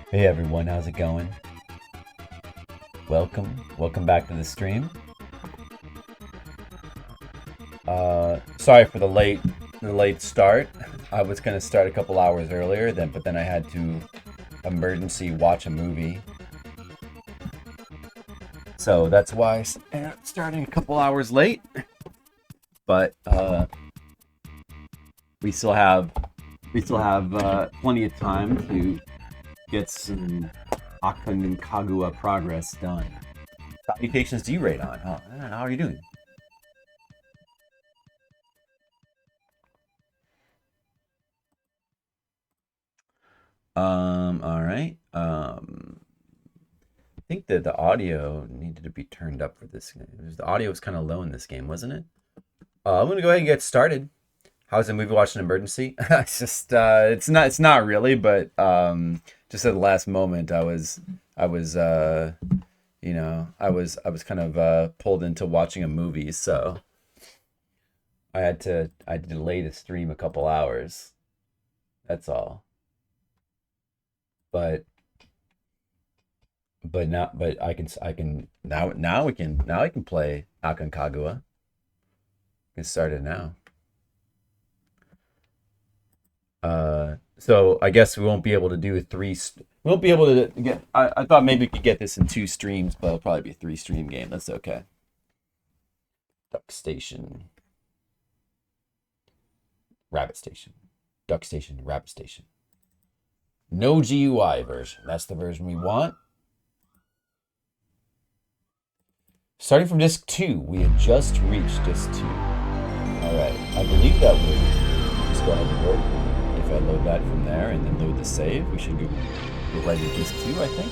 Hey everyone, how's it going? Welcome back to the stream. Sorry for the late start. I was gonna start a couple hours earlier, but then I had to emergency watch a movie. So that's why I'm starting a couple hours late. But we still have plenty of time to get some Aconcagua progress done. Salutations to you, Radon. How are you doing? All right. I think that the audio needed to be turned up for this game. The audio was kind of low in this game, wasn't it? I'm gonna go ahead and get started. How's the movie watching emergency? It's just it's not really, but just at the last moment I was I was kind of pulled into watching a movie, so I had to delay the stream a couple hours. That's all. But I can now I can play Aconcagua. Get started now. So I guess we won't be able to do we won't be able to get. I thought maybe we could get this in 2 streams, but it'll probably be a 3 stream game. That's okay. Duckstation, Rabbit Station, Duckstation, Rabbit Station. No GUI version. That's the version we want. Starting from disc 2, we had just reached disc 2. Alright, I believe that would just go ahead and work. If I load that from there and then load the save, we should go right to disc 2, I think.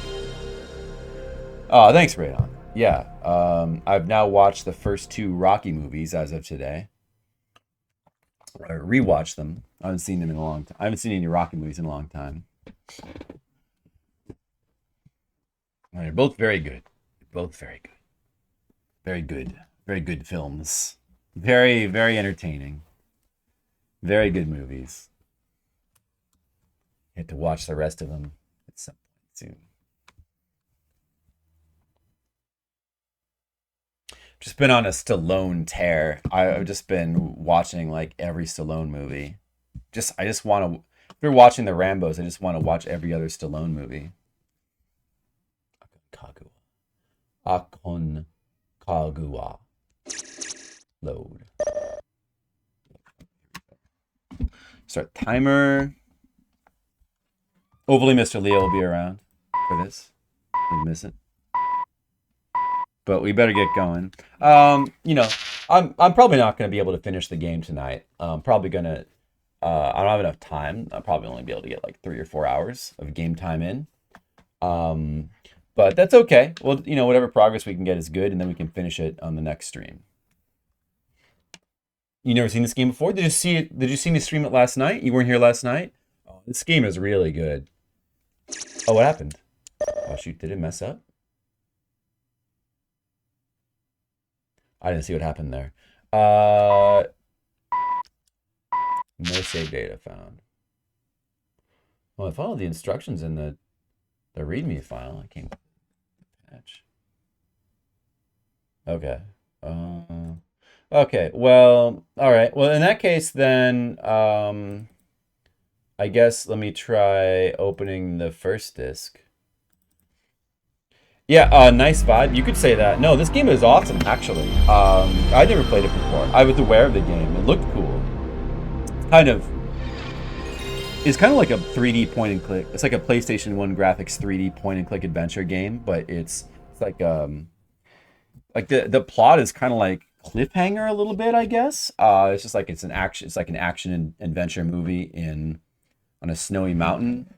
Oh, thanks, Radon. Yeah, I've now watched the first 2 Rocky movies as of today. I rewatched them. I haven't seen them in a long time. I haven't seen any Rocky movies in a long time. They're both very good. Both very good. Very good. Very good films. Very, very entertaining. Very good movies. You have to watch the rest of them at some point soon. Just been on a Stallone tear. I've just been watching like every Stallone movie. I just want to. If you're watching the Rambos, I just want to watch every other Stallone movie. Aconcagua. Load. Start timer. Hopefully Mr. Leo will be around for this. We'll miss it. But we better get going. I'm probably not going to be able to finish the game tonight. I'm probably going to I don't have enough time. I'll probably only be able to get like 3 or 4 hours of game time in. But that's okay. Well, whatever progress we can get is good, and then we can finish it on the next stream. You never seen this game before? Did you see it? Did you see me stream it last night? You weren't here last night? Oh, this game is really good. Oh, what happened? Oh shoot, did it mess up? I didn't see what happened there. No save data found. Well, I followed the instructions in the README file. I can't patch. Okay. Okay. Well, all right. Well, in that case, then I guess let me try opening the first disc. Yeah, nice vibe. You could say that. No, this game is awesome, actually. I never played it before. I was aware of the game. It looked cool. It's kind of like a 3D point and click. It's like a PlayStation 1 graphics 3D point and click adventure game, but it's like the plot is kind of like cliffhanger a little bit, I guess. It's just like it's like an action and adventure movie on a snowy mountain.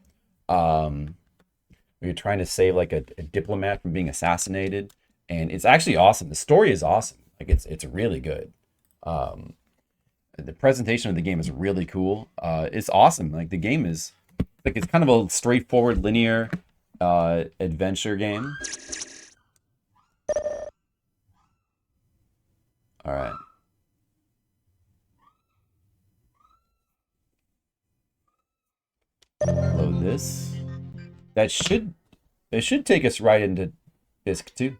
Where you're trying to save like a diplomat from being assassinated, and it's actually awesome. The story is awesome. Like it's really good. The presentation of the game is really cool. It's awesome. Like the game is like it's kind of a straightforward linear adventure game. All right. Load this. It should take us right into disc 2.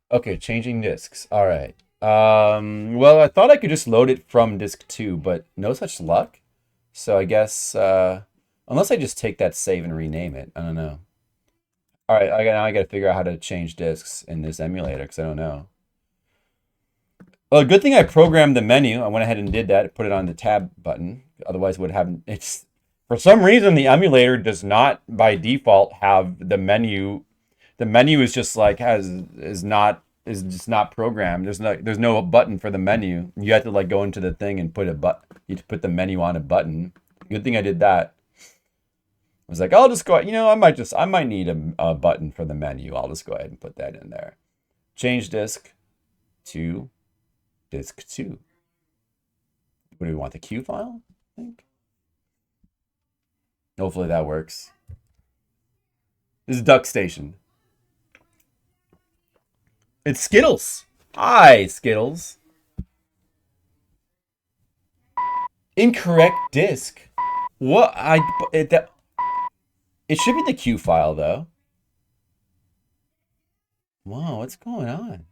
Okay, changing discs. All right. Well, I thought I could just load it from disk 2, but no such luck. So I guess, unless I just take that save and rename it. I don't know. All right, now I got to figure out how to change disks in this emulator because I don't know. Well, good thing I programmed the menu. I went ahead and did that, put it on the tab button. Otherwise, would have it's for some reason the emulator does not by default have the menu. The menu is just like is just not programmed. There's no button for the menu. You have to like go into the thing and put a you put the menu on a button. Good thing I did that. I was like, I'll just go. I might need a button for the menu. I'll just go ahead and put that in there. Change disk to disk 2. What do we want? The Q file? I think. Hopefully that works. This is Duckstation. It's Skittles. Hi, Skittles. Incorrect disk. What? It should be the Q file though. Wow, what's going on?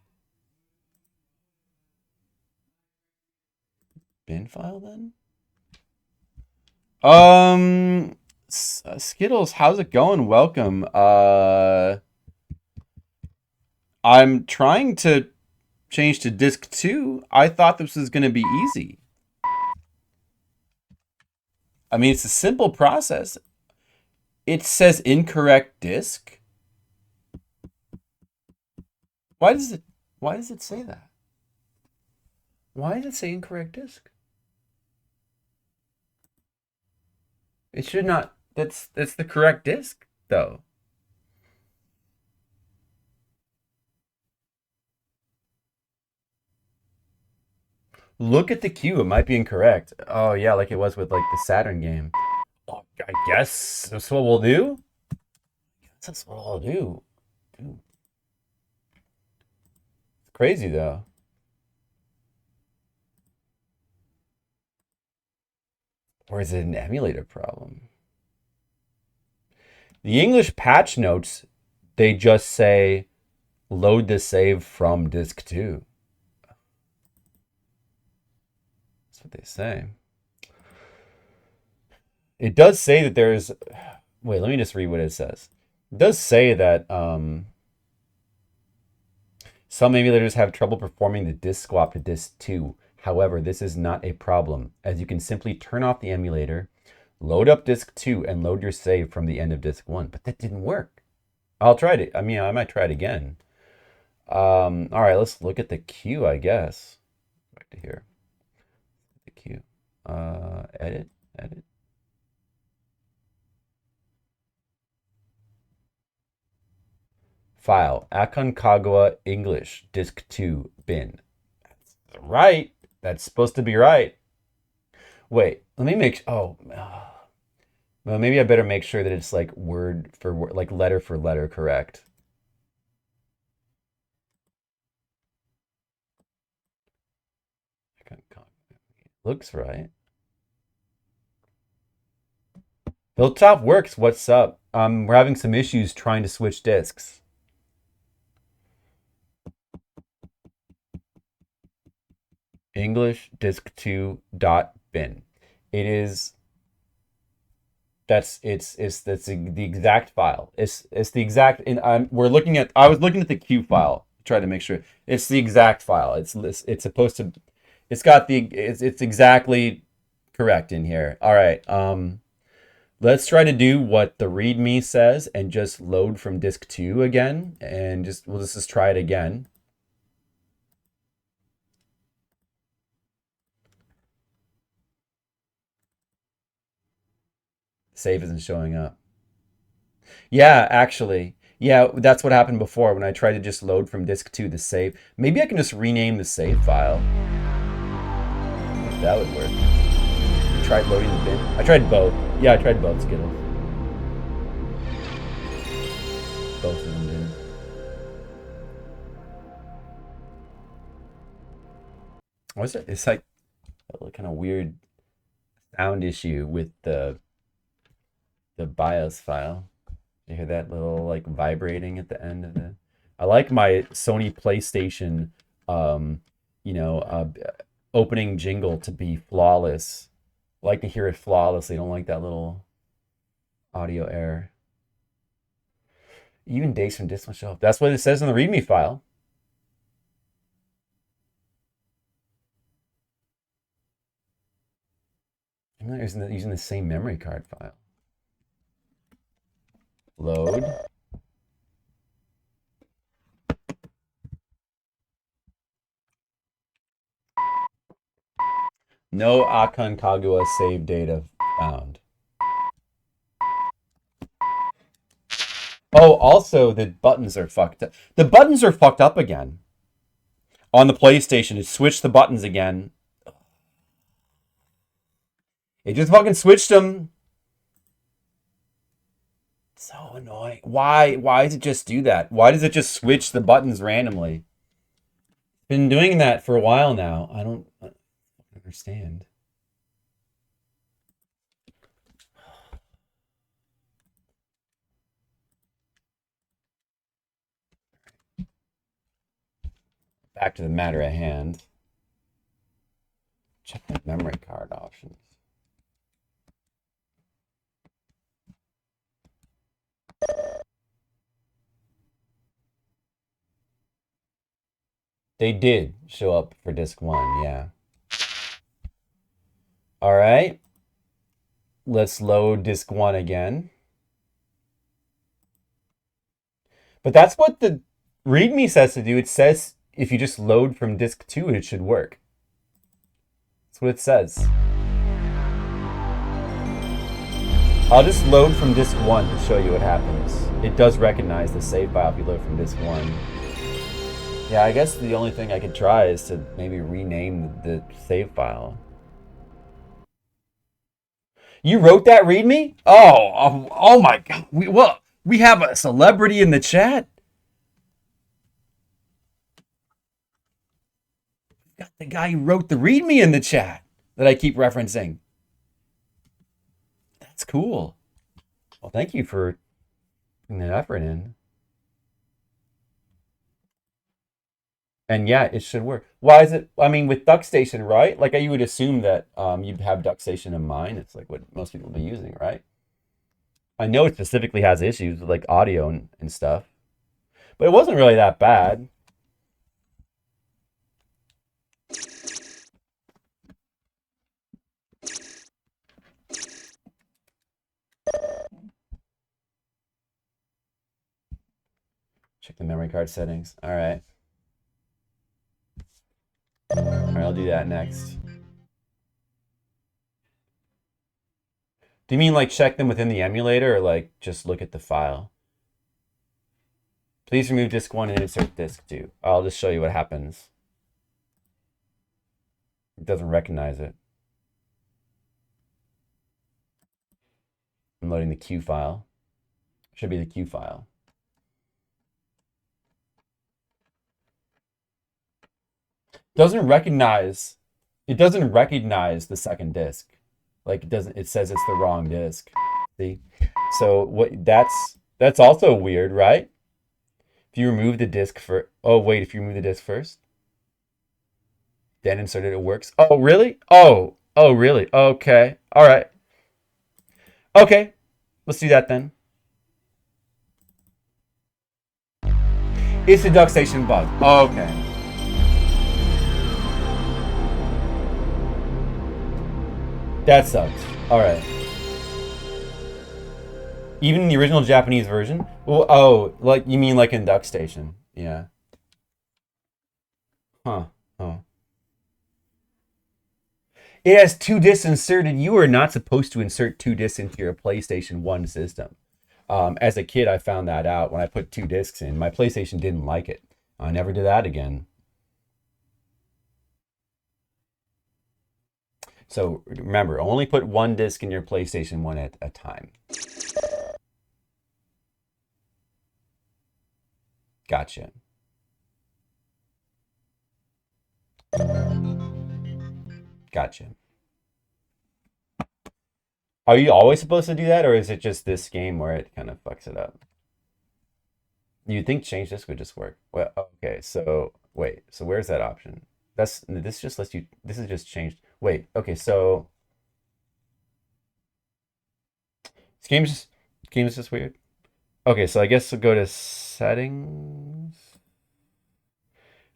Bin file then? Skittles, how's it going? Welcome. I'm trying to change to disk 2. I thought this was going to be easy. I mean, it's a simple process. It says incorrect disk. Why does it say that? Why does it say incorrect disk? It should not. That's the correct disk, though. Look at the queue. It might be incorrect. Oh yeah, like it was with like the Saturn game. Oh, I guess that's what we'll do. That's what I'll do. Dude. It's crazy though. Or is it an emulator problem? The English patch notes, they just say load the save from disk 2. That's what they say. It does say that there's. Wait, let me just read what it says. It does say that some emulators have trouble performing the disk swap to disk 2. However, this is not a problem, as you can simply turn off the emulator, load up disk 2, and load your save from the end of disk 1. But that didn't work. I'll try it. I mean, I might try it again. All right, let's look at the queue, I guess. Back to here. The queue. Edit. File, Aconcagua English, disk 2, bin. That's right. That's supposed to be right. Wait, let me make. Oh, well, maybe I better make sure that it's like word for word, like letter for letter correct. Looks right. Hilltop works. What's up? We're having some issues trying to switch disks. English disk 2 dot bin. It is that's the exact file. It's the exact. We're looking at. I was looking at the Q file to try to make sure it's the exact file. It's supposed to. It's got the. It's exactly correct in here. All right. Let's try to do what the README says and just load from disk 2 again, and we'll just try it again. Save isn't showing up. Yeah, actually. Yeah, that's what happened before when I tried to just load from disk 2 the save. Maybe I can just rename the save file. If that would work. I tried loading the bin. I tried both. Yeah, I tried both, Skittles. Both of them did. What's it? It's like a kind of weird sound issue with the BIOS file. You hear that little like vibrating at the end of the. I like my Sony PlayStation you know, opening jingle to be flawless. I like to hear it flawlessly. I don't like that little audio error. Even days from dismal shelf. That's what it says in the README file. I'm not using the same memory card file. Load. No Aconcagua save data found. Oh, also the buttons are fucked up. The buttons are fucked up again. On the PlayStation, it switched the buttons again. It just fucking switched them. So annoying. Why does it just do that? Why does it just switch the buttons randomly? Been doing that for a while now. I don't understand. Back to the matter at hand. Check the memory card options. They did show up for disc 1, yeah. All right. Let's load disc 1 again. But that's what the README says to do. It says if you just load from disc 2, it should work. That's what it says. I'll just load from disc 1 to show you what happens. It does recognize the save file if you load from disc 1. Yeah, I guess the only thing I could try is to maybe rename the save file. You wrote that README? Oh my God. We have a celebrity in the chat. We got the guy who wrote the README in the chat that I keep referencing. That's cool. Well, thank you for putting that effort in. And yeah, it should work. Why is it? I mean, with Duckstation, right? Like you would assume that you'd have Duckstation in mind. It's like what most people be using, right? I know it specifically has issues with like audio and stuff, but it wasn't really that bad. Check the memory card settings. All right. All right, I'll do that next. Do you mean like check them within the emulator or like just look at the file? Please remove disk 1 and insert disk 2. I'll just show you what happens. It doesn't recognize it. I'm loading the Q file. Should be the Q file. It doesn't recognize the second disk. Like it says it's the wrong disk. See? So that's also weird, right? If you remove the disk if you remove the disk first, then insert it works. Oh, really? Oh, really? Okay. All right. Okay. Let's do that then. It's a Duckstation bug. Okay. That sucks. All right. Even in the original Japanese version? Well, like you mean like in Duckstation? Yeah. Huh. It has 2 discs inserted. You are not supposed to insert 2 discs into your PlayStation 1 system. As a kid, I found that out when I put 2 discs in. My PlayStation didn't like it. I never did that again. So remember, only put 1 disc in your PlayStation 1 at a time. Gotcha. Gotcha. Are you always supposed to do that, or is it just this game where it kind of fucks it up? You'd think change disk would just work. Well, okay, so wait, so where's that option? this just lets you. This is just changed. Wait. Okay. So this game's just weird. Okay. So I guess we'll go to settings.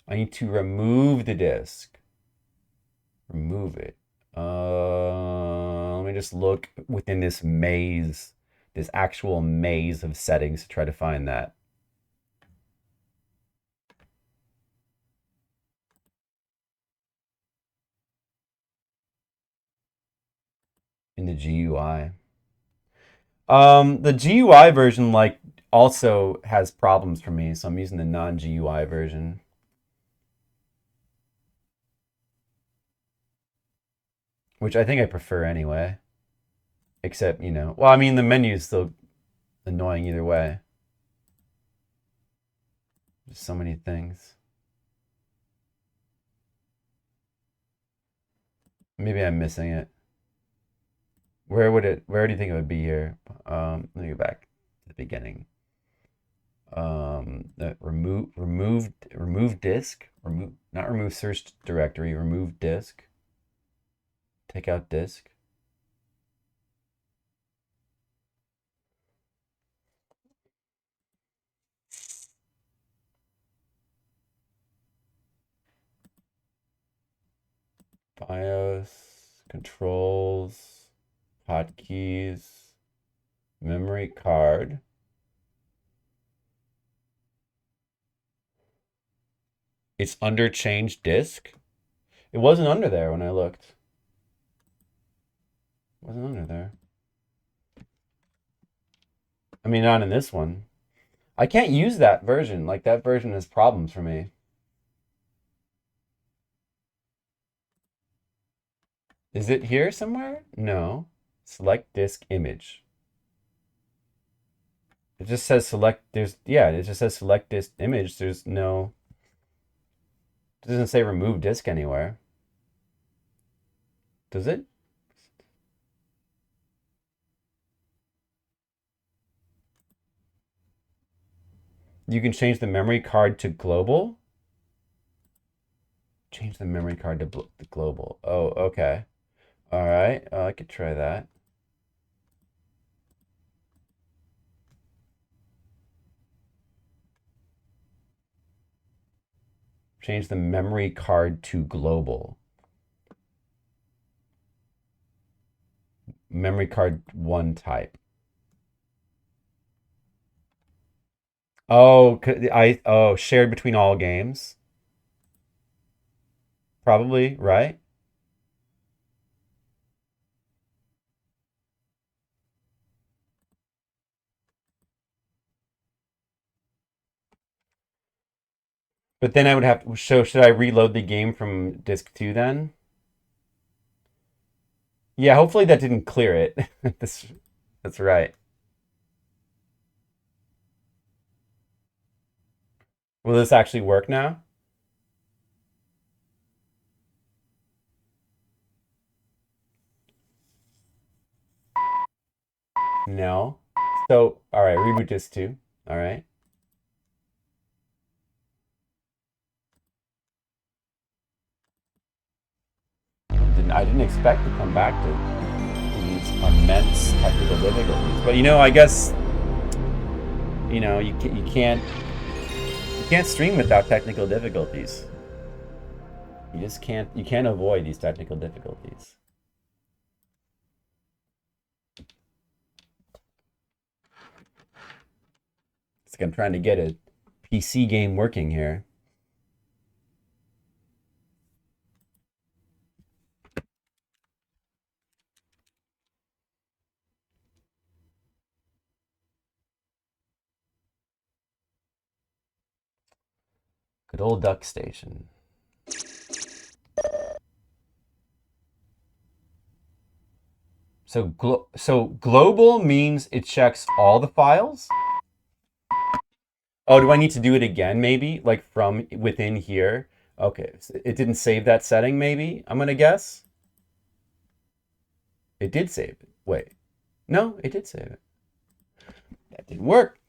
I need to remove the disk. Remove it. Let me just look within this maze, this actual maze of settings to try to find that. In the GUI. The GUI version like also has problems for me, so I'm using the non-GUI version. Which I think I prefer anyway. Except, you know, well, I mean, the menu is still annoying either way. There's so many things. Maybe I'm missing it. Where do you think it would be here? Let me go back to the beginning. Remove disk, not remove search directory, remove disk. Take out disk. BIOS, controls, hotkeys, memory card. It's under change disk. It wasn't under there when I looked. It wasn't under there. I mean, not in this one. I can't use that version. Like, that version has problems for me. Is it here somewhere? No. Select disk image. It just says select, it just says select disk image. There's no, it doesn't say remove disk anywhere. Does it? You can change the memory card to global? Change the memory card to global. Oh, okay. All right. I could try that. Change the memory card to global. Memory card one type. Oh, shared between all games. Probably, right? But then I would have to show, should I reload the game from disk 2 then? Yeah, hopefully that didn't clear it. That's right. Will this actually work now? No. So, all right, reboot disk 2. All right. I didn't expect to come back to these immense technical difficulties. But you know, I guess you know you can't stream without technical difficulties. You can't avoid these technical difficulties. It's like I'm trying to get a PC game working here. Good old Duckstation. So global means it checks all the files? Oh, do I need to do it again maybe? Like from within here? Okay, so it didn't save that setting maybe? I'm gonna guess. It did save it. Wait. No, it did save it. That didn't work.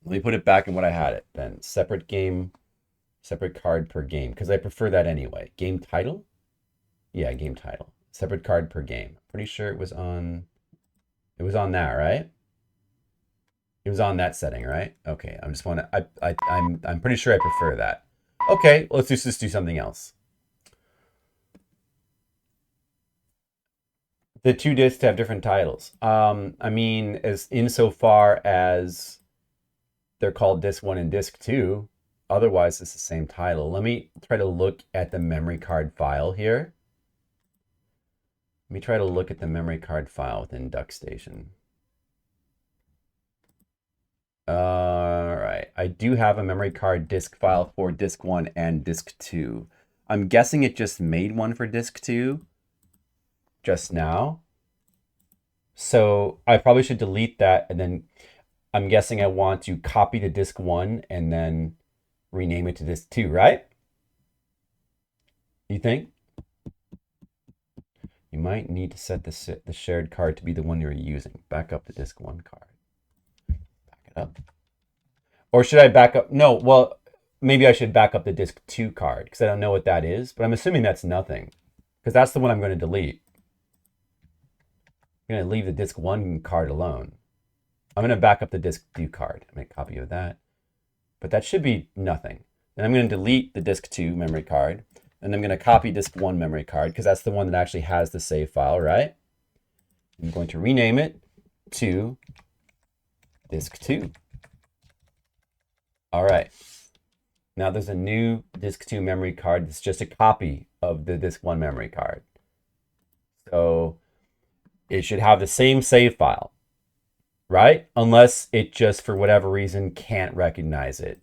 Let me put it back in what I had it then. Separate game, separate card per game, because I prefer that anyway. Game title? Yeah, game title. Separate card per game. Pretty sure it was on that, right? It was on that setting, right? Okay, I'm just I'm pretty sure I prefer that. Okay, let's just do something else. The two discs have different titles. I mean, as insofar as they're called disc 1 and disc 2, otherwise it's the same title. Let me try to look at the memory card file here. Let me try to look at the memory card file within Duckstation. All right, I do have a memory card disk file for disk 1 and disk 2. I'm guessing it just made one for disk 2 just now. So I probably should delete that, and then I'm guessing I want to copy to disk 1 and then rename it to disk 2, right? You think? You might need to set the shared card to be the one you're using. Back up the disk 1 card. Back it up. Or should I back up? No, well, maybe I should back up the disk 2 card because I don't know what that is, but I'm assuming that's nothing because that's the one I'm going to delete. I'm going to leave the disk 1 card alone. I'm going to back up the disk 2 card. Make a copy of that. But that should be nothing. Then I'm going to delete the disk 2 memory card. And I'm going to copy disk 1 memory card because that's the one that actually has the save file, right? I'm going to rename it to disk 2. All right. Now there's a new disk 2 memory card. It's just a copy of the disk 1 memory card. So it should have the same save file, right? Unless it just, for whatever reason, can't recognize it.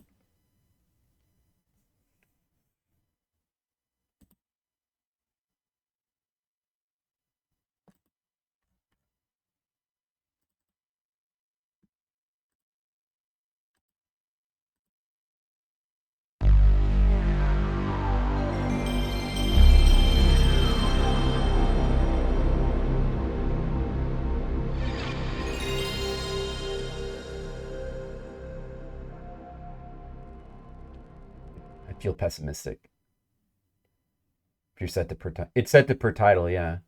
I feel pessimistic. If you're set to per title, it's set to per title, yeah.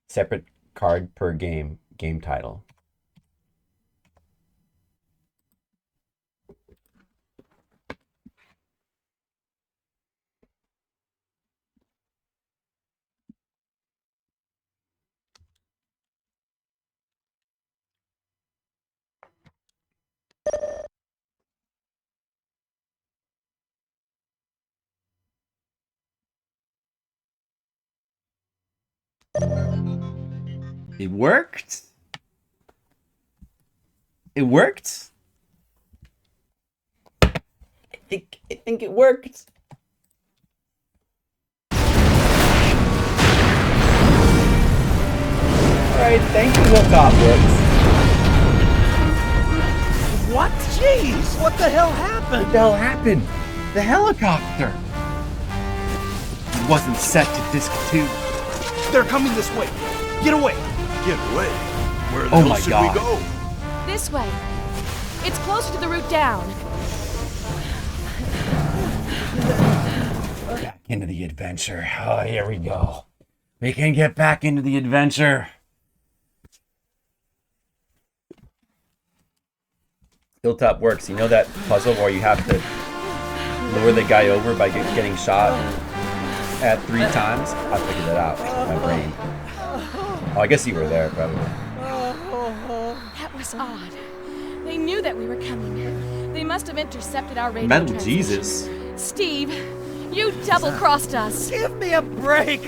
Separate card per game, game title. It worked. It worked. I think it worked. All right, thank you, Aconcagua. What? Jeez, what the hell happened? What the hell happened? The helicopter. It wasn't set to disc 2. They're coming this way. Get away. Get away? Where the hell should we go? This way. It's closer to the route down. Back into the adventure. Oh, here we go. We can get back into the adventure. Hilltop works. You know that puzzle where you have to lure the guy over by getting shot at 3 times? I figured that out. My brain. Oh, I guess you were there, probably. That was odd. They knew that we were coming. They must have intercepted our radio Metal transmission. Jesus. Steve, you double-crossed us. Give me a break.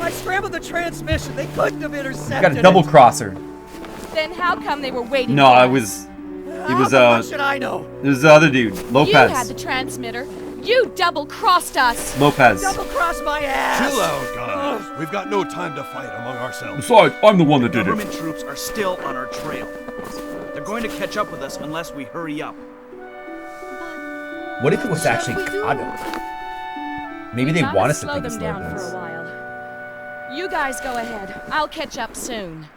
I scrambled the transmission. They couldn't have intercepted You got a double crosser. Then how come they were waiting No, for I us? was. It How was the fuck should I know? It was the other dude, Lopez. You had the transmitter. You double-crossed us. Lopez. Double cross my ass. Chill out, guys. We've got no time to fight among ourselves. Besides, I'm the one that did Government troops are still on our trail. They're They're going to catch up with us unless we hurry up. What if it was actually Cado? Maybe they want us to slow think them it's down Lopez. for a while. You guys go ahead. I'll catch up soon.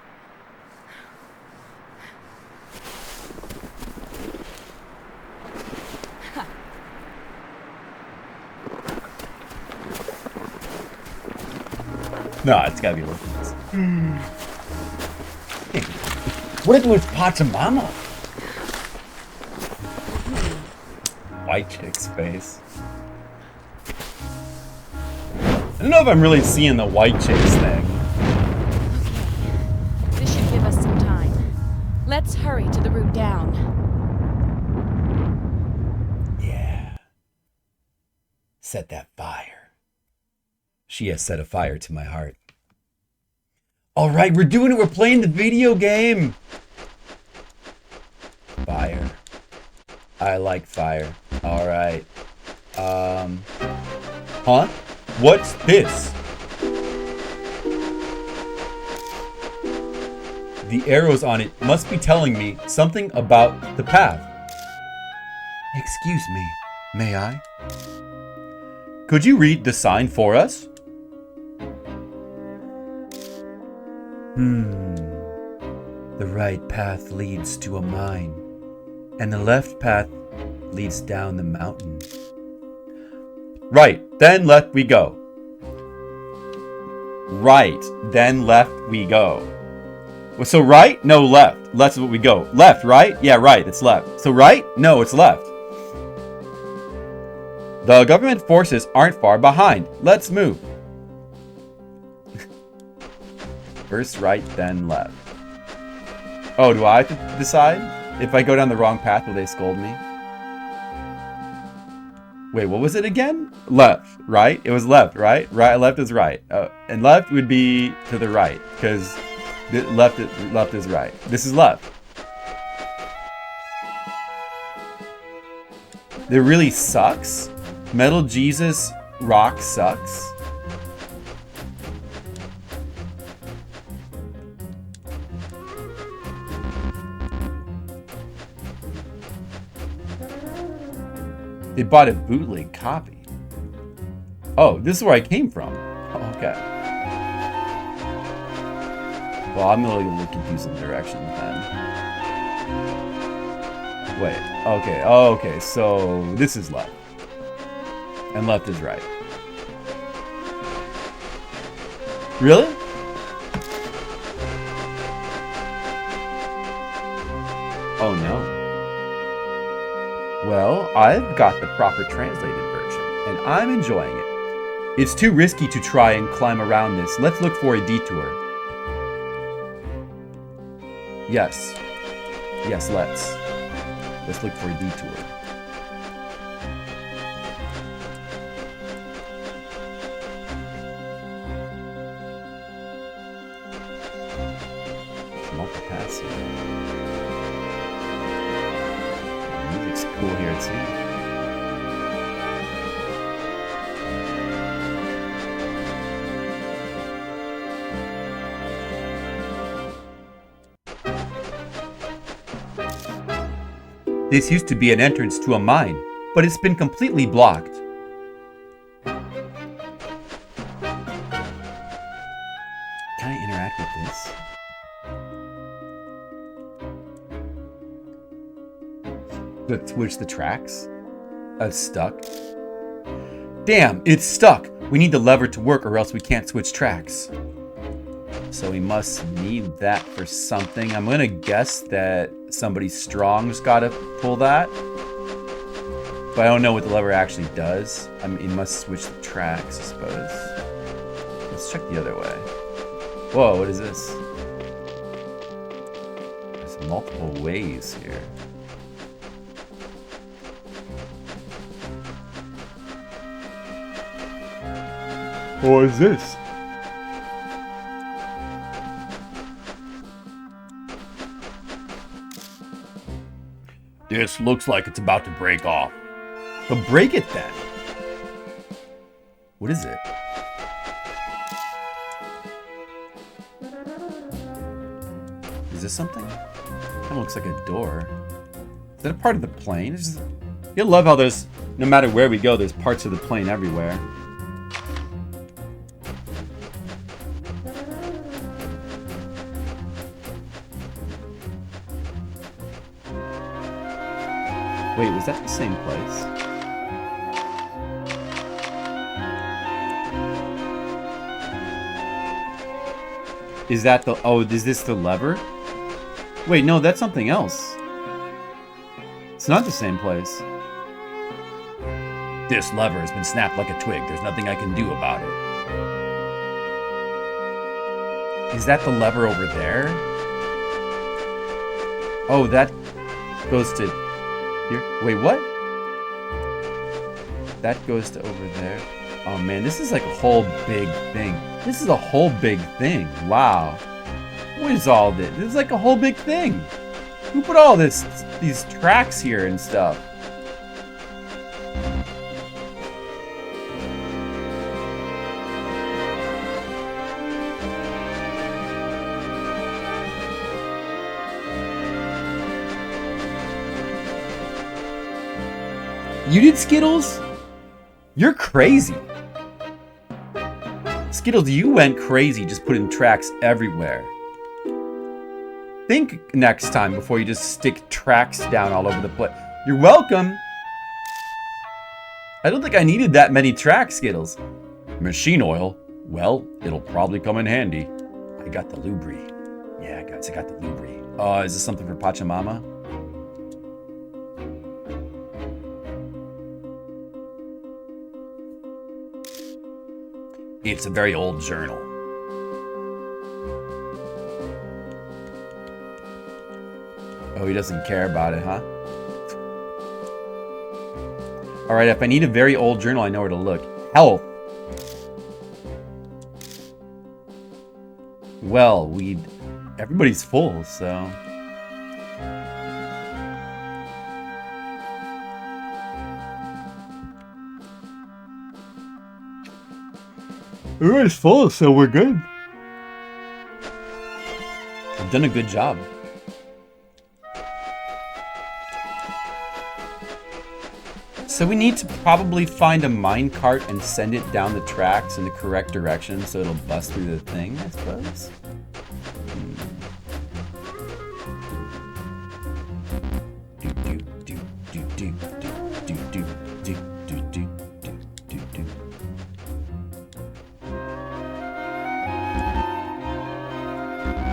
No, it's gotta be Lopez. Hey, what if it was Pachamama? White chick's face. I don't know if I'm really seeing the white chicks thing. Okay. This should give us some time. Let's hurry to the route down. Yeah. Set that fire. She has set a fire to my heart. All right, we're doing it. We're playing the video game. Fire. I like fire. All right. Huh? What's this? The arrows on it must be telling me something about the path. Excuse me, may I? Could you read the sign for us? The right path leads to a mine, and the left path leads down the mountain. Right, then left we go. Right, then left we go. Well, so right? No, left. Left's what we go. Left, right? Yeah, right, it's left. So right? No, it's left. The government forces aren't far behind. Let's move. First right, then left. Oh, do I have to decide? If I go down the wrong path, will they scold me? Wait, what was it again? Left, right? It was left, right? Right, left is right. And left would be to the right, because left is right. This is left. It really sucks. Metal Jesus rock sucks. They bought a bootleg copy. Oh, this is where I came from. Oh, okay. Well, I'm a little confused in the directions then. Wait, okay, oh, okay, so this is left. And left is right. Really? Oh no. Well, I've got the proper translated version, and I'm enjoying it. It's too risky to try and climb around this. Let's look for a detour. Yes. Yes, let's. Let's look for a detour. Multipass here. Music's cool here too. This used to be an entrance to a mine, but it's been completely blocked. Can I interact with this? Let's switch the tracks. It's stuck. Damn, it's stuck! We need the lever to work or else we can't switch tracks. So we must need that for something. I'm gonna guess that somebody strong's gotta pull that. But I don't know what the lever actually does. I mean, it must switch the tracks, I suppose. Let's check the other way. Whoa, what is this? There's multiple ways here. What is this? This looks like it's about to break off. But break it then. What is it? Is this something? That looks like a door. Is that a part of the plane? You'll love how there's, no matter where we go, there's parts of the plane everywhere. Wait, was that the same place? Is that the... Oh, is this the lever? Wait, no, that's something else. It's not the same place. This lever has been snapped like a twig. There's nothing I can do about it. Is that the lever over there? Oh, that goes to here. Wait, what? That goes to over there. Oh man, this is like a whole big thing. This is a whole big thing. Wow. What is all this? This is like a whole big thing. Who put all these tracks here and stuff? You did Skittles? You're crazy. Skittles, you went crazy just putting tracks everywhere. Think next time before you just stick tracks down all over the place. You're welcome. I don't think I needed that many tracks, Skittles. Machine oil? Well, it'll probably come in handy. I got the Lubri. Yeah, guys, I got the Lubri. Oh, is this something for Pachamama? It's a very old journal. Oh, he doesn't care about it, huh? Alright, if I need a very old journal, I know where to look. Health. Well, everybody's full, so... Everybody's full, so we're good. I've done a good job. So we need to probably find a minecart and send it down the tracks in the correct direction so it'll bust through the thing, I suppose.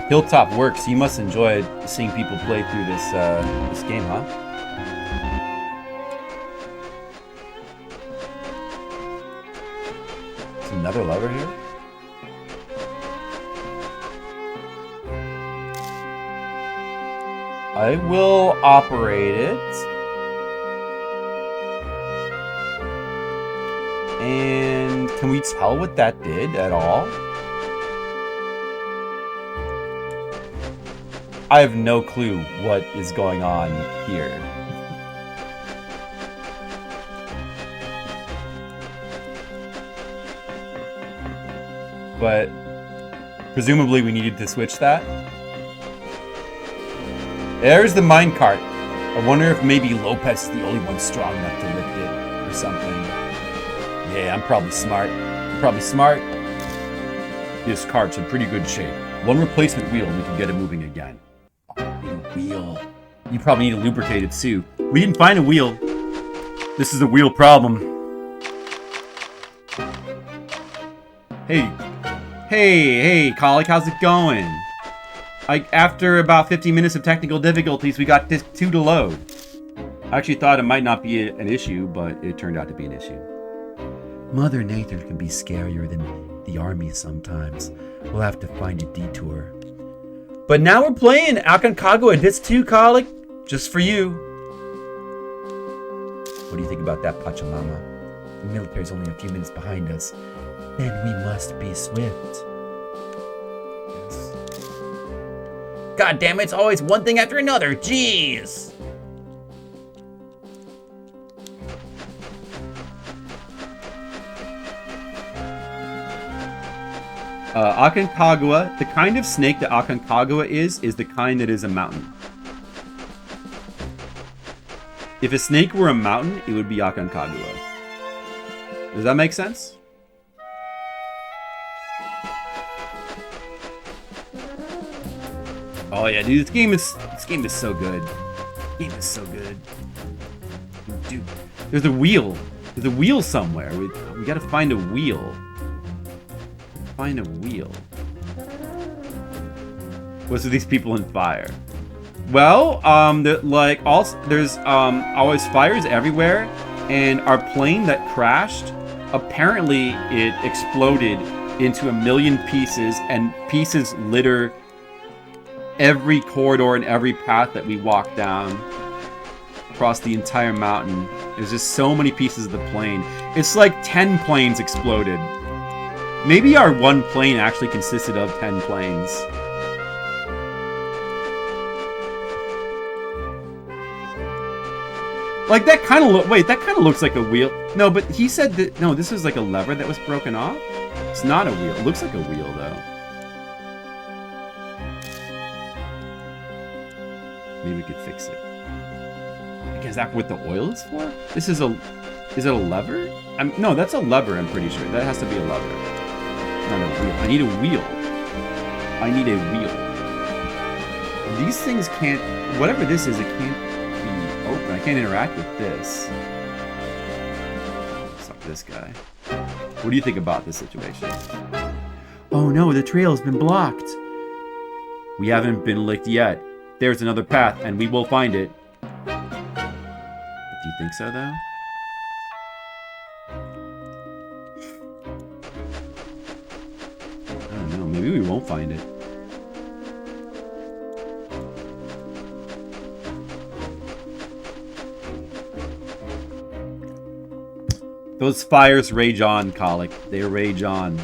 Hilltop works. You must enjoy seeing people play through this game, huh? There's another lever here. I will operate it. And can we tell what that did at all? I have no clue what is going on here. But presumably we needed to switch that. There's the minecart. I wonder if maybe Lopez is the only one strong enough to lift it or something. Yeah, I'm probably smart. This cart's in pretty good shape. One replacement wheel and we can get it moving again. Wheel. You probably need a lubricated suit. We didn't find a wheel. This is a wheel problem. Hey, Colic, how's it going? After about 15 minutes of technical difficulties, we got Disc 2 to load. I actually thought it might not be an issue, but it turned out to be an issue. Mother Nature can be scarier than the army sometimes. We'll have to find a detour. But now we're playing Aconcagua Disc 2, Colic, just for you. What do you think about that, Pachamama? The military's only a few minutes behind us. Then we must be swift. Yes. God damn it, it's always one thing after another. Jeez. Aconcagua, the kind of snake that Aconcagua is the kind that is a mountain. If a snake were a mountain, it would be Aconcagua. Does that make sense? Oh yeah, dude, this game is so good. This game is so good. Dude, there's a wheel. There's a wheel somewhere. We gotta find a wheel. Find a wheel. What's with these people in fire? Well, there's always fires everywhere, and our plane that crashed, apparently it exploded into a million pieces, and pieces litter every corridor and every path that we walk down across the entire mountain. There's just so many pieces of the plane. It's like 10 planes exploded. Maybe our one plane actually consisted of 10 planes. Like that kind of that kind of looks like a wheel. No, but he said that no, this is like a lever that was broken off. It's not a wheel. It looks like a wheel though. Maybe we could fix it. I guess that's what the oil is for? Is it a lever? No, that's a lever, I'm pretty sure. That has to be a lever. Not a wheel. I need a wheel. I need a wheel. These things can't, whatever this is, it can't be open. I can't interact with this. Suck this guy. What do you think about this situation? Oh no, the trail's been blocked. We haven't been licked yet. There's another path, and we will find it. But do you think so, though? I don't know. Maybe we won't find it. Those fires rage on, Colic. They rage on.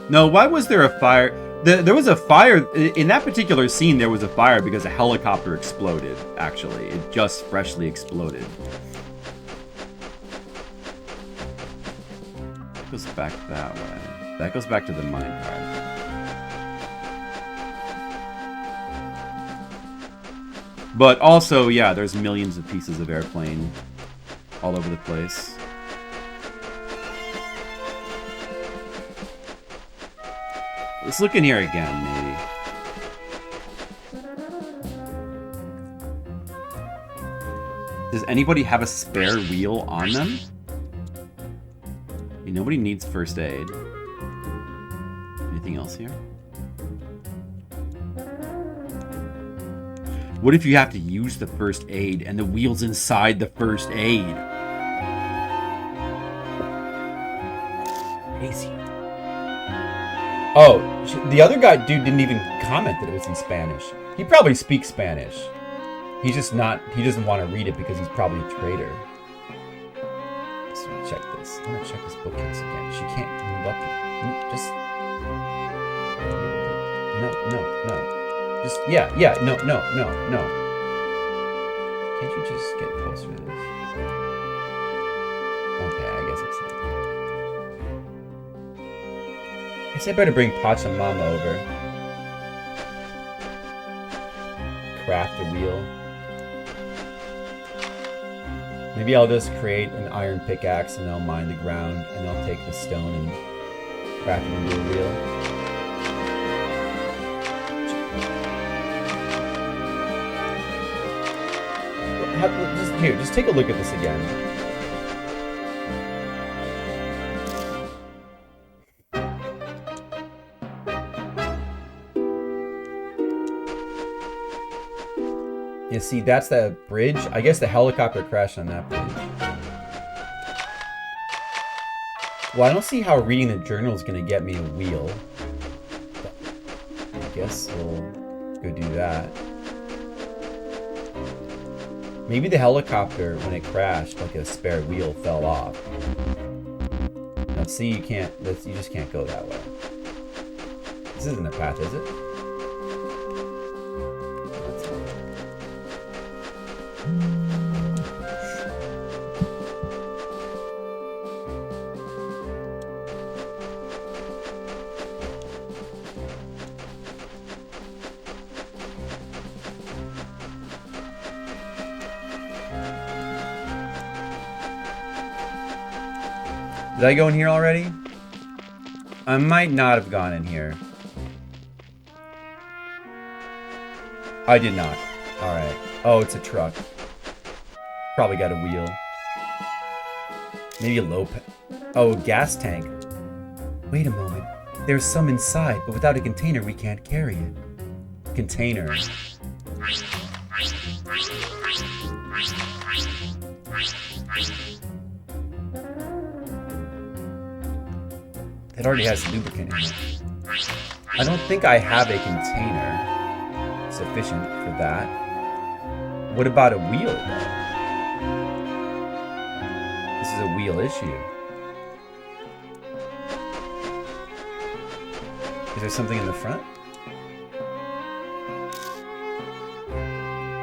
No, why was there a fire? There was a fire. In that particular scene, there was a fire because a helicopter exploded, actually. It just freshly exploded. That goes back that way. That goes back to the mine part. But also, yeah, there's millions of pieces of airplane all over the place. Let's look in here again, maybe. Does anybody have a spare wheel on them? I mean, nobody needs first aid. Anything else here? What if you have to use the first aid and the wheel's inside the first aid? Crazy. Oh, the other guy, dude, didn't even comment that it was in Spanish. He probably speaks Spanish. He's just not, he doesn't want to read it because he's probably a traitor. Let's check this. I'm gonna check this bookcase again. She can't move up. Just. No. Just, yeah, no. Can't you just get closer to this? Okay, I guess it's not. I guess I better bring Pachamama over. Craft a wheel. Maybe I'll just create an iron pickaxe and I'll mine the ground and I'll take the stone and craft it into a wheel. Just take a look at this again. You see, that's the bridge. I guess the helicopter crashed on that bridge. Well, I don't see how reading the journal is going to get me a wheel. But I guess we'll go do that. Maybe the helicopter, when it crashed, like a spare wheel fell off. Now, see, you can't. You just can't go that way. This isn't a path, is it? Did I go in here already? I might not have gone in here. I did not. Alright. Oh, it's a truck. Probably got a wheel. Maybe a low... Oh, gas tank. Wait a moment. There's some inside, but without a container, we can't carry it. Container. It already has lubricant in it. I don't think I have a container sufficient for that. What about a wheel, though? This is a wheel issue. Is there something in the front?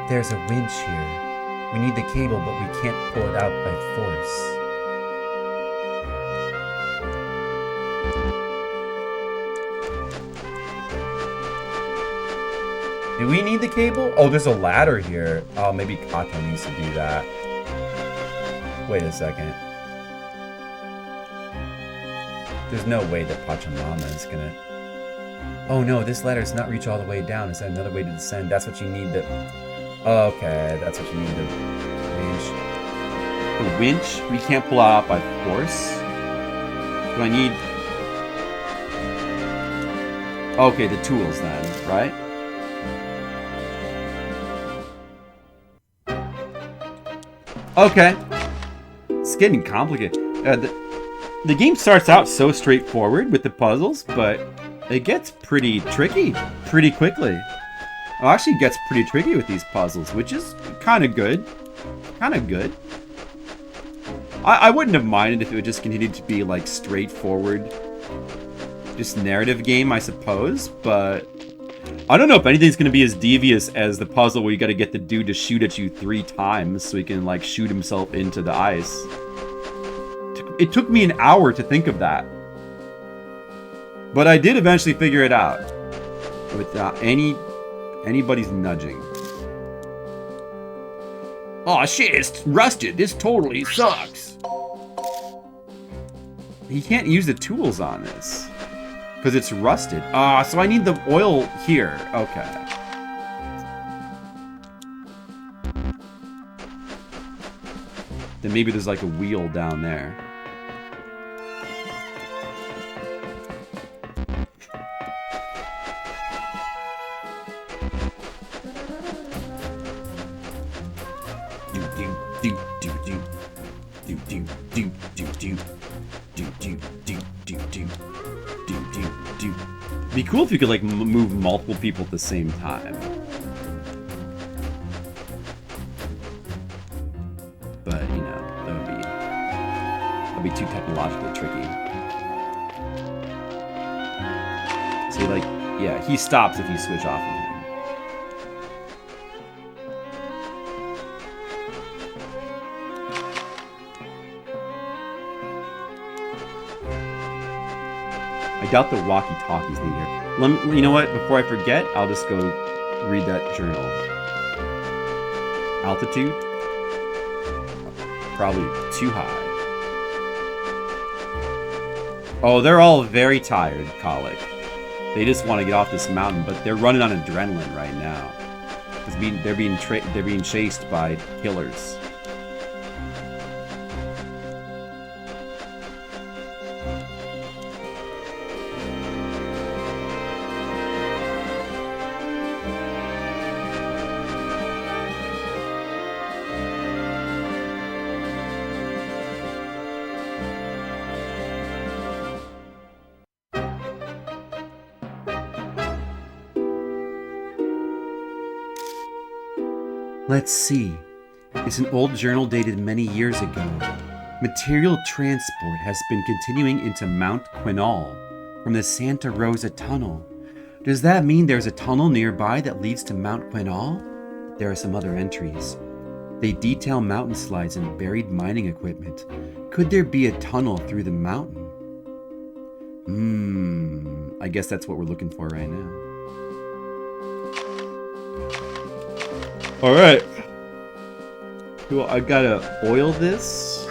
There's a winch here. We need the cable, but we can't pull it out by force. Do we need the cable? Oh, there's a ladder here. Oh, maybe Kato needs to do that. Wait a second. There's no way that Pachamama is gonna... Oh no, this ladder does not reach all the way down. Is that another way to descend? That's what you need to... Okay, that's what you need to winch. The winch? We can't pull out by force? Do I need... Okay, the tools then, right? Okay. It's getting complicated. The game starts out so straightforward with the puzzles, but it gets pretty tricky pretty quickly. It actually gets pretty tricky with these puzzles, which is kind of good. Kind of good. I wouldn't have minded if it would just continue to be like straightforward, just narrative game, I suppose, but I don't know if anything's going to be as devious as the puzzle where you got to get the dude to shoot at you 3 times so he can like shoot himself into the ice. It took me an hour to think of that. But I did eventually figure it out without anybody's nudging. Aw, shit, it's rusted. This totally sucks. He can't use the tools on this because it's rusted. So I need the oil here. Okay. Then maybe there's like a wheel down there. It'd be cool if you could like move multiple people at the same time. But you know, that'd be too technologically tricky. So like, yeah, he stops if you switch off of him. I doubt the walkie-talkies need here. You know what? Before I forget, I'll just go read that journal. Altitude? Probably too high. Oh, they're all very tired, Colic. They just want to get off this mountain, but they're running on adrenaline right now. Because they're being chased by killers. Let's see. It's an old journal dated many years ago. Material transport has been continuing into Mount Quinal from the Santa Rosa Tunnel. Does that mean there's a tunnel nearby that leads to Mount Quinal? There are some other entries. They detail mountain slides and buried mining equipment. Could there be a tunnel through the mountain? I guess that's what we're looking for right now. Alright. Cool, I gotta oil this.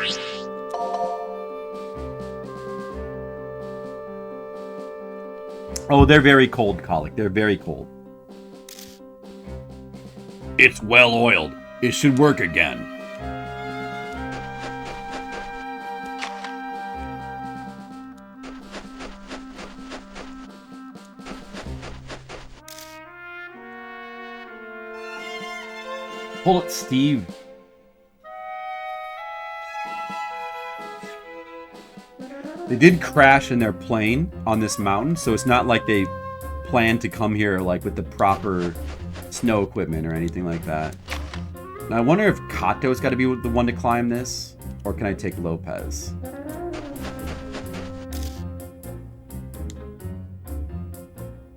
Oh, they're very cold, Colic. They're very cold. It's well oiled. It should work again. Hold it, Steve. They did crash in their plane on this mountain, so it's not like they planned to come here like with the proper snow equipment or anything like that. Now I wonder if Kato's got to be the one to climb this, or can I take Lopez?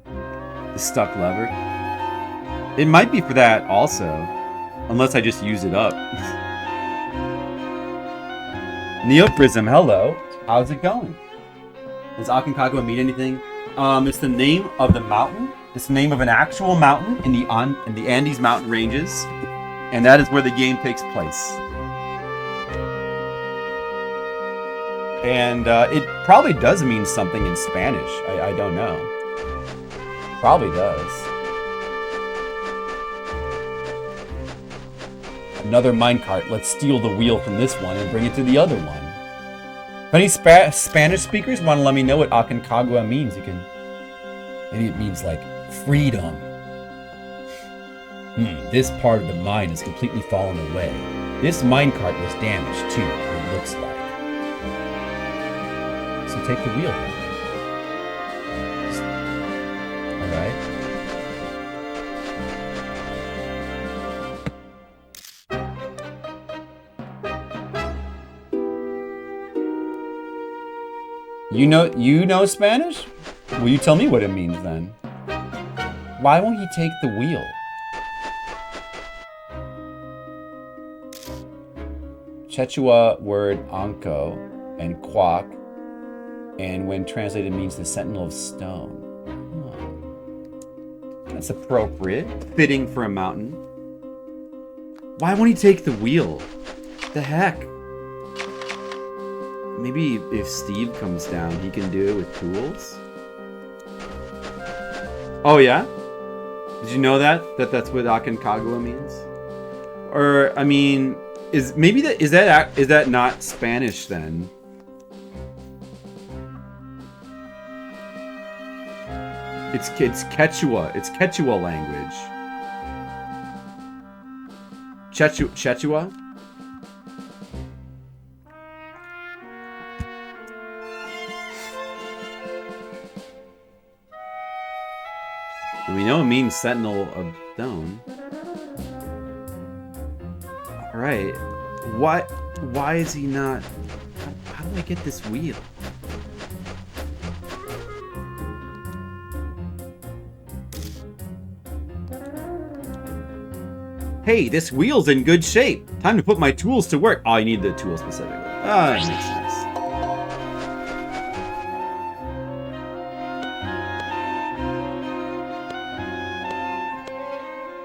The stuck lever. It might be for that also, unless I just use it up. Neoprism, hello. How's it going? Does Aconcagua mean anything? It's the name of the mountain. It's the name of an actual mountain in the Andes mountain ranges, and that is where the game takes place. And it probably does mean something in Spanish. I don't know. Probably does. Another minecart. Let's steal the wheel from this one and bring it to the other one. If any Spanish speakers want to let me know what Aconcagua means, you can... Maybe it means, like, freedom. This part of the mine has completely fallen away. This minecart was damaged, too, it looks like. So take the wheel then. Alright. You know Spanish? Will you tell me what it means then? Why won't he take the wheel? Quechua word anco and quack, and when translated means the sentinel of stone. Oh. That's appropriate. Fitting for a mountain. Why won't he take the wheel? The heck? Maybe if Steve comes down, he can do it with tools? Oh yeah? Did you know that? That's what Aconcagua means? Or, I mean, is that not Spanish then? It's Quechua. It's Quechua language. Quechua? We know it means sentinel of stone. Alright. Why is he not... How do I get this wheel? Hey, this wheel's in good shape. Time to put my tools to work. Oh, I need the tool specifically. Ah, that makes sense.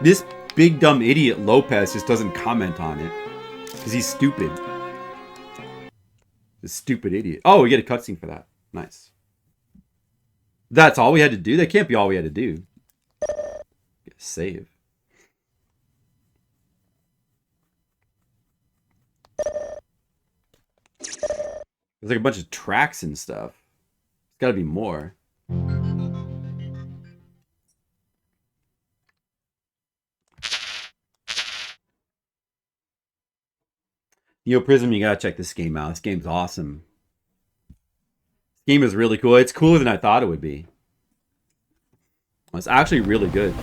This big dumb idiot Lopez just doesn't comment on it. Because he's stupid. This stupid idiot. Oh, we get a cutscene for that. Nice. That's all we had to do? That can't be all we had to do. Save. There's like a bunch of tracks and stuff. There's gotta be more. Yo, Prism, you gotta check this game out. This game's awesome. This game is really cool. It's cooler than I thought it would be. It's actually really good.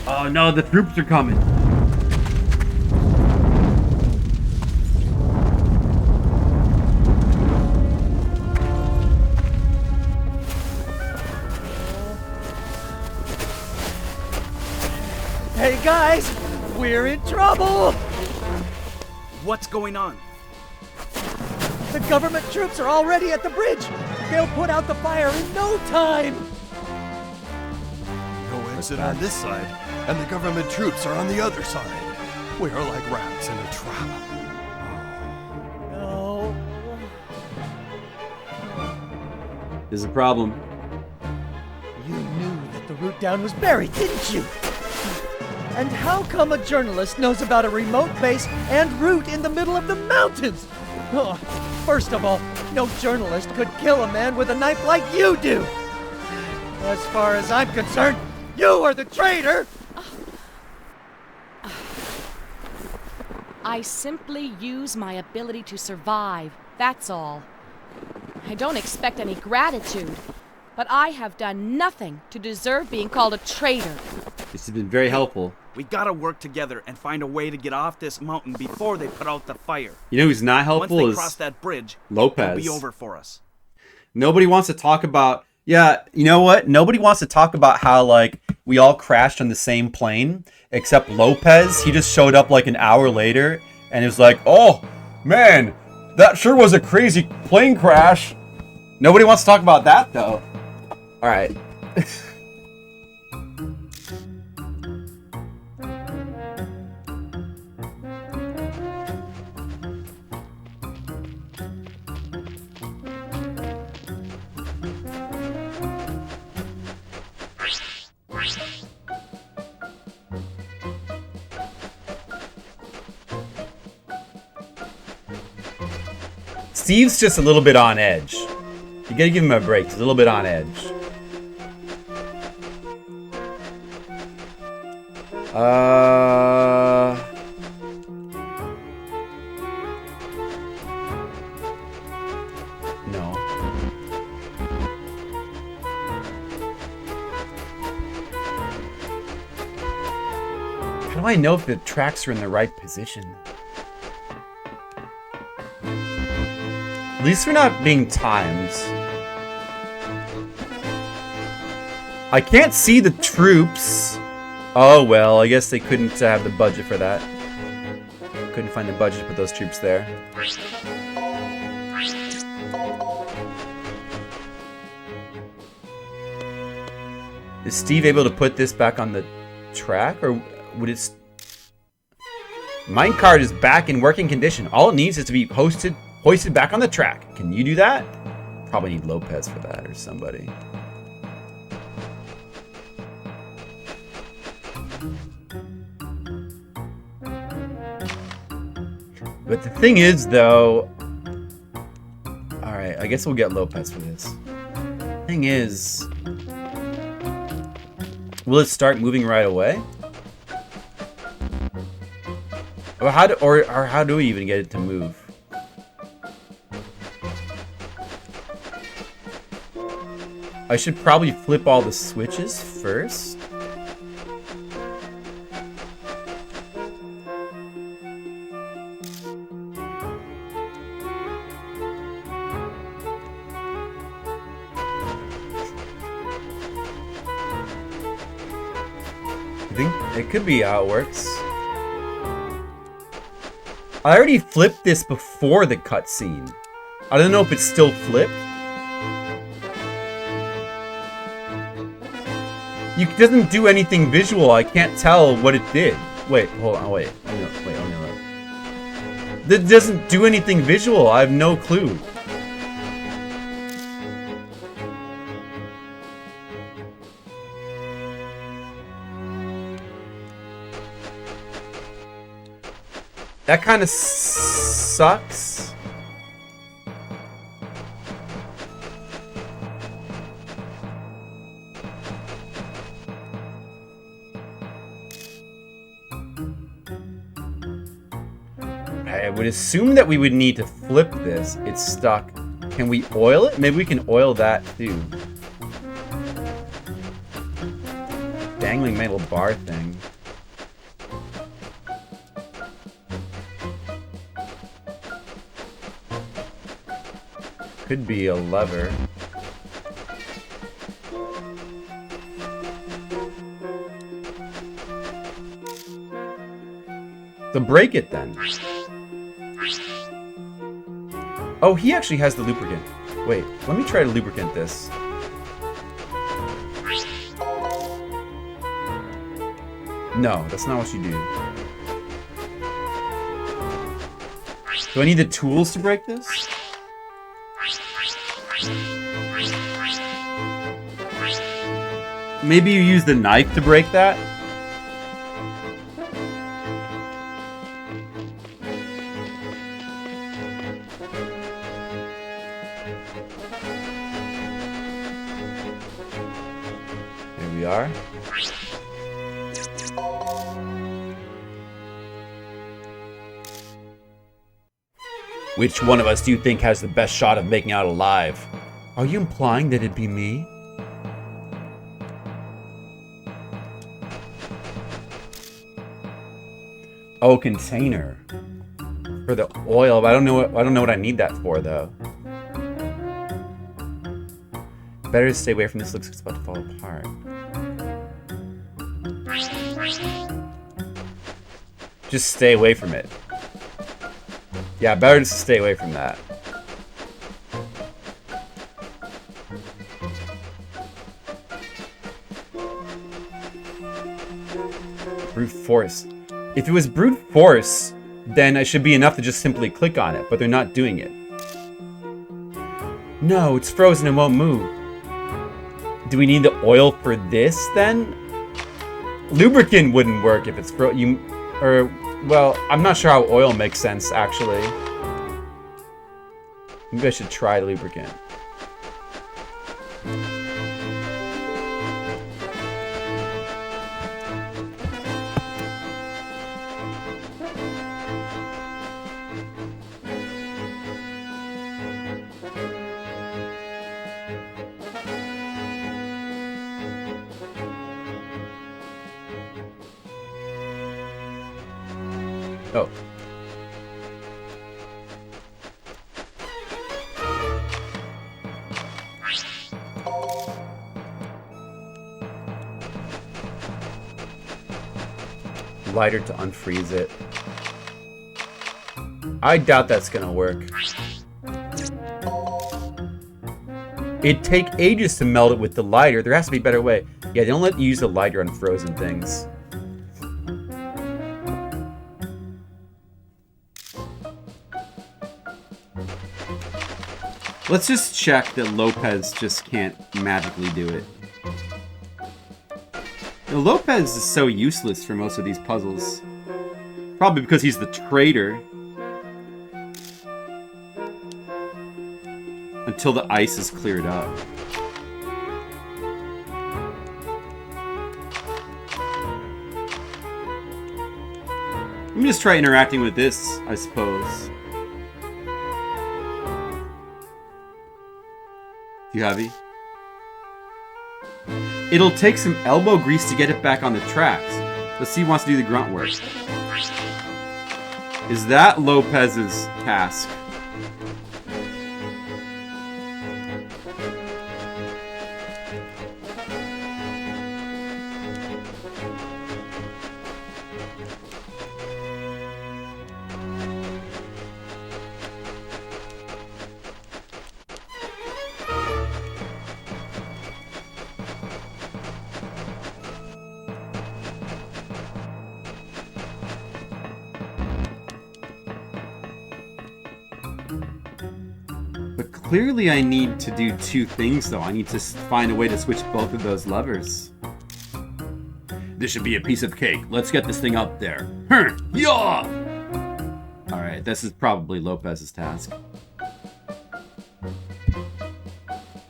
Oh no, the troops are coming. Hey guys, we're in trouble! What's going on? The government troops are already at the bridge! They'll put out the fire in no time! No exit on this side, and the government troops are on the other side. We are like rats in a trap. There's a problem. You knew that the route down was buried, didn't you? And how come a journalist knows about a remote base and route in the middle of the mountains? Oh, first of all, no journalist could kill a man with a knife like you do. As far as I'm concerned, you are the traitor! I simply use my ability to survive, that's all. I don't expect any gratitude, but I have done nothing to deserve being called a traitor. This has been very helpful. We gotta work together and find a way to get off this mountain before they put out the fire. You know who's not helpful Once they is cross that bridge, Lopez. it'll be over for us. Nobody wants to talk about... Yeah, you know what? Nobody wants to talk about how, like, we all crashed on the same plane, except Lopez. He just showed up, like, an hour later, and it was like, oh, man, that sure was a crazy plane crash. Nobody wants to talk about that, though. All right. Steve's just a little bit on edge. You gotta give him a break. He's a little bit on edge. No. How do I know if the tracks are in the right position? At least we're not being timed. I can't see the troops. Oh well, I guess they couldn't have the budget for that. Couldn't find the budget to put those troops there. Is Steve able to put this back on the track, or would it... Minecart is back in working condition. All it needs is to be hoisted back on the track. Can you do that? Probably need Lopez for that or somebody. But the thing is, though... Alright, I guess we'll get Lopez for this. Thing is... Will it start moving right away? Or how do we even get it to move? I should probably flip all the switches first. I think it could be how it works. I already flipped this before the cutscene. I don't know if it's still flipped. It doesn't do anything visual. I can't tell what it did. Wait, hold on, wait. That doesn't do anything visual. I have no clue. That kind of sucks. I would assume that we would need to flip this. It's stuck. Can we oil it? Maybe we can oil that too. Dangling metal bar thing. Could be a lever. So break it then. Oh, he actually has the lubricant. Wait, let me try to lubricant this. No, that's not what you do. Do I need the tools to break this? Maybe you use the knife to break that? Here we are. Which one of us do you think has the best shot of making out alive? Are you implying that it'd be me? Oh, container. For the oil, but I don't know what I need that for though. Better to stay away from this, looks like it's about to fall apart. Just stay away from it. Yeah, better just stay away from that. Brute force. If it was brute force, then it should be enough to just simply click on it, but they're not doing it. No, it's frozen and won't move. Do we need the oil for this then? Lubricant wouldn't work if it's well, I'm not sure how oil makes sense actually. Maybe I should try lubricant. Oh. Lighter to unfreeze it. I doubt that's gonna work. It'd take ages to melt it with the lighter. There has to be a better way. Yeah, they don't let you use the lighter on frozen things. Let's just check that Lopez just can't magically do it. You know, Lopez is so useless for most of these puzzles. Probably because he's the traitor. Until the ice is cleared up. Let me just try interacting with this, I suppose. You happy? It'll take some elbow grease to get it back on the tracks. Let's see who wants to do the grunt work. Is that Lopez's task? Clearly I need to do two things though. I need to find a way to switch both of those levers. This should be a piece of cake. Let's get this thing up there. Yeah! Alright, this is probably Lopez's task.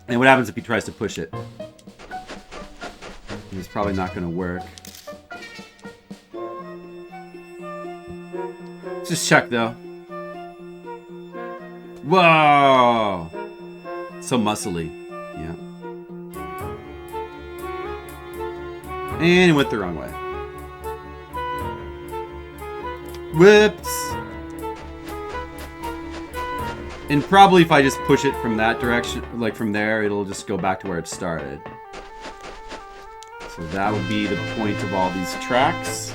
And what happens if he tries to push it? It's probably not going to work. Let's just check though. Whoa! So muscly. Yeah. And it went the wrong way. Whoops! And probably if I just push it from that direction, like from there, it'll just go back to where it started. So that would be the point of all these tracks.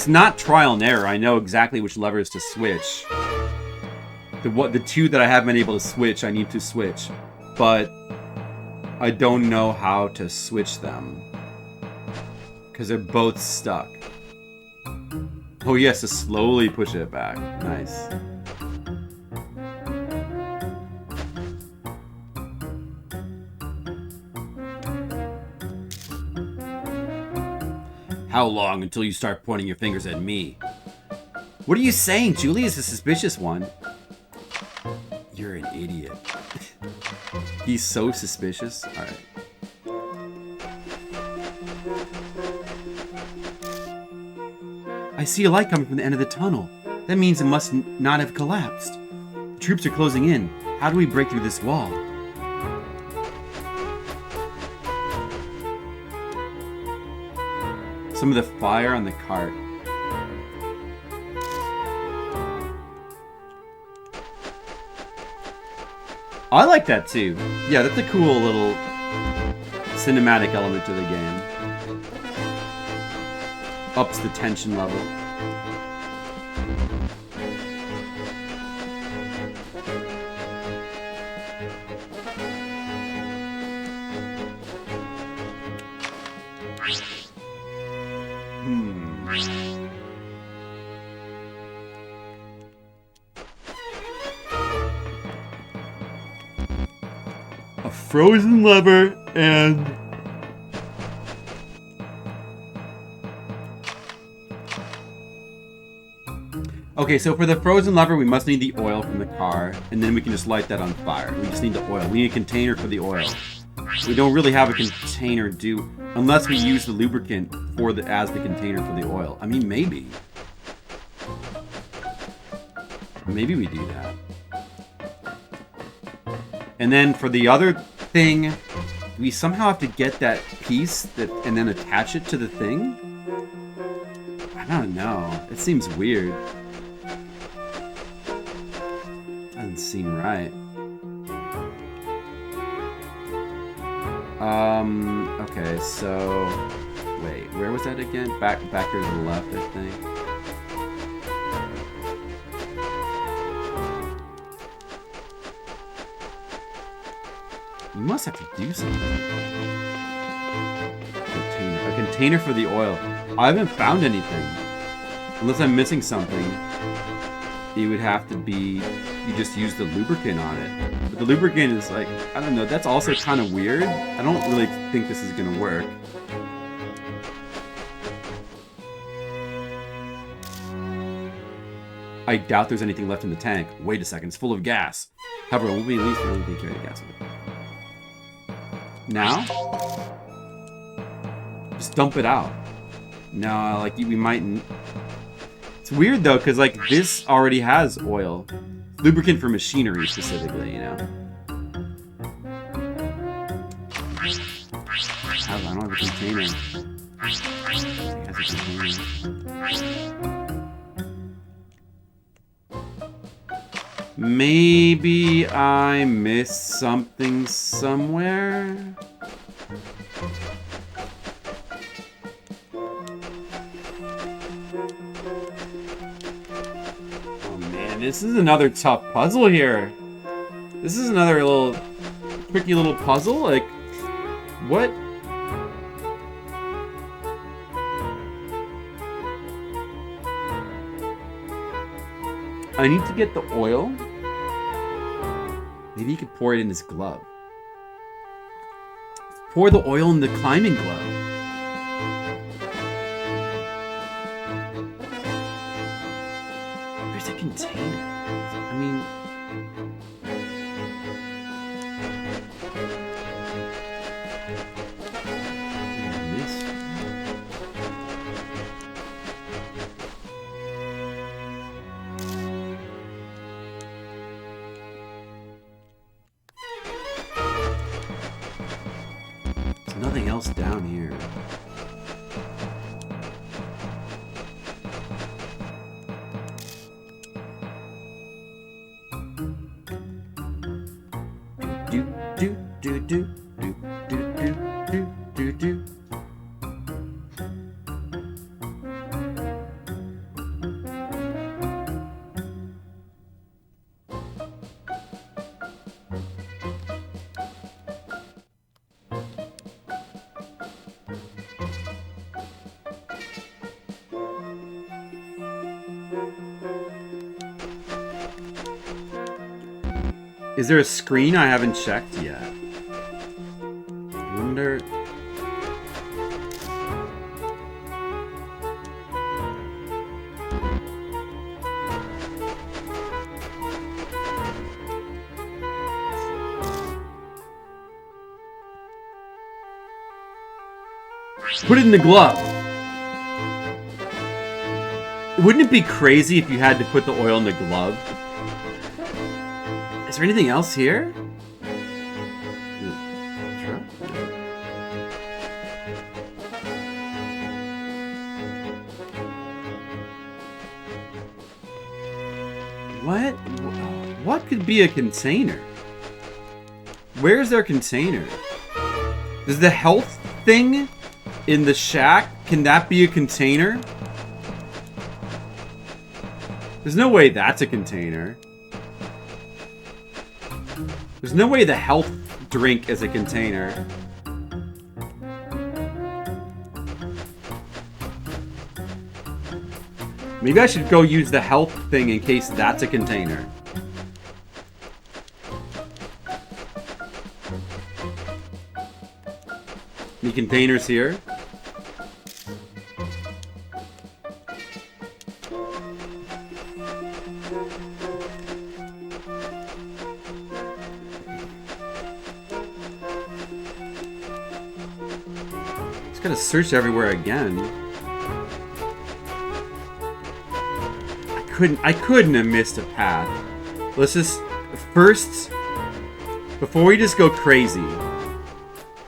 It's not trial and error. I know exactly which levers to switch. The two that I haven't been able to switch, I need to switch. But I don't know how to switch them. Because they're both stuck. Oh yes, to slowly push it back. Nice. How long until you start pointing your fingers at me? What are you saying? Julie is a suspicious one. You're an idiot. He's so suspicious. Alright. I see a light coming from the end of the tunnel. That means it must not have collapsed. The troops are closing in. How do we break through this wall? Some of the fire on the cart. I like that too. Yeah, that's a cool little cinematic element to the game. Ups the tension level. A frozen lever and... Okay, so for the frozen lever, we must need the oil from the car, and then we can just light that on fire. We just need the oil. We need a container for the oil. We don't really have a container, unless we use the lubricant as the container for the oil. I mean, maybe. Maybe we do that. And then for the other thing, we somehow have to get that piece and then attach it to the thing? I don't know. It seems weird. Doesn't seem right. Okay, so... Wait, where was that again? Back here to the left, I think. You must have to do something. Container. A container for the oil. I haven't found anything. Unless I'm missing something. It would have to be... You just use the lubricant on it. But the lubricant is like... I don't know. That's also kind of weird. I don't really think this is going to work. I doubt there's anything left in the tank. Wait a second. It's full of gas. However, it will be at least really be carrying gas with it. Now? Just dump it out. No, like, we might... It's weird, though, because, like, this already has oil. Lubricant for machinery, specifically, you know? I don't have a container. It has a container. Maybe I missed something somewhere? Oh man, this is another tough puzzle here. This is another little tricky little puzzle. Like, what? I need to get the oil. Maybe he could pour it in his glove. Pour the oil in the climbing glove. Where's the container? I mean... Nothing else down here. Do do do do do do do do do do. Is there a screen I haven't checked yet? I wonder... Put it in the glove. Wouldn't it be crazy if you had to put the oil in the glove? Is there anything else here? What? What could be a container? Where's their container? Is the health thing in the shack, can that be a container? There's no way that's a container. There's no way the health drink is a container. Maybe I should go use the health thing in case that's a container. Any containers here? Just gotta search everywhere again. I couldn't have missed a path. Let's just first, before we just go crazy,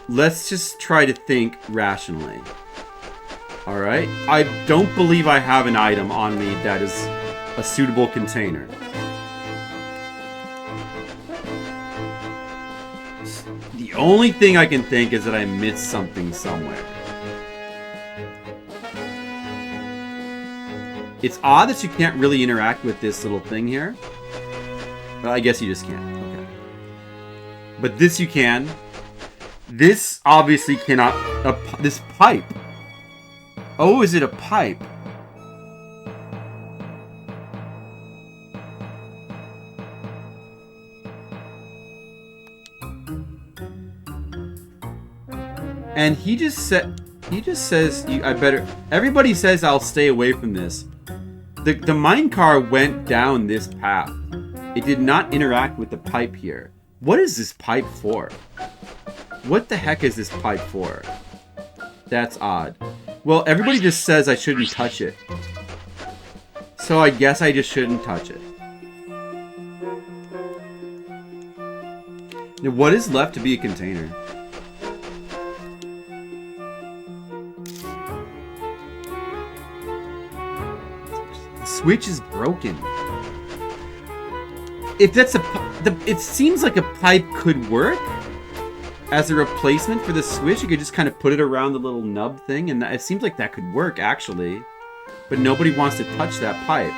let's just try to think rationally. Alright? I don't believe I have an item on me that is a suitable container. The only thing I can think is that I missed something somewhere. It's odd that you can't really interact with this little thing here. But I guess you just can't. Okay. But this you can. This obviously cannot... this pipe. Oh, is it a pipe? And he just said... He just says, I better... Everybody says I'll stay away from this. The minecart went down this path. It did not interact with the pipe here. What is this pipe for? What the heck is this pipe for? That's odd. Well, everybody just says I shouldn't touch it. So I guess I just shouldn't touch it. Now, what is left to be a container? Switch is broken. If that's it seems like a pipe could work as a replacement for the switch. You could just kind of put it around the little nub thing, and it seems like that could work actually. But nobody wants to touch that pipe.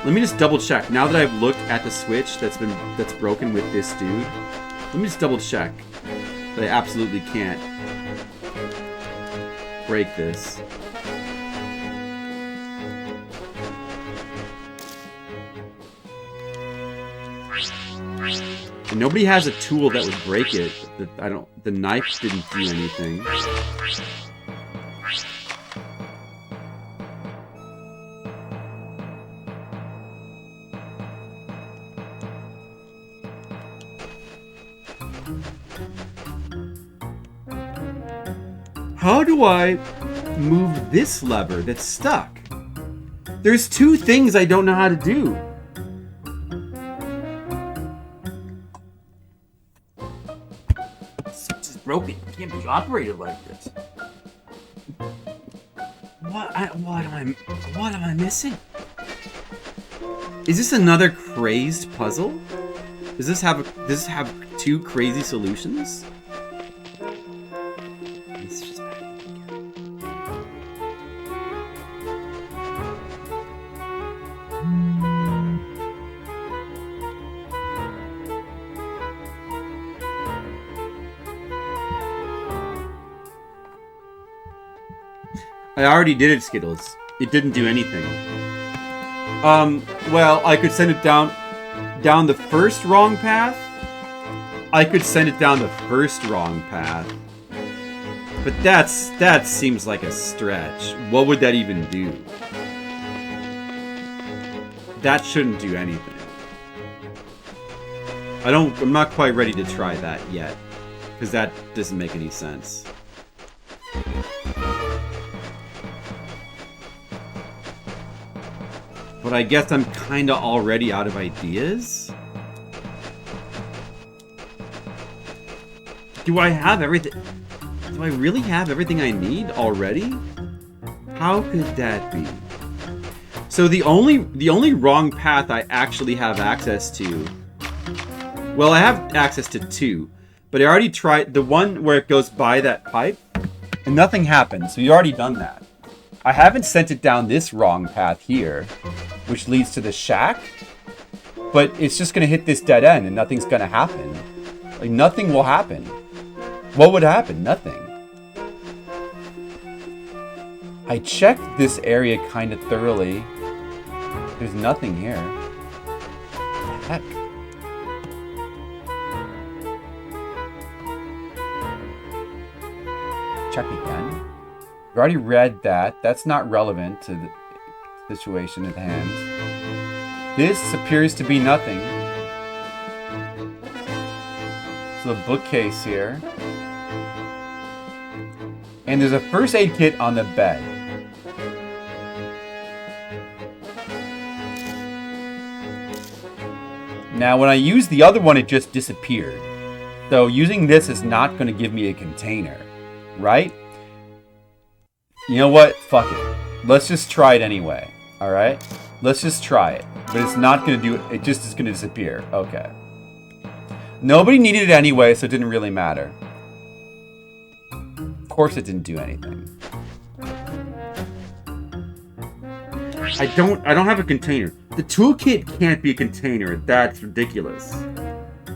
Let me just double check. Now that I've looked at the switch that's broken with this dude, let me just double check that I absolutely can't break this. And nobody has a tool that would break it. The knife didn't do anything. How do I move this lever that's stuck? There's two things I don't know how to do. Broken. It can't be operated like this. What am I missing? Is this another crazed puzzle? Does this have two crazy solutions? Let's just back up I already did it, Skittles. It didn't do anything. Well, I could send it down. down the first wrong path, I could send it down the first wrong path. But that seems like a stretch. What would that even do? That shouldn't do anything. I'm not quite ready to try that yet. Because that doesn't make any sense. But I guess I'm kinda already out of ideas? Do I have everything? Do I really have everything I need already? How could that be? So the only wrong path I actually have access to... Well, I have access to 2. But I already tried the one where it goes by that pipe. And nothing happened, so you already done that. I haven't sent it down this wrong path here, which leads to the shack. But it's just going to hit this dead end and nothing's going to happen. Like, nothing will happen. What would happen? Nothing. I checked this area kind of thoroughly. There's nothing here. What the heck? Check again. You already read that. That's not relevant to the situation at hand. This appears to be nothing. So the bookcase here. And there's a first aid kit on the bed. Now, when I used the other one, it just disappeared. So using this is not going to give me a container, right? You know what? Fuck it. Let's just try it anyway, alright? Let's just try it. But it's not going to do it. It just is going to disappear. Okay. Nobody needed it anyway, so it didn't really matter. Of course it didn't do anything. I don't have a container. The toolkit can't be a container. That's ridiculous.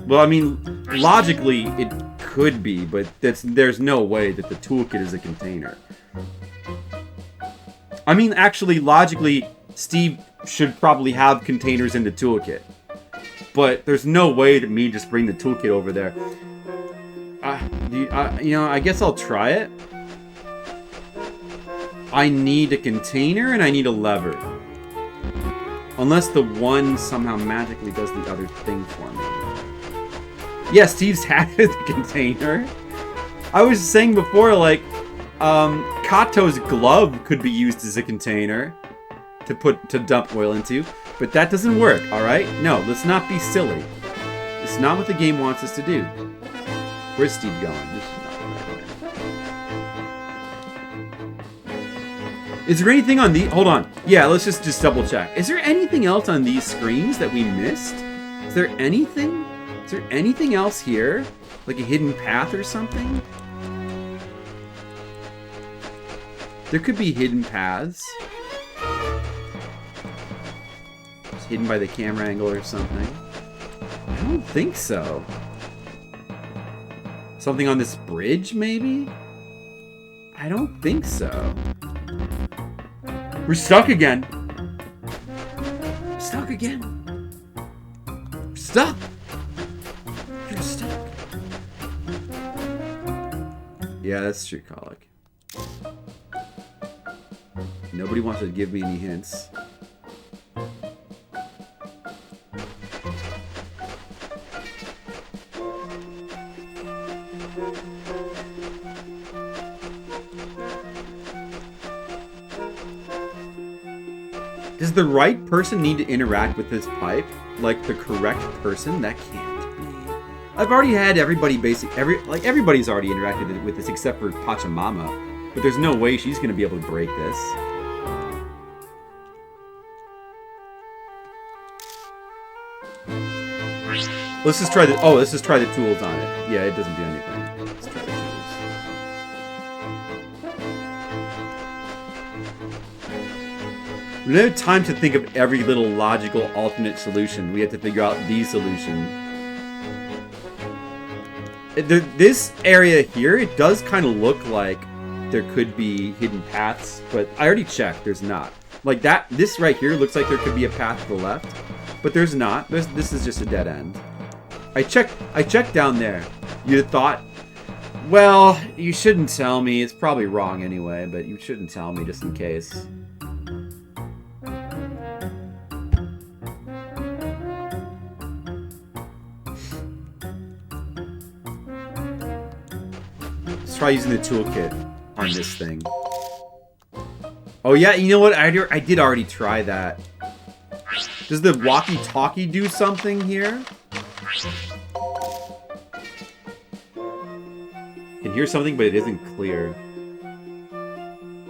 Well, I mean, logically it could be, but there's no way that the toolkit is a container. I mean, actually, logically, Steve should probably have containers in the toolkit. But there's no way that me just bring the toolkit over there. You know, I guess I'll try it. I need a container and I need a lever. Unless the one somehow magically does the other thing for me. Yeah, Steve's had the container. I was saying before, like, Kato's glove could be used as a container to dump oil into, but that doesn't work, alright? No, let's not be silly. It's not what the game wants us to do. Where's Steve going? This is not the right way. Is there anything on the... Hold on. Yeah, let's just double check. Is there anything else on these screens that we missed? Is there anything? Is there anything else here? Like a hidden path or something? There could be hidden paths. It's hidden by the camera angle or something. I don't think so. Something on this bridge, maybe? I don't think so. We're stuck again. Stuck again. We're stuck. You're stuck. Yeah, that's true, Colic. Nobody wants to give me any hints. Does the right person need to interact with this pipe? Like the correct person? That can't be. I've already had everybody everybody's already interacted with this except for Pachamama. But there's no way she's gonna be able to break this. Let's just try the let's just try the tools on it. Yeah, it doesn't do anything. Let's try the tools. We don't have time to think of every little logical alternate solution. We have to figure out the solution. This area here, it does kind of look like there could be hidden paths, but I already checked, there's not. Like that, this right here looks like there could be a path to the left, but there's not. This is just a dead end. I checked down there. You thought, well, you shouldn't tell me. It's probably wrong anyway, but you shouldn't tell me just in case. Let's try using the toolkit on this thing. Oh yeah, you know what? I did already try that. Does the walkie-talkie do something here? I can hear something, but it isn't clear.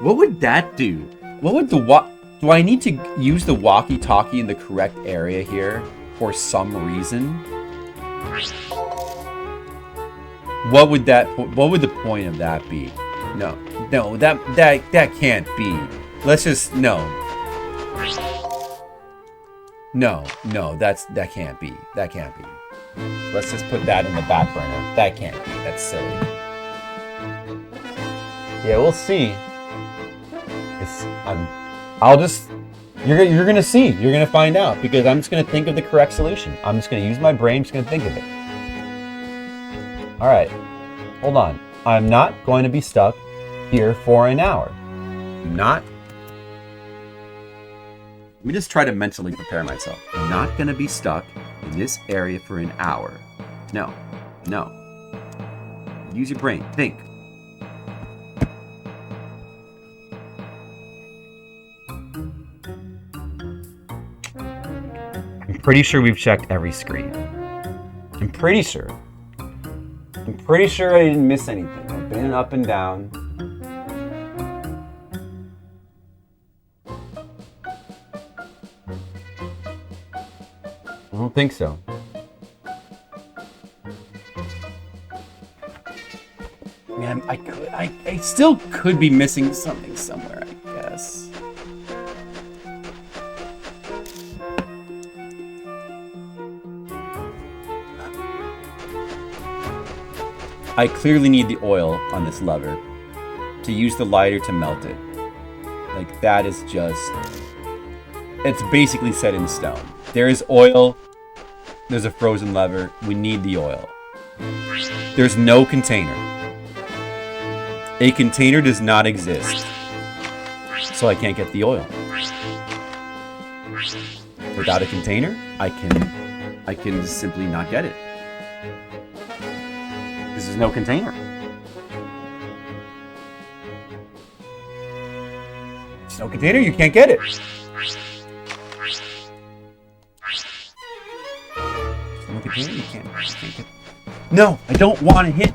What would that do? What would do I need to use the walkie-talkie in the correct area here for some reason? What would the point of that be? No, that can't be. Let's just no, that can't be. That can't be. Let's just put that in the back burner. That can't be. That's silly. Yeah, we'll see. You're gonna see. You're gonna find out because I'm just gonna think of the correct solution. I'm just gonna use my brain. Just gonna think of it. All right, hold on. I'm not going to be stuck here for an hour. I'm not. Let me just try to mentally prepare myself. I'm not gonna be stuck in this area for an hour. No. Use your brain. Think. I'm pretty sure we've checked every screen. I'm pretty sure I didn't miss anything. I've been up and down. I don't think so. Man, I still could be missing something somewhere, I guess. I clearly need the oil on this lever to use the lighter to melt it. Like, that is just... It's basically set in stone. There is oil. There's a frozen lever. We need the oil. There's no container. A container does not exist. So I can't get the oil. Without a container, I can simply not get it. Because there's no container. There's no container, you can't get it. No container, you can't get it. No, I don't want to hit.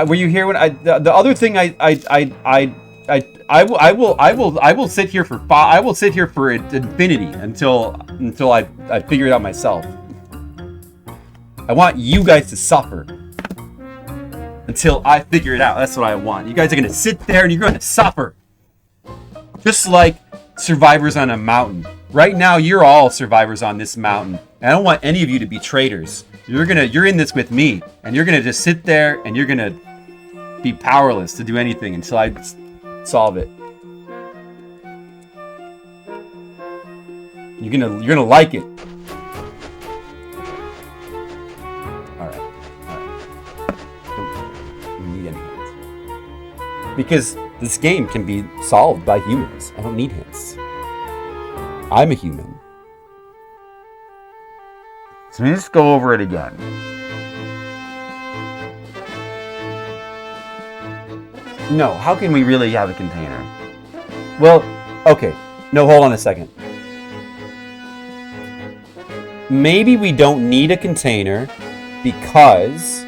Were you here when the other thing I will sit here for infinity until I figure it out myself. I want you guys to suffer until I figure it out. That's what I want. You guys are gonna sit there and you're gonna suffer, just like survivors on a mountain. Right now, you're all survivors on this mountain. And I don't want any of you to be traitors. You're in this with me, and you're gonna just sit there and you're gonna be powerless to do anything until I solve it. You're gonna like it. All right. Don't need any hints because this game can be solved by humans. I don't need hints. I'm a human. So let me just go over it again. No, how can we really have a container? Well, okay. No, hold on a second. Maybe we don't need a container because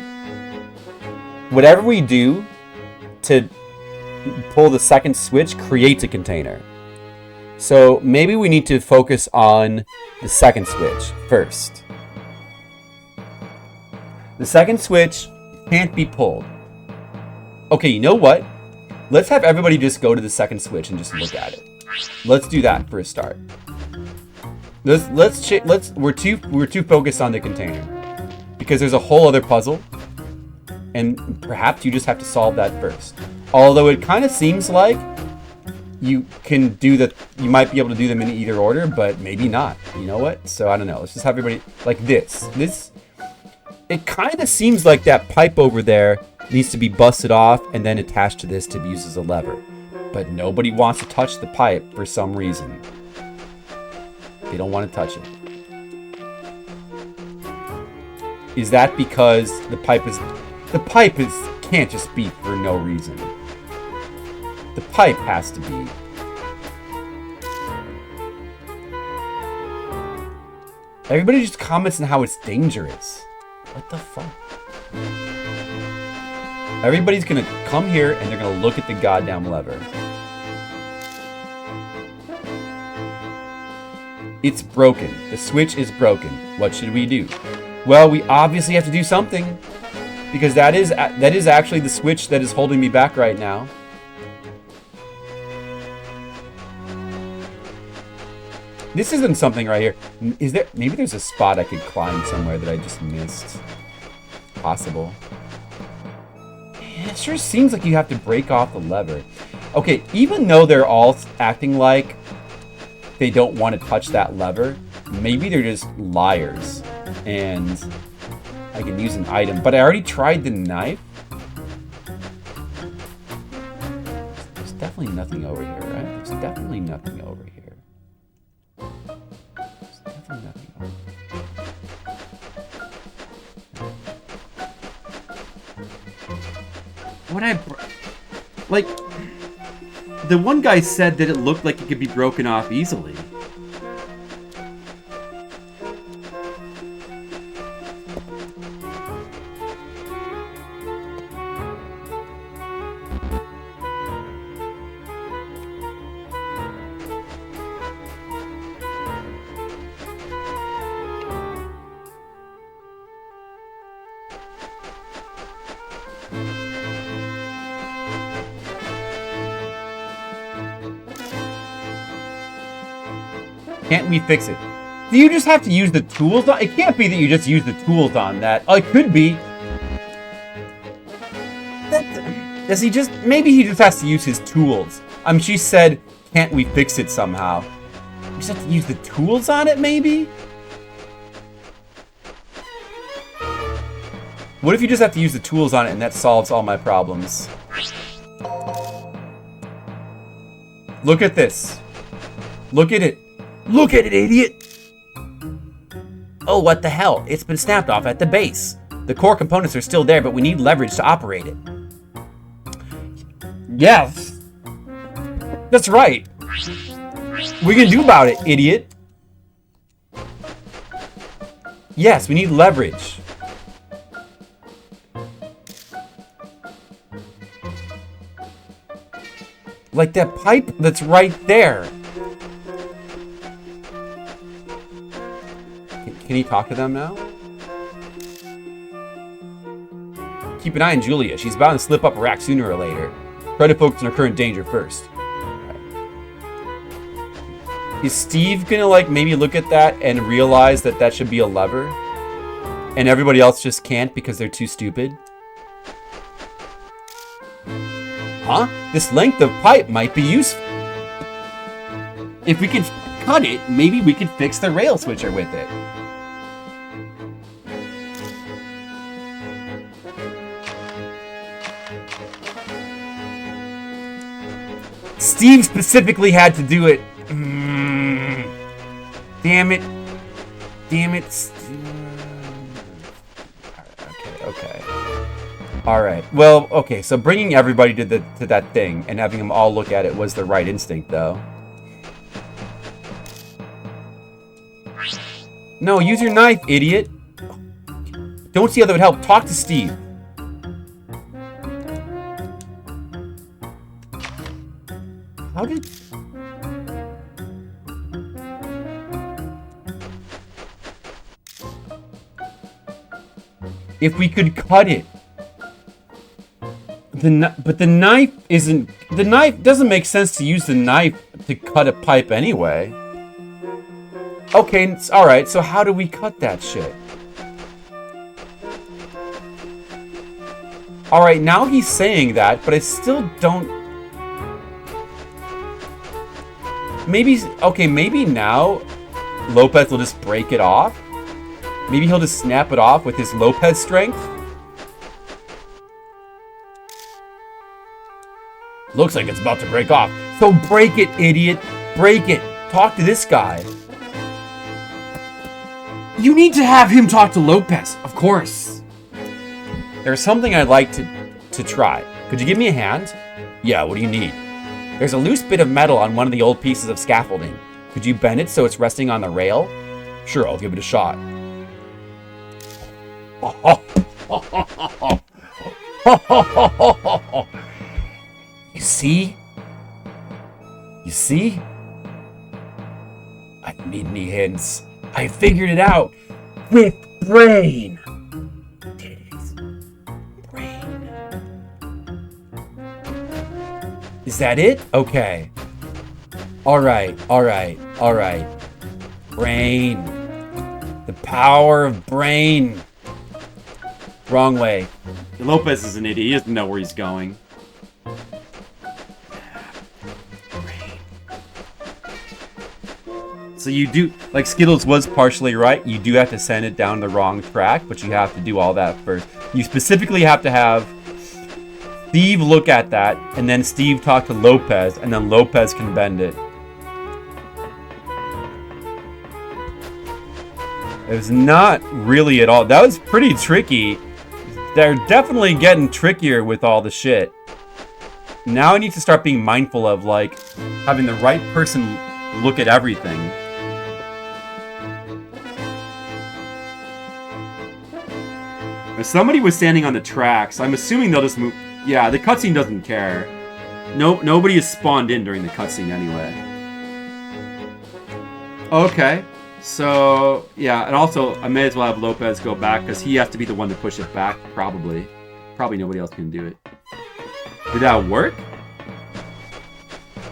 whatever we do to pull the second switch creates a container. So maybe we need to focus on the second switch first. The second switch can't be pulled. Okay, you know what? Let's have everybody just go to the second switch and just look at it. Let's do that for a start. We're too focused on the container because there's a whole other puzzle, and perhaps you just have to solve that first. Although it kind of seems like you can do that. You might be able to do them in either order, but maybe not. You know what? So I don't know. Let's just have everybody like this. It kind of seems like that pipe over there needs to be busted off and then attached to this to be used as a lever. But nobody wants to touch the pipe for some reason. They don't want to touch it. Is that because the pipe can't just be for no reason. The pipe has to be. Everybody just comments on how it's dangerous. What the fuck? Everybody's gonna come here and they're gonna look at the goddamn lever. It's broken. The switch is broken. What should we do? Well, we obviously have to do something. Because that is actually the switch that is holding me back right now. This isn't something right here. Is there? Maybe there's a spot I could climb somewhere that I just missed. Possible. It sure seems like you have to break off the lever. Okay, even though they're all acting like they don't want to touch that lever, maybe they're just liars. And I can use an item, but I already tried the knife. There's definitely nothing over here, right? There's definitely nothing over here. There's definitely nothing over here. Like, the one guy said that it looked like it could be broken off easily. Can't we fix it? Do you just have to use the tools on? It can't be that you just use the tools on that. Oh, it could be. Does he just... Maybe he just has to use his tools. She said, can't we fix it somehow? You just have to use the tools on it, maybe? What if you just have to use the tools on it and that solves all my problems? Look at this. Look at it. Look at it, idiot! Oh, what the hell? It's been snapped off at the base. The core components are still there, but we need leverage to operate it. Yes. That's right. What are you gonna do about it, idiot? Yes, we need leverage. Like that pipe that's right there. Can he talk to them now? Keep an eye on Julia. She's bound to slip up a rack sooner or later. Try to focus on her current danger first. Is Steve gonna, like, maybe look at that and realize that that should be a lever? And everybody else just can't because they're too stupid? Huh? This length of pipe might be useful. If we can cut it, maybe we could fix the rail switcher with it. Steve specifically had to do it. Damn it. Damn it. Okay. Alright. Well, okay, so bringing everybody to that thing and having them all look at it was the right instinct, though. No, use your knife, idiot. Don't see how that would help. Talk to Steve. How did... If we could cut it. But the knife isn't... The knife doesn't make sense to use the knife to cut a pipe anyway. Okay, alright, so how do we cut that shit? Alright, now he's saying that, but I still don't... Maybe, okay, maybe now Lopez will just break it off. Maybe he'll just snap it off with his Lopez strength. Looks like it's about to break off. So break it, idiot. Break it. Talk to this guy. You need to have him talk to Lopez, of course. There's something I'd like to try. Could you give me a hand? Yeah, what do you need? There's a loose bit of metal on one of the old pieces of scaffolding. Could you bend it so it's resting on the rail? Sure, I'll give it a shot. You see? You see? I don't need any hints. I figured it out. With brain. There it is. Brain. Is that it? Okay. Alright. Brain. The power of brain. Wrong way. Lopez is an idiot. He doesn't know where he's going. So you do, like Skittles was partially right, you do have to send it down the wrong track, but you have to do all that first. You specifically have to have Steve look at that, and then Steve talk to Lopez, and then Lopez can bend it. It was not really at all. That was pretty tricky. They're definitely getting trickier with all the shit. Now I need to start being mindful of, like, having the right person look at everything. If somebody was standing on the tracks, I'm assuming they'll just move. Yeah, the cutscene doesn't care. Nobody is spawned in during the cutscene anyway. Okay, so yeah, and also I may as well have Lopez go back because he has to be the one to push it back. Probably nobody else can do it. Did that work?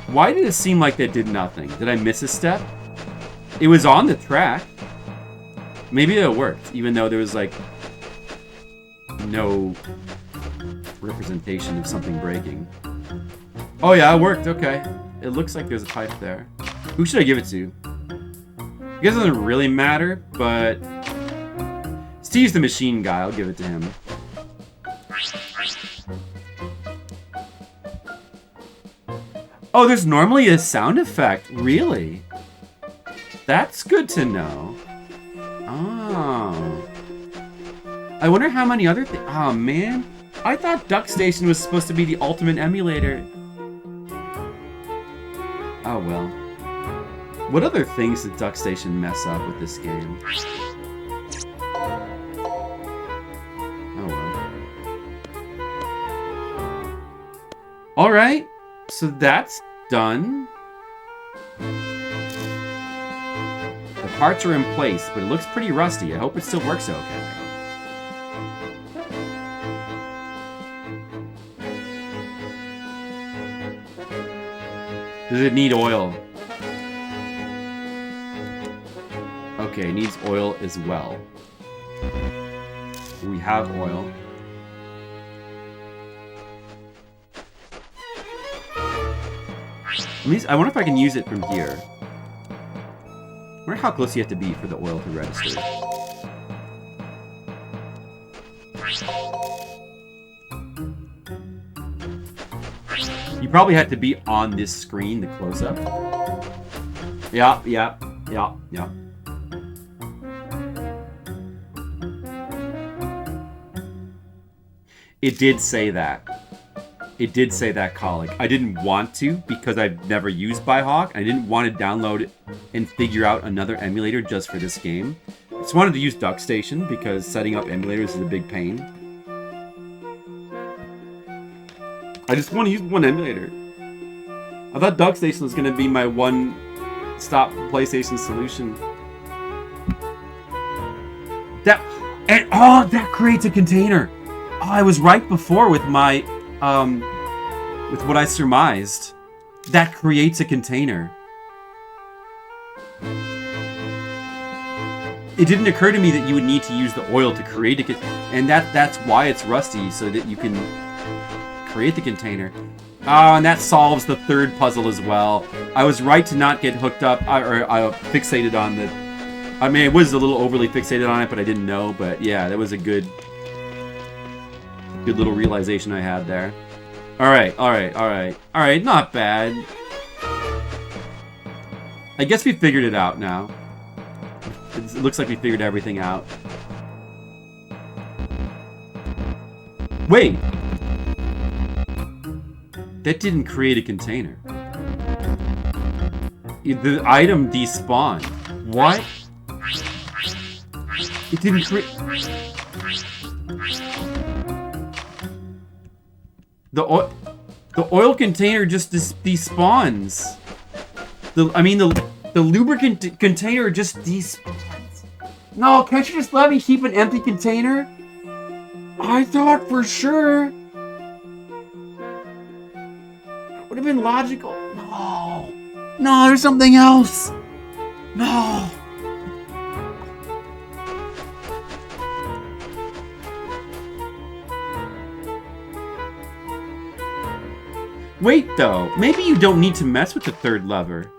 Why did it seem like that did nothing? Did I miss a step? It was on the track. Maybe it worked, even though there was like no representation of something breaking. Oh yeah, it worked, okay. It looks like there's a pipe there. Who should I give it to? I guess it doesn't really matter, but Steve's the machine guy, I'll give it to him. Oh, there's normally a sound effect, really? That's good to know. Oh. I wonder how many other things. Oh man, I thought Duckstation was supposed to be the ultimate emulator. Oh well. What other things did Duckstation mess up with this game? Oh well. Alright, so that's done. The parts are in place, but it looks pretty rusty. I hope it still works okay. Does it need oil? Okay, it needs oil as well. We have oil. I wonder if I can use it from here. I wonder how close you have to be for the oil to register. You probably have to be on this screen, the close-up. Yeah. It did say that. It did say that, Colic. I didn't want to because I've never used Bihawk. I didn't want to download it and figure out another emulator just for this game. I just wanted to use Duckstation because setting up emulators is a big pain. I just want to use one emulator. I thought Duckstation was going to be my one-stop PlayStation solution. That creates a container. Oh, I was right before with my, with what I surmised. That creates a container. It didn't occur to me that you would need to use the oil to create a container. And that's why it's rusty, so that you can create the container. Oh, and that solves the third puzzle as well. I was right to not get hooked up, or fixated on the... I mean, I was a little overly fixated on it, but I didn't know. But yeah, that was a good little realization I had there. Alright, not bad. I guess we figured it out now. It looks like we figured everything out. Wait! That didn't create a container. The item despawned. What? It didn't create... The oil container just despawns. The lubricant container just despawns. No, can't you just let me keep an empty container? I thought for sure. Would have been logical. No. No, there's something else. No. Wait, though. Maybe you don't need to mess with the third lever.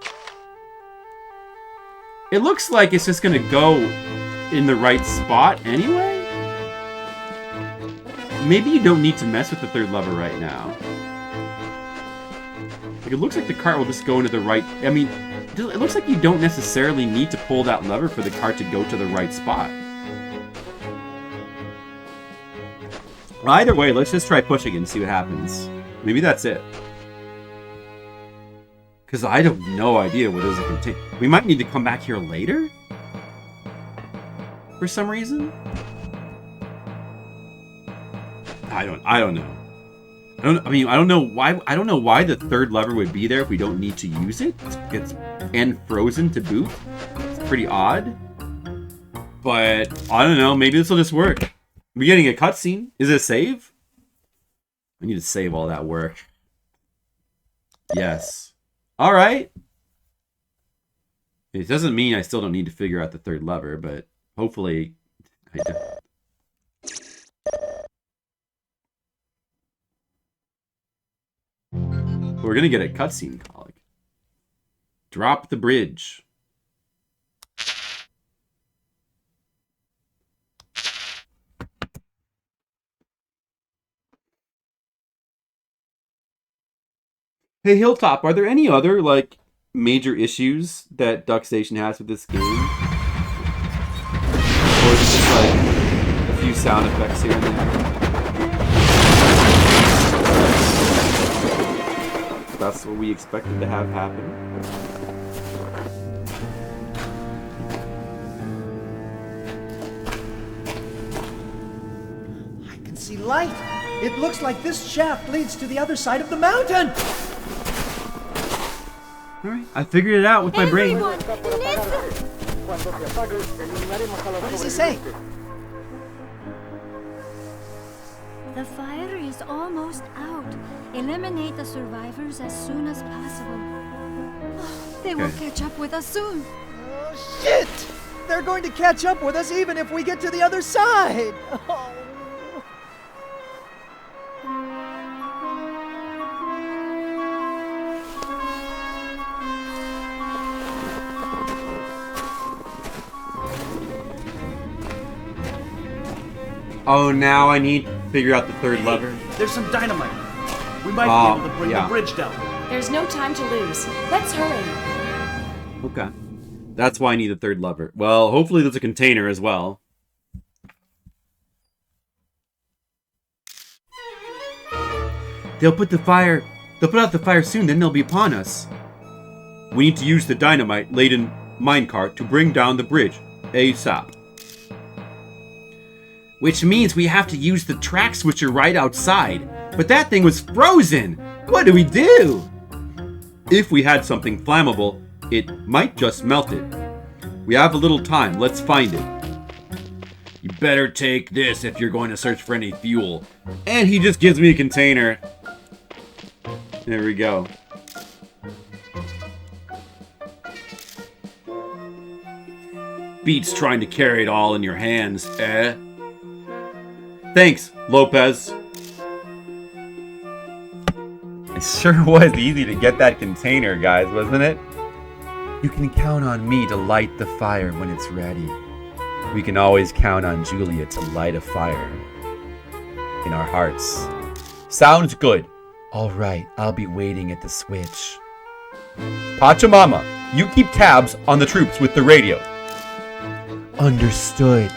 It looks like it's just gonna go in the right spot anyway? Maybe you don't need to mess with the third lever right now. Like, it looks like the cart will just go into the right... I mean, it looks like you don't necessarily need to pull that lever for the cart to go to the right spot. Well, either way, let's just try pushing it and see what happens. Maybe that's it. Because I have no idea what is a container. We might need to come back here later? For some reason? I don't know. I don't know why the third lever would be there if we don't need to use it. It's and frozen to boot. It's pretty odd. But I don't know, maybe this will just work. We're getting a cutscene. Is it a save? I need to save all that work. Yes. Alright. It doesn't mean I still don't need to figure out the third lever, but hopefully I do. We're gonna get a cutscene, colleague. Drop the bridge. Hey, Hilltop, are there any other, like, major issues that Duckstation has with this game? Or is it just, like, a few sound effects here and there? That's what we expected to have happen. I can see light. It looks like this shaft leads to the other side of the mountain. Alright, I figured it out with my brain. Everyone, listen! What does he say? The fire is almost out. Eliminate the survivors as soon as possible. They will catch up with us soon. Oh, shit! They're going to catch up with us even if we get to the other side. Oh. Oh, now I need to figure out the third lever. There's some dynamite. We might be able to bring the bridge down. There's no time to lose. Let's hurry. Okay. That's why I need a third lever. Well, hopefully there's a container as well. They'll put out the fire soon, then they'll be upon us. We need to use the dynamite-laden minecart to bring down the bridge. ASAP. Which means we have to use the track switcher right outside. But that thing was frozen! What do we do? If we had something flammable, it might just melt it. We have a little time, let's find it. You better take this if you're going to search for any fuel. And he just gives me a container. There we go. Beats trying to carry it all in your hands, eh? Thanks, Lopez. It sure was easy to get that container, guys, wasn't it? You can count on me to light the fire when it's ready. We can always count on Julia to light a fire in our hearts. Sounds good. All right, I'll be waiting at the switch. Pachamama, you keep tabs on the troops with the radio. Understood.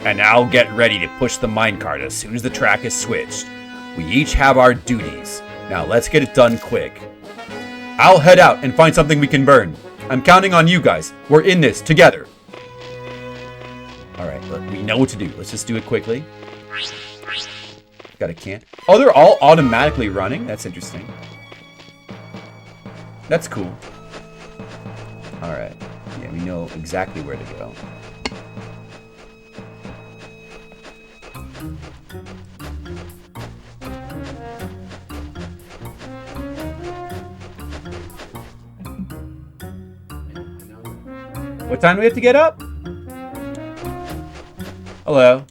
And now get ready to push the minecart as soon as the track is switched. We each have our duties. Now let's get it done quick. I'll head out and find something we can burn. I'm counting on you guys. We're in this together. Alright, we know what to do. Let's just do it quickly. Got a can. Oh, they're all automatically running? That's interesting. That's cool. Alright. Yeah, we know exactly where to go. What time do we have to get up? Hello.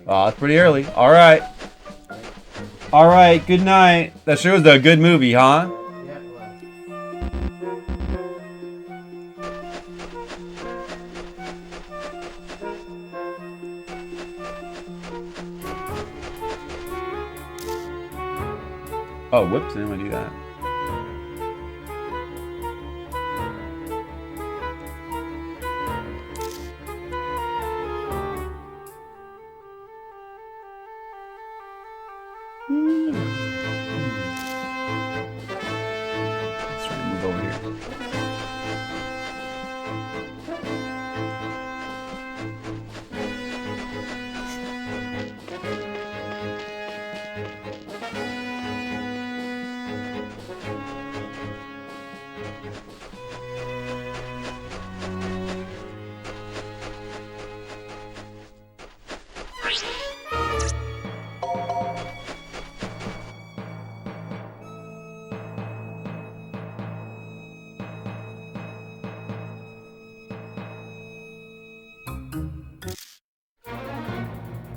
Oh, it's pretty early. All right. All right, good night. That sure was a good movie, huh? Oh, whoops, I didn't want to do that. Let's try to move over here.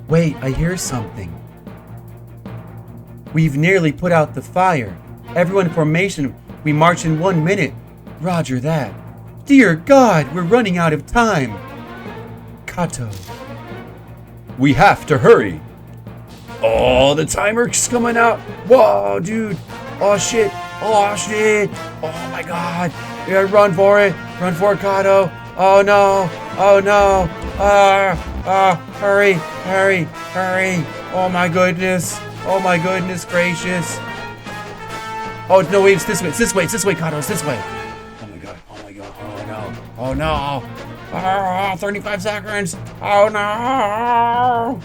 Wait, I hear something. We've nearly put out the fire. Everyone in formation, we march in 1 minute. Roger that. Dear God, we're running out of time. Kato. We have to hurry. Oh, the timer's coming out. Whoa, dude. Oh, shit. Oh, shit. Oh, my God. Yeah, run for it. Run for it, Kato. Oh, no. Oh, no. Hurry, hurry, hurry. Oh, my goodness. Oh, my goodness gracious. Oh, no, wait, it's this way. It's this way. It's this way, Kato. It's this way. Oh, my God. Oh, my God. Oh, no. Oh, no. Oh, 35 seconds. Oh, no.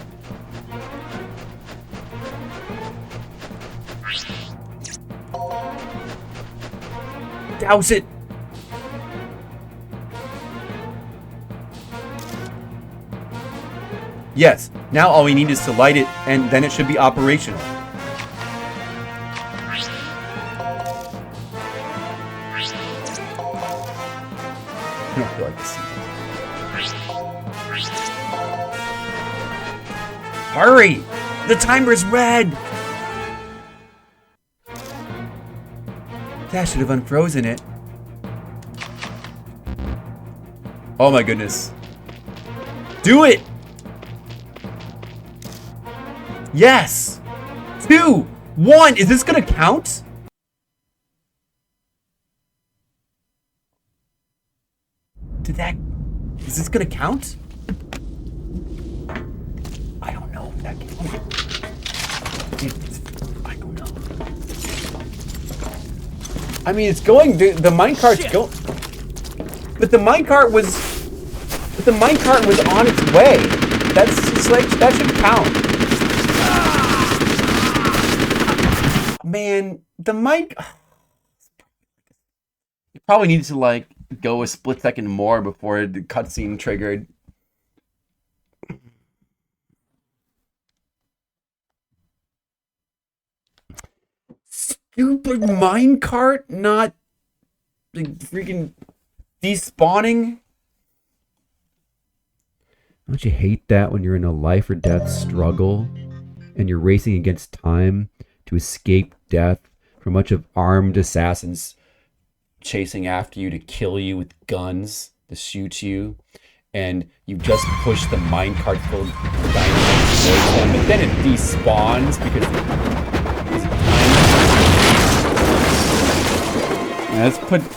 Douse it. Yes, now all we need is to light it, and then it should be operational. I don't feel like this. Hurry! The timer's red! That should have unfrozen it. Oh my goodness. Do it! Yes! 2, 1! Is this gonna count? Did that... Is this gonna count? I don't know if that can... I don't know. I mean, it's going... The minecart's going... But the minecart was... But the minecart was on its way. That's just like... That should count. Man, the mic... You probably needed to, like, go a split second more before the cutscene triggered. Stupid minecart not like, freaking despawning. Don't you hate that when you're in a life or death struggle and you're racing against time to escape death from a bunch of armed assassins chasing after you to kill you with guns, to shoot you, and you just push the minecart full of dynamite towards them, but then it despawns because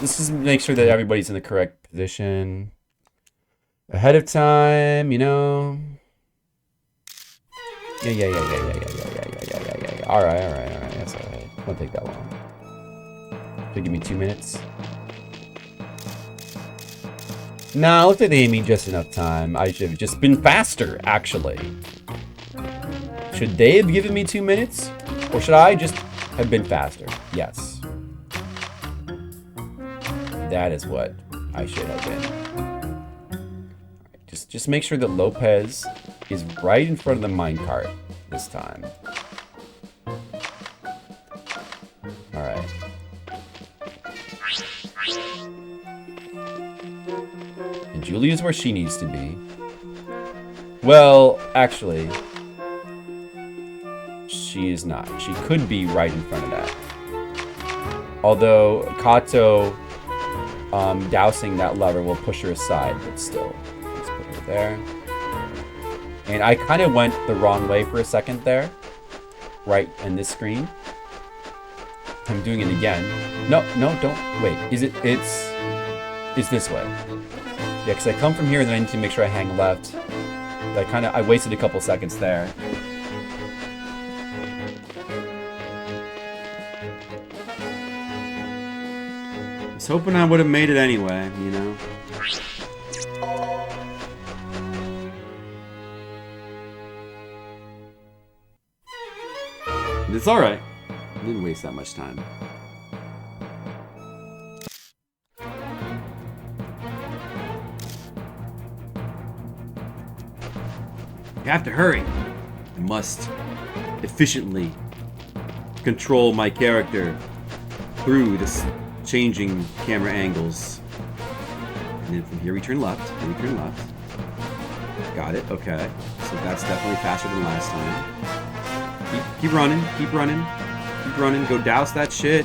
let's just make sure that everybody's in the correct position ahead of time, you know. Yeah. All right. That's all right. Won't take that long. Should give me 2 minutes. Nah, it looked like they gave me just enough time. I should have just been faster, actually. Should they have given me 2 minutes? Or should I just have been faster? Yes. That is what I should have been. Right, just make sure that Lopez is right in front of the minecart this time. Alright. And Julia's where she needs to be. Well, actually, she is not. She could be right in front of that. Although Kato dousing that lever will push her aside, but still. Let's put her there. And I kind of went the wrong way for a second there. Right in this screen. I'm doing it again. No, don't. Wait, it's this way. Yeah, because I come from here and then I need to make sure I hang left. I wasted a couple seconds there. I was hoping I would have made it anyway, you know. It's alright. I didn't waste that much time. You have to hurry. I must efficiently control my character through this changing camera angles. And then from here we turn left. Here we turn left. Got it. Okay. So that's definitely faster than last time. Keep running. Keep running. Keep running. Go douse that shit.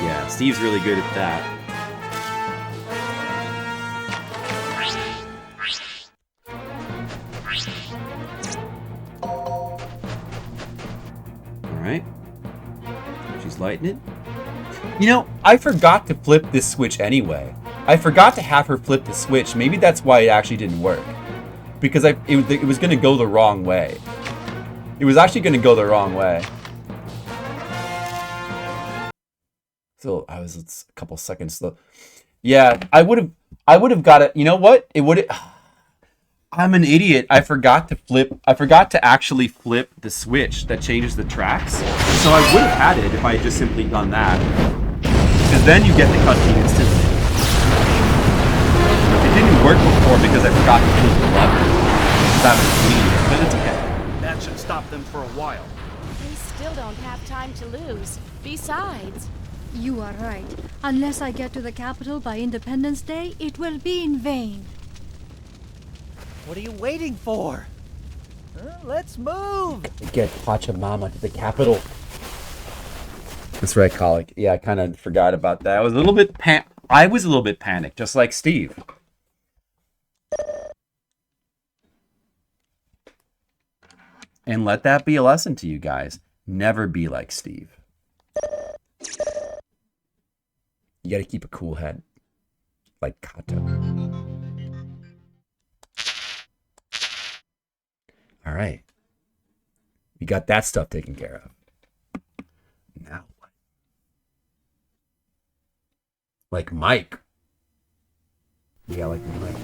Yeah, Steve's really good at that. Alright. She's lighting it. You know, I forgot to flip this switch anyway. I forgot to have her flip the switch. Maybe that's why it actually didn't work. Because it was going to go the wrong way. It was actually going to go the wrong way. So I was a couple seconds slow. Yeah, I would have got it. You know what? It would. I'm an idiot. I forgot to actually flip the switch that changes the tracks. So I would have had it if I had just simply done that. Because then you get the cutscene instantly. It didn't work before because I forgot to flip the lever. That was weird, but it's okay. That should stop them for a while. We still don't have time to lose. Besides, You are right. Unless I get to the capital by Independence Day, it will be in vain. What are you waiting for? Let's move! Get Pachamama to the capital. That's right, Colic. Yeah, I kind of forgot about that. I was a little bit panicked, just like Steve. And let that be a lesson to you guys. Never be like Steve. You gotta keep a cool head. Like Kato. Alright. We got that stuff taken care of. Now what? Like Mike. Yeah, like Mike.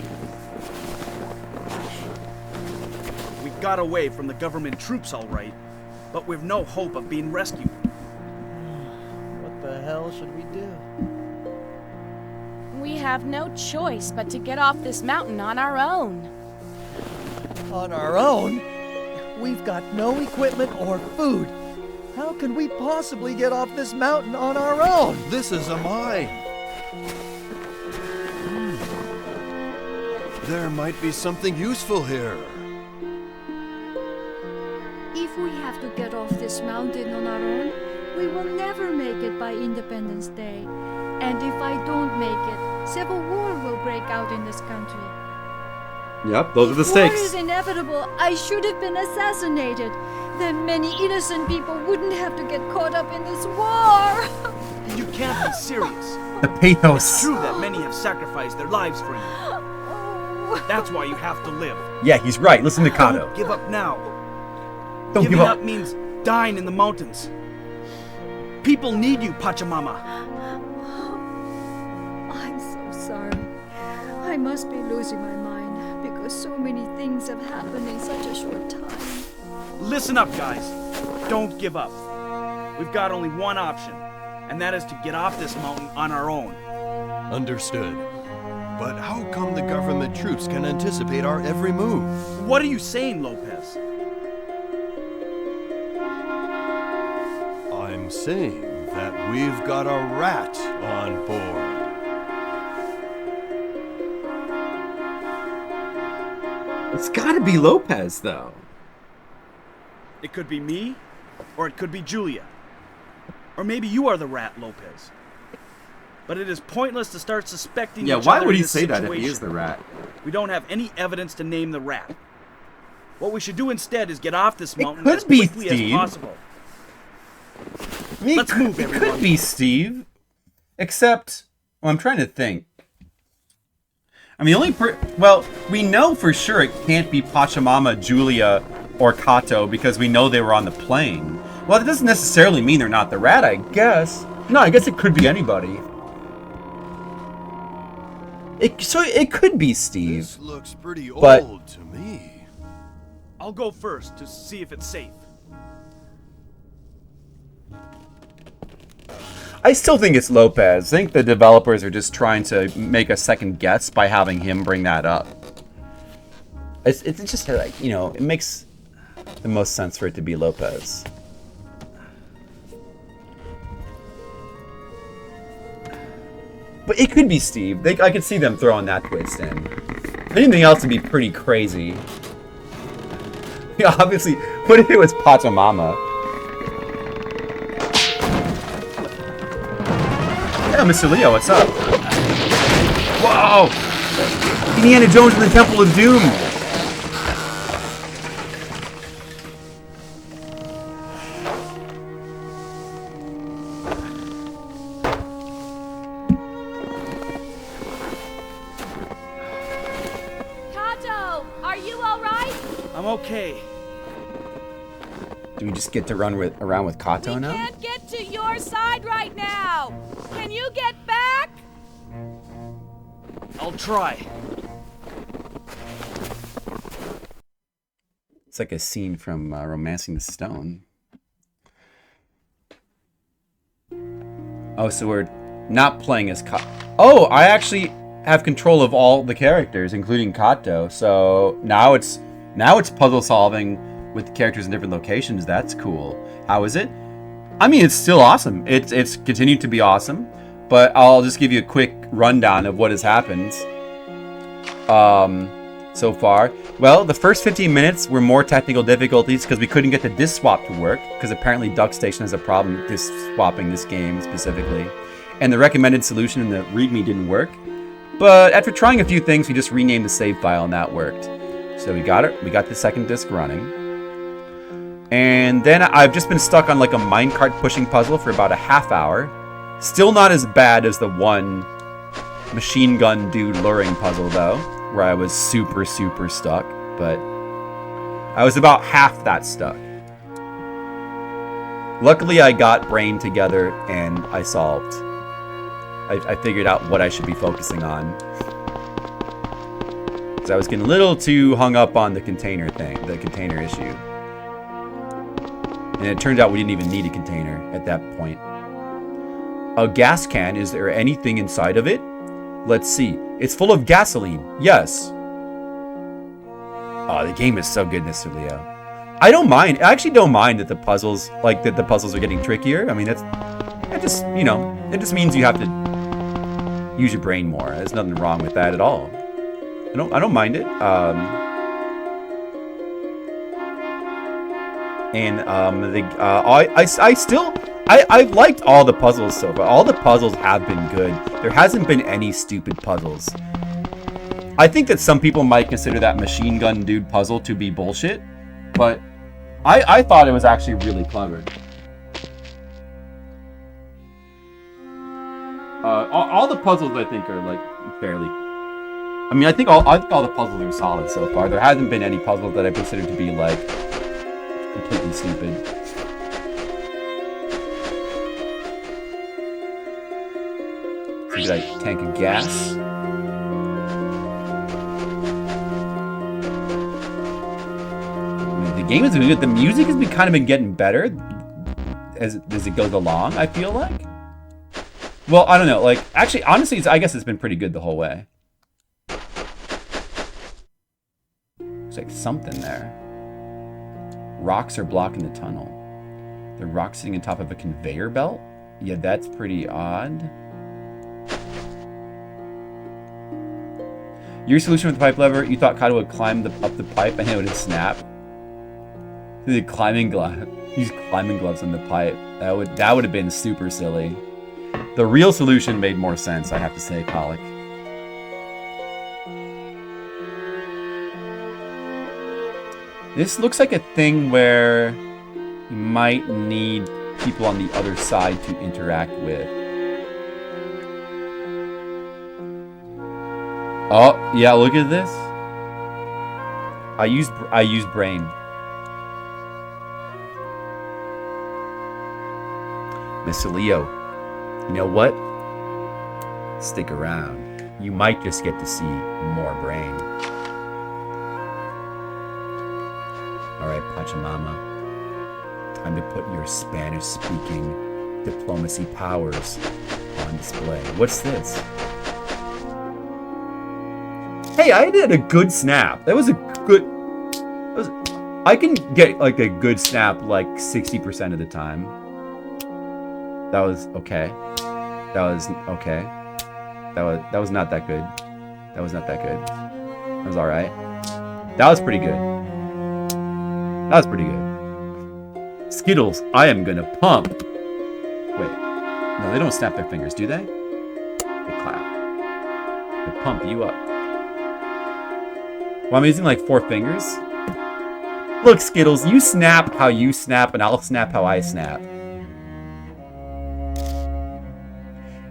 We got away from the government troops all right, but we've no hope of being rescued. What the hell should we do? we have no choice but to get off this mountain on our own. On our own? We've got no equipment or food. How can we possibly get off this mountain on our own? This is a mine. There might be something useful here. If we have to get off this mountain on our own, we will never make it by Independence Day. And if I don't make it, civil war will break out in this country. Yep, those are the If war stakes. is inevitable, I should have been assassinated. Then many innocent people wouldn't have to get caught up in this war. You can't be serious. The It's pathos. true that many have sacrificed their lives for you. That's why you have to live. Yeah, he's right. Listen to Kato. Don't give up now. Don't Giving give up up. means dying in the mountains. People need you, Pachamama. I'm so sorry. I must be losing my mind because so many things have happened in such a short time. Listen up, guys. Don't give up. We've got only one option, and that is to get off this mountain on our own. Understood. But how come the government troops can anticipate our every move? What are you saying, Lopez? I'm saying that we've got a rat on board. It's gotta be Lopez, though. It could be me, or it could be Julia. Or maybe you are the rat, Lopez. But it is pointless to start suspecting Yeah, each why other would in he this say that if he is situation. the rat? We don't have any evidence to name the rat. What we should do instead is get off this mountain could as be quickly Steve. as possible. I mean, Let's move, it everyone. could be Steve. Except, well, I'm trying to think. I mean, well, we know for sure it can't be Pachamama, Julia, or Kato because we know they were on the plane. Well, that doesn't necessarily mean they're not the rat, I guess. No, I guess it could be anybody. So it could be Steve. This looks pretty But- old to me. I'll go first to see if it's safe. I still think it's Lopez. I think the developers are just trying to make a second guess by having him bring that up. It's just like, you know, it makes the most sense for it to be Lopez. But it could be Steve. I could see them throwing that twist in. Anything else would be pretty crazy. Yeah, obviously, what if it was Pachamama? Yeah, Mr. Leo, what's up? Whoa! Indiana Jones and the Temple of Doom! Kato, are you all right? I'm okay. Do we just get to run around with Kato We now? can't get to your side right now. Can you get back? I'll try. It's like a scene from Romancing the Stone. Oh, so we're not playing as Kato. Oh, I actually have control of all the characters, including Kato. So now it's puzzle solving with the characters in different locations. That's cool. How is it? I mean, it's still awesome. It's continued to be awesome. But I'll just give you a quick rundown of what has happened so far. Well, the first 15 minutes were more technical difficulties because we couldn't get the disc swap to work because apparently Duckstation has a problem disc swapping this game specifically. And the recommended solution in the README didn't work. But after trying a few things, we just renamed the save file and that worked. So we got it. We got the second disc running. And then I've just been stuck on like a minecart pushing puzzle for about a half hour. Still not as bad as the one machine gun dude luring puzzle though, where I was super stuck, but I was about half that stuck. Luckily I got brain together and I solved. I figured out what I should be focusing on. Because I was getting a little too hung up on the container thing, the container issue. And it turned out we didn't even need a container at that point. A gas can, is there anything inside of it? Let's see. It's full of gasoline. Yes. Oh, the game is so good, Mr. Leo. I don't mind. I actually don't mind that the puzzles, like, that the puzzles are getting trickier. I mean, it just, you know, it just means you have to use your brain more. There's nothing wrong with that at all. I don't mind it. I've liked all the puzzles so far. All the puzzles have been good. There hasn't been any stupid puzzles. I think that some people might consider that machine gun dude puzzle to be bullshit, but I thought it was actually really clever. All the puzzles I think are like fairly. I mean, I think all the puzzles are solid so far. There hasn't been any puzzles that I consider to be like completely stupid. So did I tank of gas? The game is good. The music has kind of been getting better as it goes along, I feel like. Well, I don't know. Like, actually, honestly, I guess it's been pretty good the whole way. There's like something there. Rocks are blocking the tunnel. The rocks sitting on top of a conveyor belt? Yeah, that's pretty odd. Your solution with the pipe lever, you thought Kado would climb up the pipe and it would snap. The climbing glove. Use climbing gloves on the pipe. That would have been super silly. The real solution made more sense, I have to say, Pollock. This looks like a thing where you might need people on the other side to interact with. Oh, yeah, look at this. I use brain. Mr. Leo, you know what? Stick around. You might just get to see more brain. Alright, Pachamama. Time to put your Spanish-speaking diplomacy powers on display. What's this? Hey, I did a good snap. That was a good... I can get like a good snap like 60% of the time. That was okay. That was okay. That was not that good. That was not that good. That was alright. That was pretty good. That was pretty good. Skittles, I am gonna pump. Wait. No, they don't snap their fingers, do they? They clap. They pump you up. Well, I'm using like 4 fingers. Look, Skittles, you snap how you snap, and I'll snap how I snap.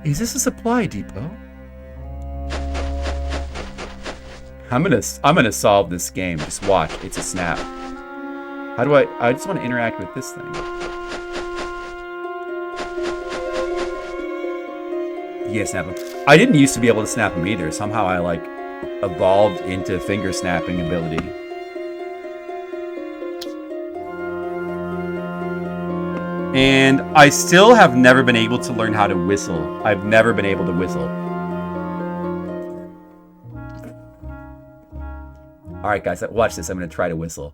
Is this a supply depot? I'm gonna solve this game. Just watch. It's a snap. How do I just want to interact with this thing. Yeah, snap him. I didn't used to be able to snap him either. Somehow I like evolved into finger snapping ability. And I still have never been able to learn how to whistle. I've never been able to whistle. Alright guys, watch this. I'm going to try to whistle.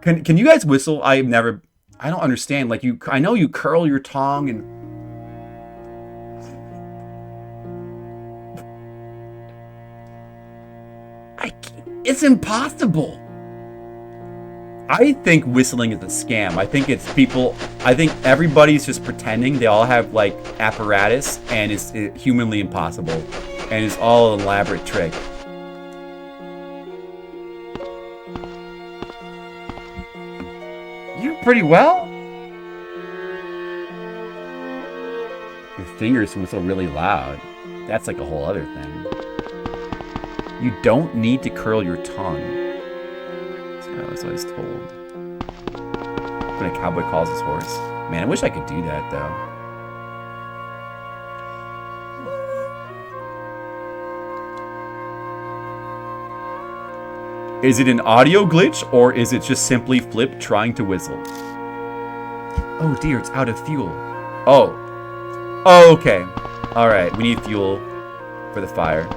Can you guys whistle? I don't understand. Like I know you curl your tongue and... It's impossible. I think whistling is a scam. I think it's people... I think everybody's just pretending. They all have, like, apparatus, and it's humanly impossible. And it's all an elaborate trick. You do pretty well. Your fingers whistle really loud. That's like a whole other thing. You don't need to curl your tongue. That's what I was told. When a cowboy calls his horse. Man, I wish I could do that, though. Is it an audio glitch, or is it just simply Flip trying to whistle? Oh dear, it's out of fuel. Oh. Oh, okay. Alright, we need fuel for the fire.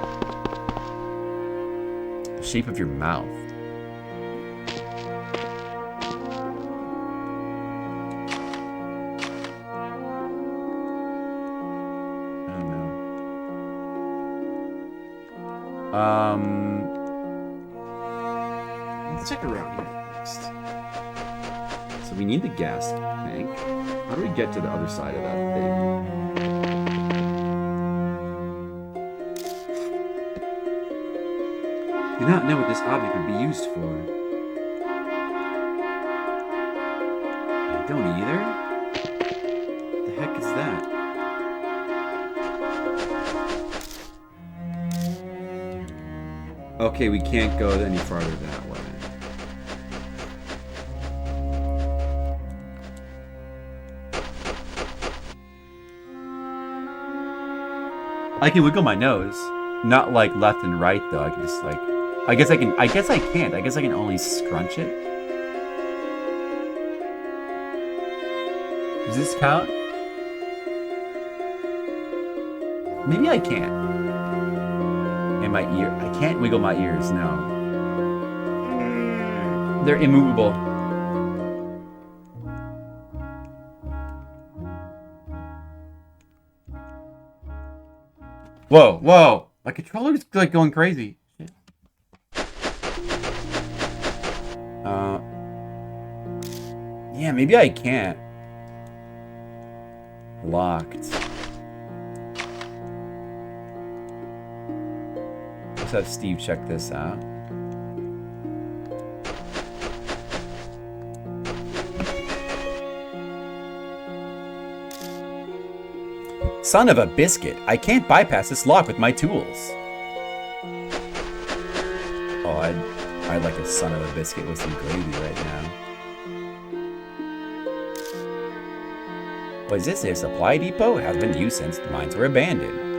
The shape of your mouth. Let's check around here first. So we need the gas tank. How do we get to the other side of that thing? Do not know what this object would be used for. I don't either. What the heck is that? Okay, we can't go any farther that way. I can wiggle my nose. Not like left and right though. I can just like I guess I can't. I guess I can only scrunch it. Does this count? Maybe I can't. And my ear. I can't wiggle my ears, no. They're immovable. Whoa, whoa. My controller's like going crazy. Yeah, maybe I can't. Locked. Let's have Steve check this out. Son of a biscuit, I can't bypass this lock with my tools. Oh, I'd like a son of a biscuit with some gravy right now. What is this? A supply depot? It has been used since the mines were abandoned.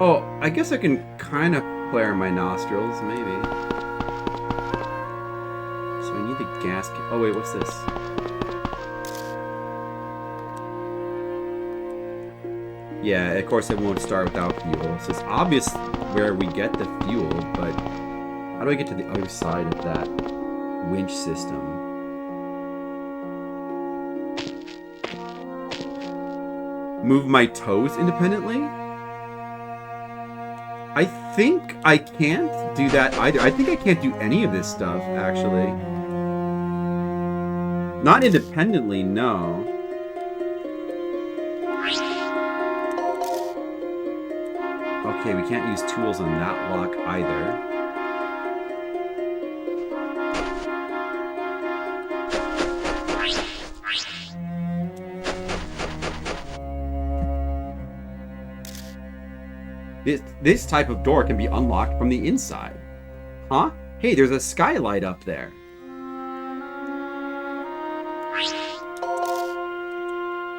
Oh, I guess I can kind of flare my nostrils, maybe. So I need the gas. Oh wait, what's this? Yeah, of course it won't start without fuel. So it's obvious where we get the fuel, but how do I get to the other side of that winch system? Move my toes independently? I think I can't do that either. I think I can't do any of this stuff, actually. Not independently, no. Okay, we can't use tools on that lock either. This type of door can be unlocked from the inside. Huh? Hey, there's a skylight up there.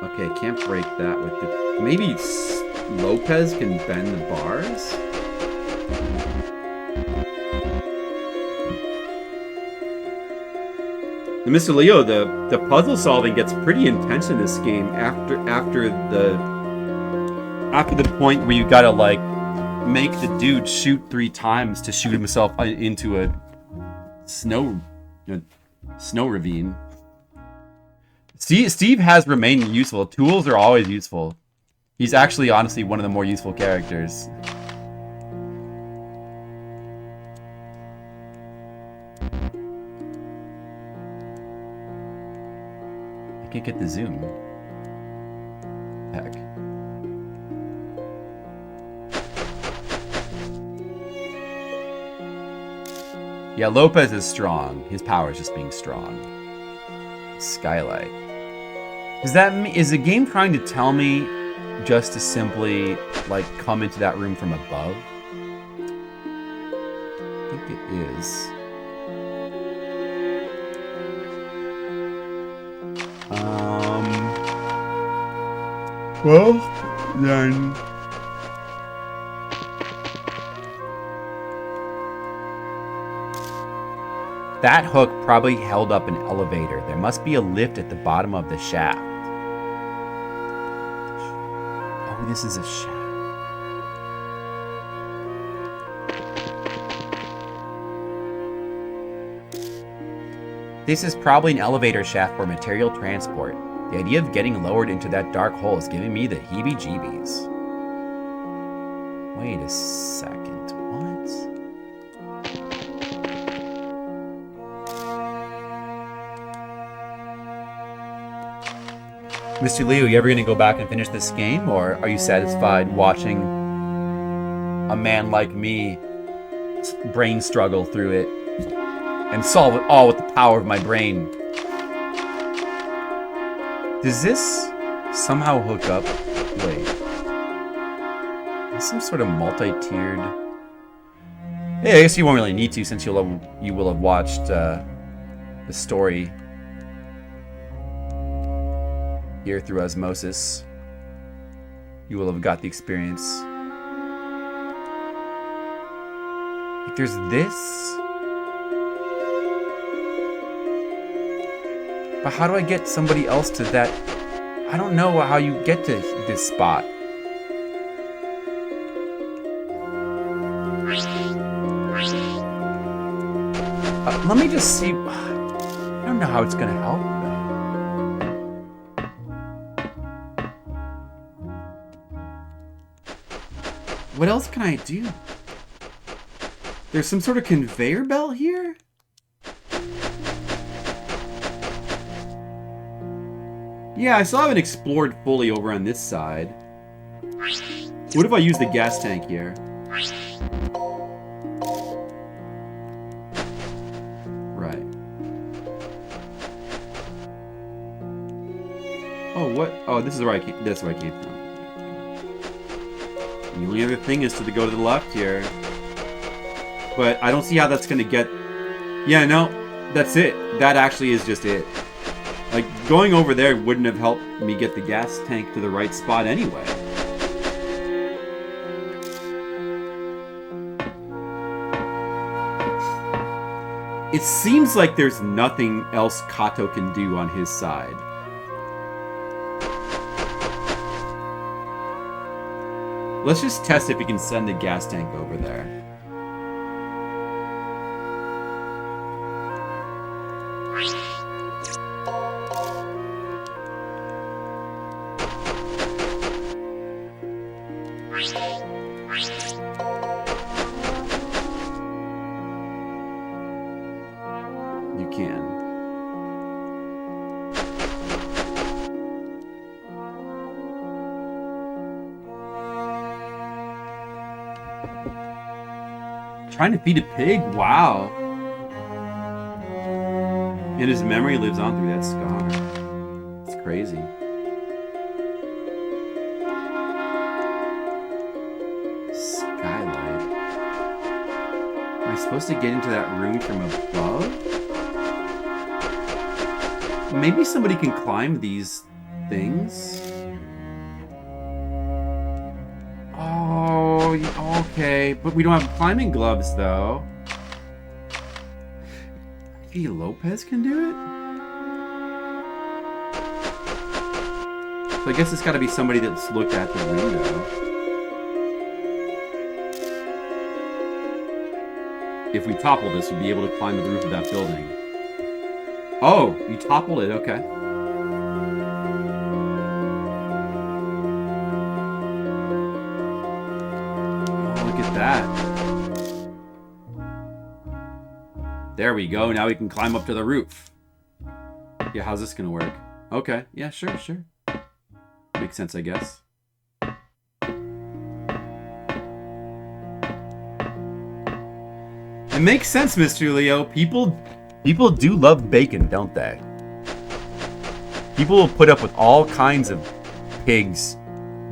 Okay, I can't break that with the... Maybe Lopez can bend the bars? And Mr. Leo, the puzzle solving gets pretty intense in this game after the point where you gotta like make the dude shoot 3 times to shoot himself into a snow ravine. Steve has remained useful. Tools are always useful. He's actually, honestly, one of the more useful characters. I can't get the zoom. Heck. Yeah, Lopez is strong. His power is just being strong. Skylight. Is the game trying to tell me just to simply, like, come into that room from above? I think it is. Well, then... That hook probably held up an elevator. There must be a lift at the bottom of the shaft. Oh, this is a shaft. This is probably an elevator shaft for material transport. The idea of getting lowered into that dark hole is giving me the heebie-jeebies. Wait a second, what? Mr. Liu, you ever gonna go back and finish this game, or are you satisfied watching a man like me brain struggle through it and solve it all with the power of my brain? Does this somehow hook up? Wait. Is some sort of multi-tiered? Yeah, I guess you won't really need to, since you will have watched the story here through osmosis. You will have got the experience. Like, there's this. But how do I get somebody else to that? I don't know how you get to this spot. Let me just see. I don't know how it's gonna help. What else can I do? There's some sort of conveyor belt here? Yeah, I still haven't explored fully over on this side. What if I use the gas tank here? Right. Oh, what? Oh, this is where I came. That's where I came from. The only other thing is to go to the left here. But I don't see how that's gonna get... Yeah, no, that's it. That actually is just it. Like, going over there wouldn't have helped me get the gas tank to the right spot anyway. It seems like there's nothing else Kato can do on his side. Let's just test if we can send the gas tank over there. You can. Trying to feed a pig? Wow. And his memory lives on through that scar. It's crazy. Skylight. Am I supposed to get into that room from above? Maybe somebody can climb these things. Oh, okay. But we don't have climbing gloves, though. Maybe Lopez can do it? So I guess it's got to be somebody that's looked at the window. If we topple this, we'd be able to climb the roof of that building. Oh, you toppled it, okay. Oh, look at that. There we go, now we can climb up to the roof. Yeah, how's this gonna work? Okay, yeah, sure. Makes sense, I guess. It makes sense, Mr. Leo. People do love bacon, don't they? People will put up with all kinds of pigs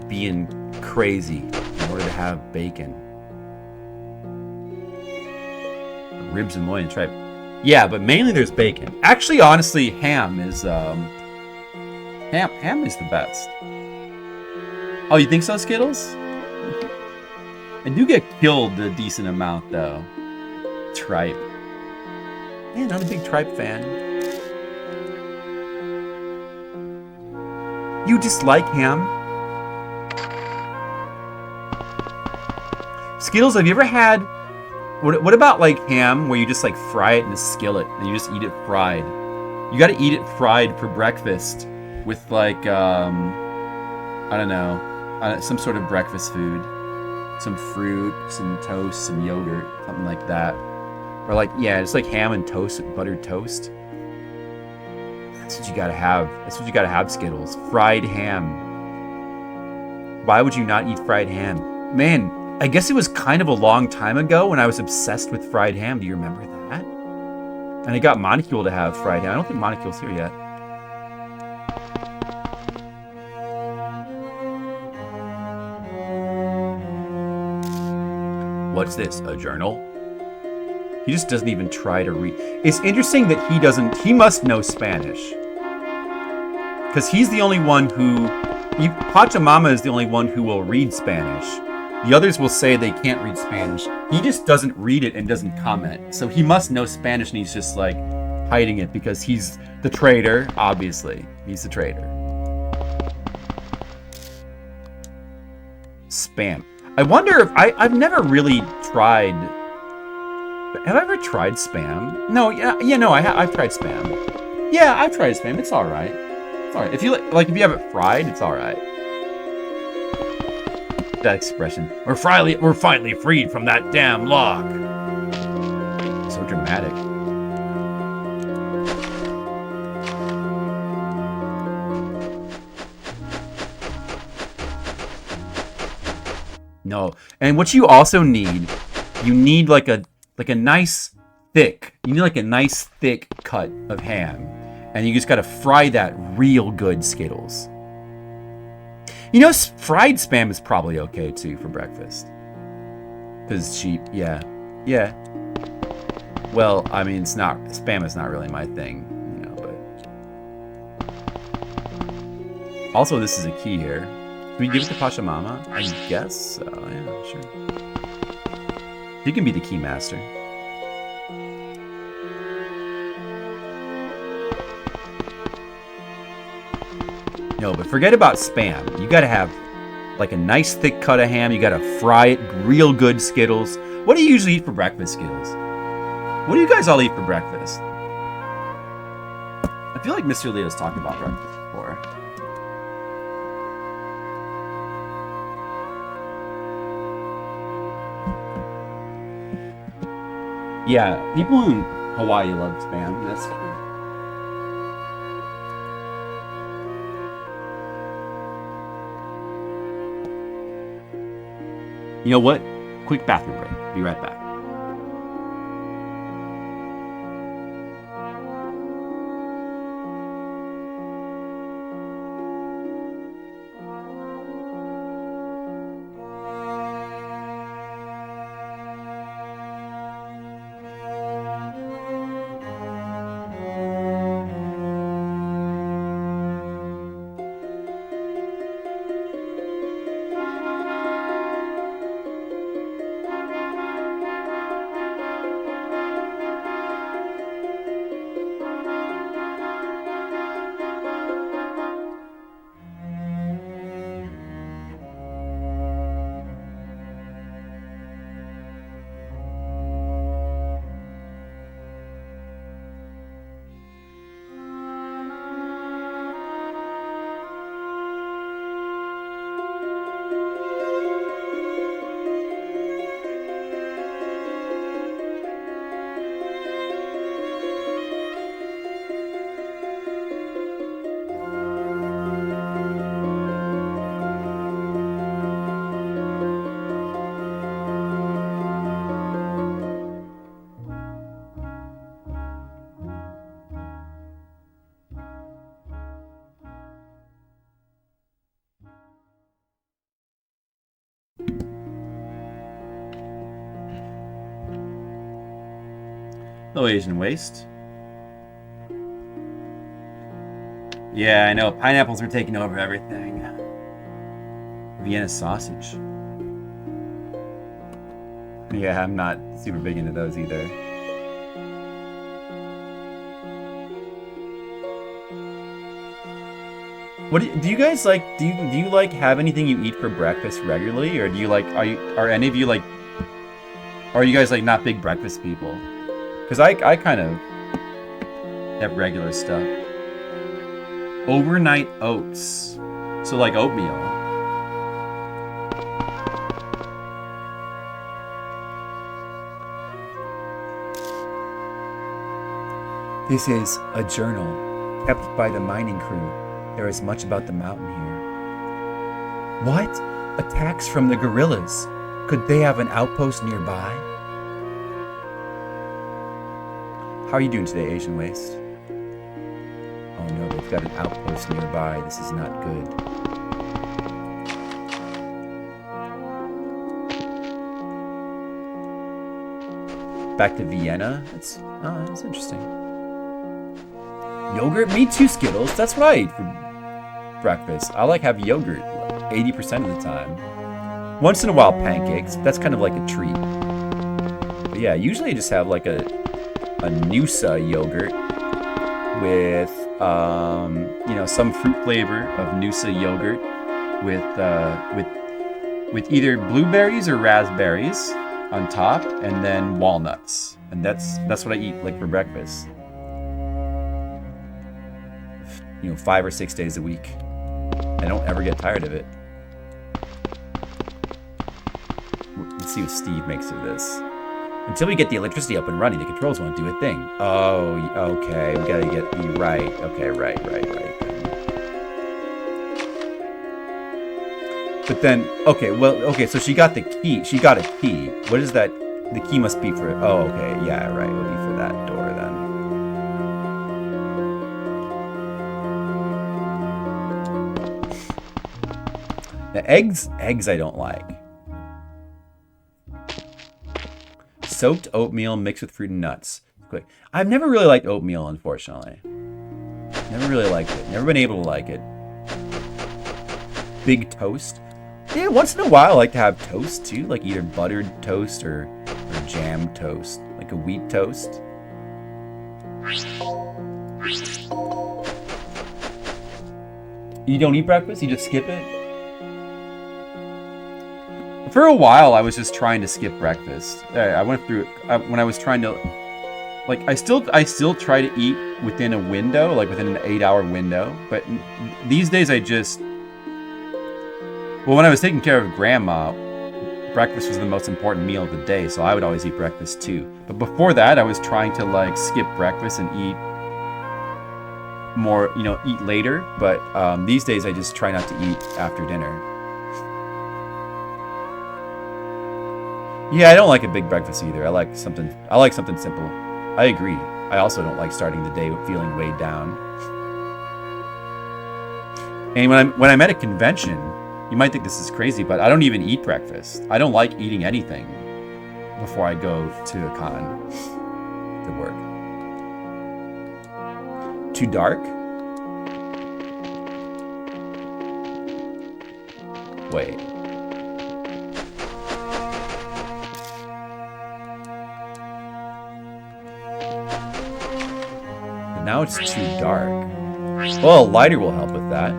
being crazy in order to have bacon. Ribs and loin and tripe. Yeah, but mainly there's bacon. Actually, honestly, ham is ham is the best. Oh, you think so, Skittles? I do get killed a decent amount though. Tripe. Yeah, not a big tripe fan. You dislike ham? Skittles, have you ever had... What about like ham where you just like fry it in a skillet and you just eat it fried? You gotta eat it fried for breakfast with like, I don't know, some sort of breakfast food. Some fruit, some toast, some yogurt, something like that. Or like, yeah, it's like ham and toast, buttered toast. That's what you gotta have. That's what you gotta have, Skittles. Fried ham. Why would you not eat fried ham? Man, I guess it was kind of a long time ago when I was obsessed with fried ham. Do you remember that? And I got Monicule to have fried ham. I don't think Monicule's here yet. What's this, a journal? He just doesn't even try to read. It's interesting that he must know Spanish. Because he's the only one who, Pachamama is the only one who will read Spanish. The others will say they can't read Spanish. He just doesn't read it and doesn't comment. So he must know Spanish and he's just like hiding it because he's the traitor, obviously. He's the traitor. Spam. I wonder if I've never really tried. Have I ever tried Spam? No, I've tried Spam. Yeah, I've tried Spam. It's all right. It's all right. If you if you have it fried, it's all right. That expression. We're finally freed from that damn lock. So dramatic. No, and what you also need, you need like a nice thick cut of ham, and you just gotta fry that real good, Skittles. You know, fried Spam is probably okay too for breakfast, cause it's cheap. Yeah. Well, I mean, Spam is not really my thing, you know, but also this is a key here. Can we give it to Pachamama? I guess so, yeah, sure. You can be the key master. No, but forget about Spam. You gotta have like a nice thick cut of ham. You gotta fry it real good, Skittles. What do you usually eat for breakfast, Skittles? What do you guys all eat for breakfast? I feel like Mr. Leo's talked about breakfast before. Yeah, people in Hawaii love Spam. That's true. You know what? Quick bathroom break. Be right back. No Asian waste. Yeah, I know. Pineapples are taking over everything. Vienna sausage. Yeah, I'm not super big into those either. What do you guys like? Do you like have anything you eat for breakfast regularly, or do you like are any of you like? Or are you guys like not big breakfast people? Because I kind of They have regular stuff. Overnight oats. So like oatmeal. This is a journal kept by the mining crew. There is much about the mountain here. What? Attacks from the guerrillas? Could they have an outpost nearby? How are you doing today, Asian Waste? Oh no, they've got an outpost nearby. This is not good. Back to Vienna? That's interesting. Yogurt? Me too, Skittles. That's what I eat for breakfast. I like have yogurt 80% of the time. Once in a while, pancakes. That's kind of like a treat. But yeah, usually I just have like a Noosa yogurt with, you know, some fruit flavor of Noosa yogurt with either blueberries or raspberries on top, and then walnuts. And that's what I eat like for breakfast. You know, 5 or 6 days a week. I don't ever get tired of it. Let's see what Steve makes of this. Until we get the electricity up and running, the controls won't do a thing. Oh, okay. We gotta get the right. Okay, right. But then, okay, so she got the key. She got a key. What is that? The key must be for, oh, okay, yeah, right. It'll be for that door then. The eggs I don't like. Soaked oatmeal mixed with fruit and nuts. Quick. I've never really liked oatmeal, unfortunately. Never really liked it. Never been able to like it. Big toast. Yeah, once in a while I like to have toast too, like either buttered toast or jam toast, like a wheat toast. You don't eat breakfast? You just skip it? For a while, I was just trying to skip breakfast. I went through when I was trying to, like, I still try to eat within a window, like within an 8-hour window. But these days, well, when I was taking care of Grandma, breakfast was the most important meal of the day, so I would always eat breakfast too. But before that, I was trying to like skip breakfast and eat more, eat later. But these days, I just try not to eat after dinner. Yeah, I don't like a big breakfast either. I like something simple. I agree. I also don't like starting the day feeling weighed down. And when I'm at a convention, you might think this is crazy, but I don't even eat breakfast. I don't like eating anything before I go to a con to work. Too dark? Wait. Now it's too dark. Well, a lighter will help with that.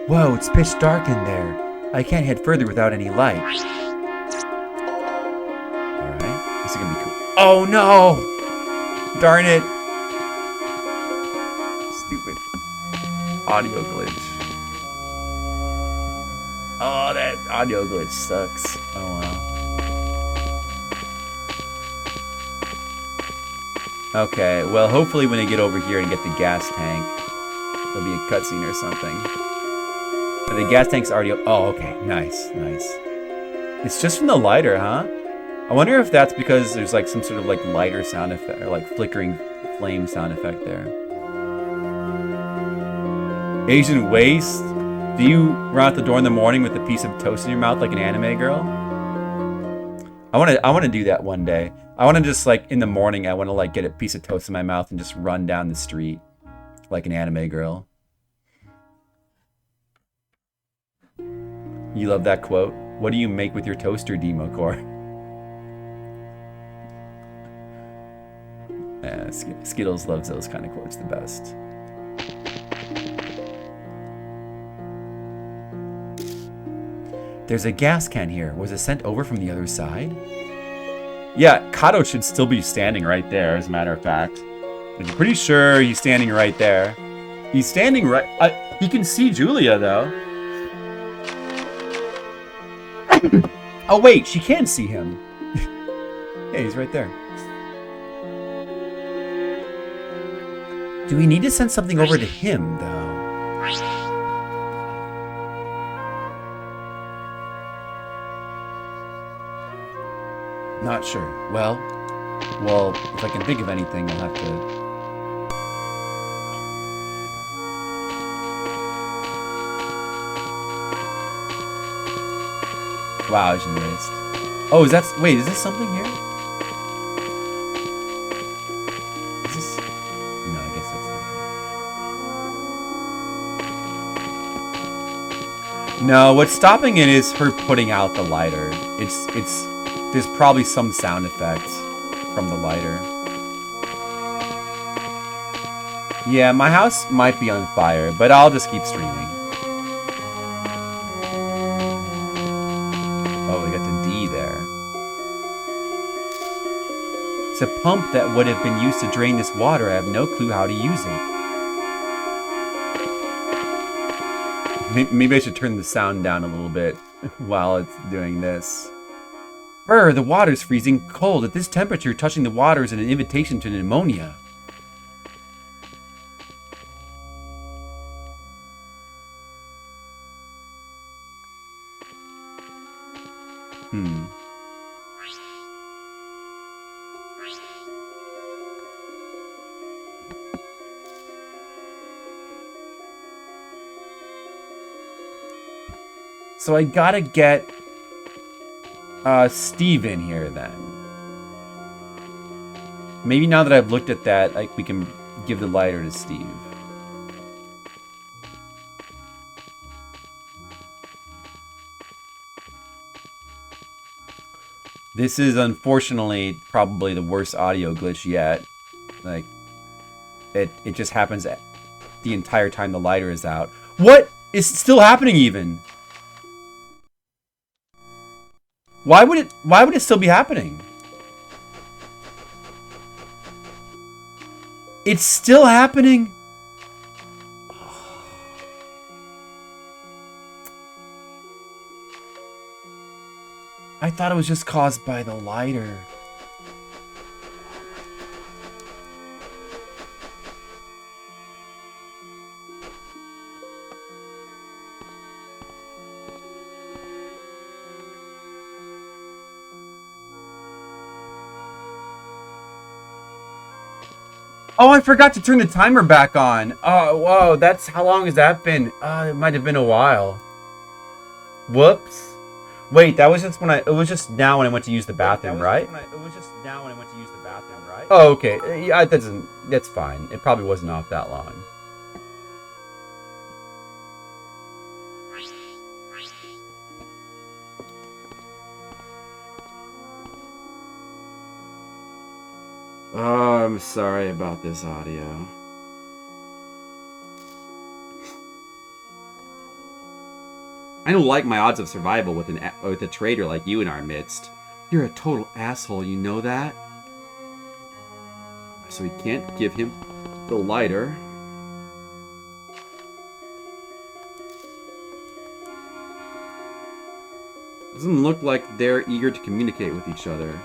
Whoa, it's pitch dark in there. I can't head further without any light. Alright, this is gonna be cool. Oh no! Darn it! Stupid audio glitch. Oh, that audio glitch sucks. Oh wow. Okay, well, hopefully when I get over here and get the gas tank, there'll be a cutscene or something. And the gas tank's already... Oh, okay. Nice. It's just from the lighter, huh? I wonder if that's because there's like some sort of like lighter sound effect, or like flickering flame sound effect there. Asian Waste? Do you run out the door in the morning with a piece of toast in your mouth like an anime girl? I want to do that one day. I want to just like in the morning, I want to like get a piece of toast in my mouth and just run down the street like an anime girl. You love that quote? What do you make with your toaster, Democore? Yeah, Skittles loves those kind of quotes the best. There's a gas can here. Was it sent over from the other side? Yeah, Kato should still be standing right there, as a matter of fact. I'm pretty sure he's standing right there. He's standing right... he can see Julia, though. Oh, wait, she can see him. Yeah, he's right there. Do we need to send something over to him, though? Not sure. Well, if I can think of anything, I'll have to... Wow, I shouldn't waste. Oh, is that... Wait, is this something here? Is this... No, I guess that's not... No, what's stopping it is her putting out the lighter. It's... There's probably some sound effect from the lighter. Yeah, my house might be on fire, but I'll just keep streaming. Oh, we got the D there. It's a pump that would have been used to drain this water. I have no clue how to use it. Maybe I should turn the sound down a little bit while it's doing this. Brr, the water's freezing cold. At this temperature, touching the water is an invitation to pneumonia. So I gotta get Steve in here then. Maybe now that I've looked at that, we can give the lighter to Steve. This is unfortunately probably the worst audio glitch yet. Like, it just happens the entire time the lighter is out. What is still happening even? Why would it still be happening? It's still happening. I thought it was just caused by the lighter. Oh, I forgot to turn the timer back on. Oh, whoa, that's... How long has that been? It might have been a while. Whoops. Wait, that was just when it was just now when I went to use the bathroom, right? It was just now when I went to use the bathroom, right? Oh, okay. Yeah, that's fine. It probably wasn't off that long. Oh, I'm sorry about this audio. I don't like my odds of survival with a traitor like you in our midst. You're a total asshole, you know that? So we can't give him the lighter. Doesn't look like they're eager to communicate with each other.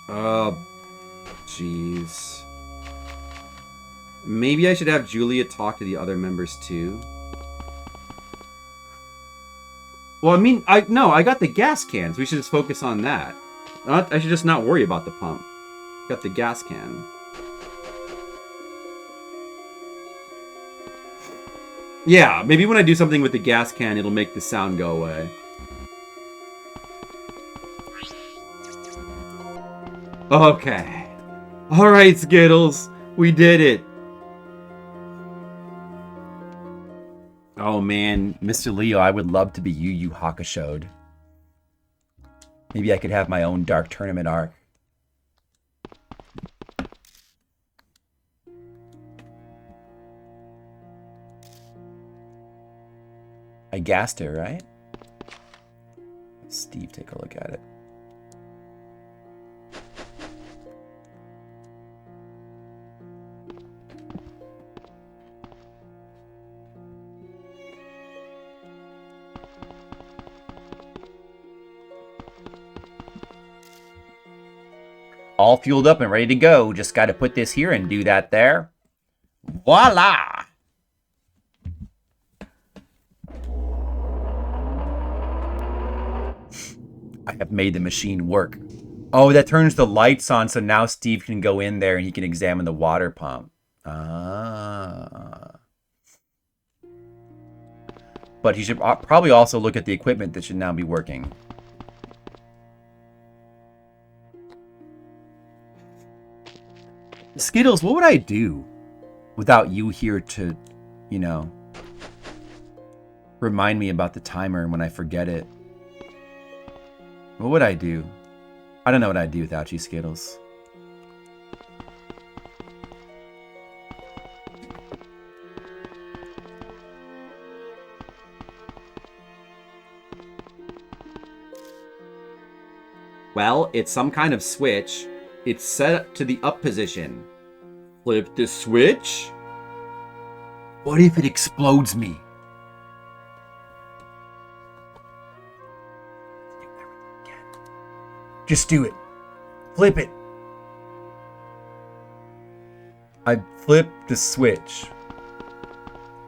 Oh, jeez. Maybe I should have Julia talk to the other members too. Well, I mean, I got the gas cans. We should just focus on that. I should just not worry about the pump. Got the gas can. Yeah, maybe when I do something with the gas can, it'll make the sound go away. Okay. Alright, Skittles. We did it. Oh man, Mr. Leo, I would love to be Yu Hakusho'd. Maybe I could have my own Dark Tournament arc. I gassed it, right? Steve, take a look at it. All fueled up and ready to go. Just got to put this here and do that there. Voila! I have made the machine work. Oh, that turns the lights on, so now Steve can go in there and he can examine the water pump. Ah. But he should probably also look at the equipment that should now be working. Skittles, what would I do without you here to, you know, remind me about the timer when I forget it? What would I do? I don't know what I'd do without you, Skittles. Well, it's some kind of switch. It's set to the up position. Flip the switch? What if it explodes me? Just do it. Flip it. I flipped the switch.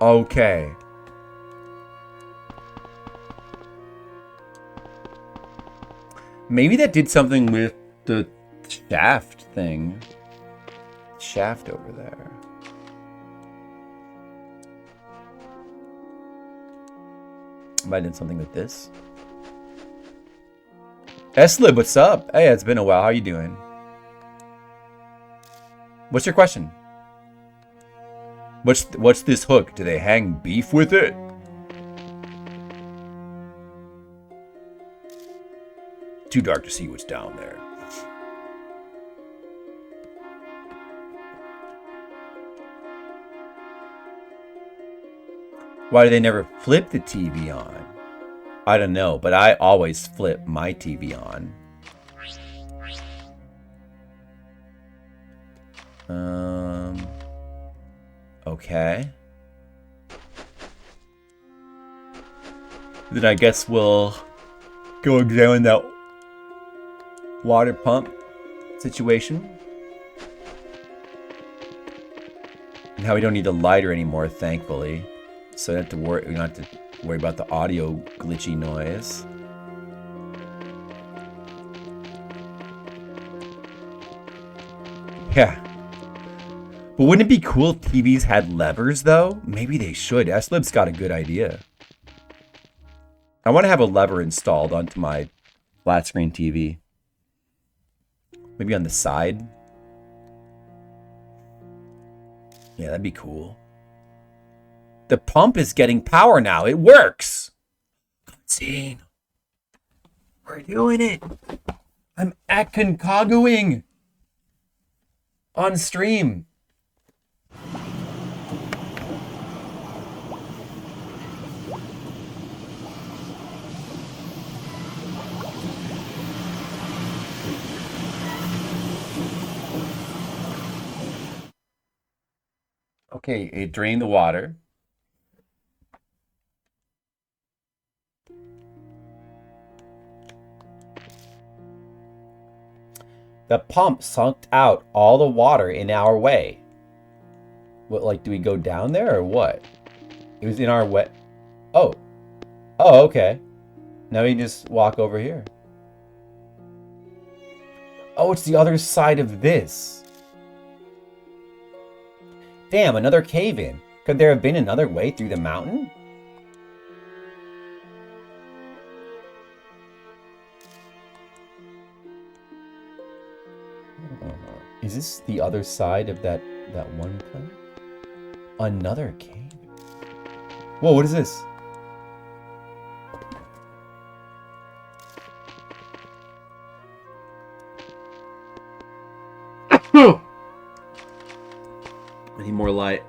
Okay. Maybe that did something with the shaft thing. Shaft over there. Might have done something with this. Eslib, what's up? Hey, it's been a while. How you doing? What's your question? What's this hook? Do they hang beef with it? Too dark to see what's down there. Why do they never flip the TV on? I don't know, but I always flip my TV on. Okay. Then I guess we'll go examine that water pump situation. And how we don't need a lighter anymore, thankfully. So we don't have to worry about the audio glitchy noise. Yeah. But wouldn't it be cool if TVs had levers, though? Maybe they should. Eslib's got a good idea. I want to have a lever installed onto my flat screen TV. Maybe on the side. Yeah, that'd be cool. The pump is getting power now. It works. Cutscene. We're doing it. I'm Aconcaguaing on stream. Okay, it drained the water. The pump sucked out all the water in our way. What, like, do we go down there or what? It was in our way. Oh. Oh, okay. Now we just walk over here. Oh, it's the other side of this. Damn, another cave-in. Could there have been another way through the mountain? Is this the other side of that one place? Another cave? Whoa, what is this? I need more light.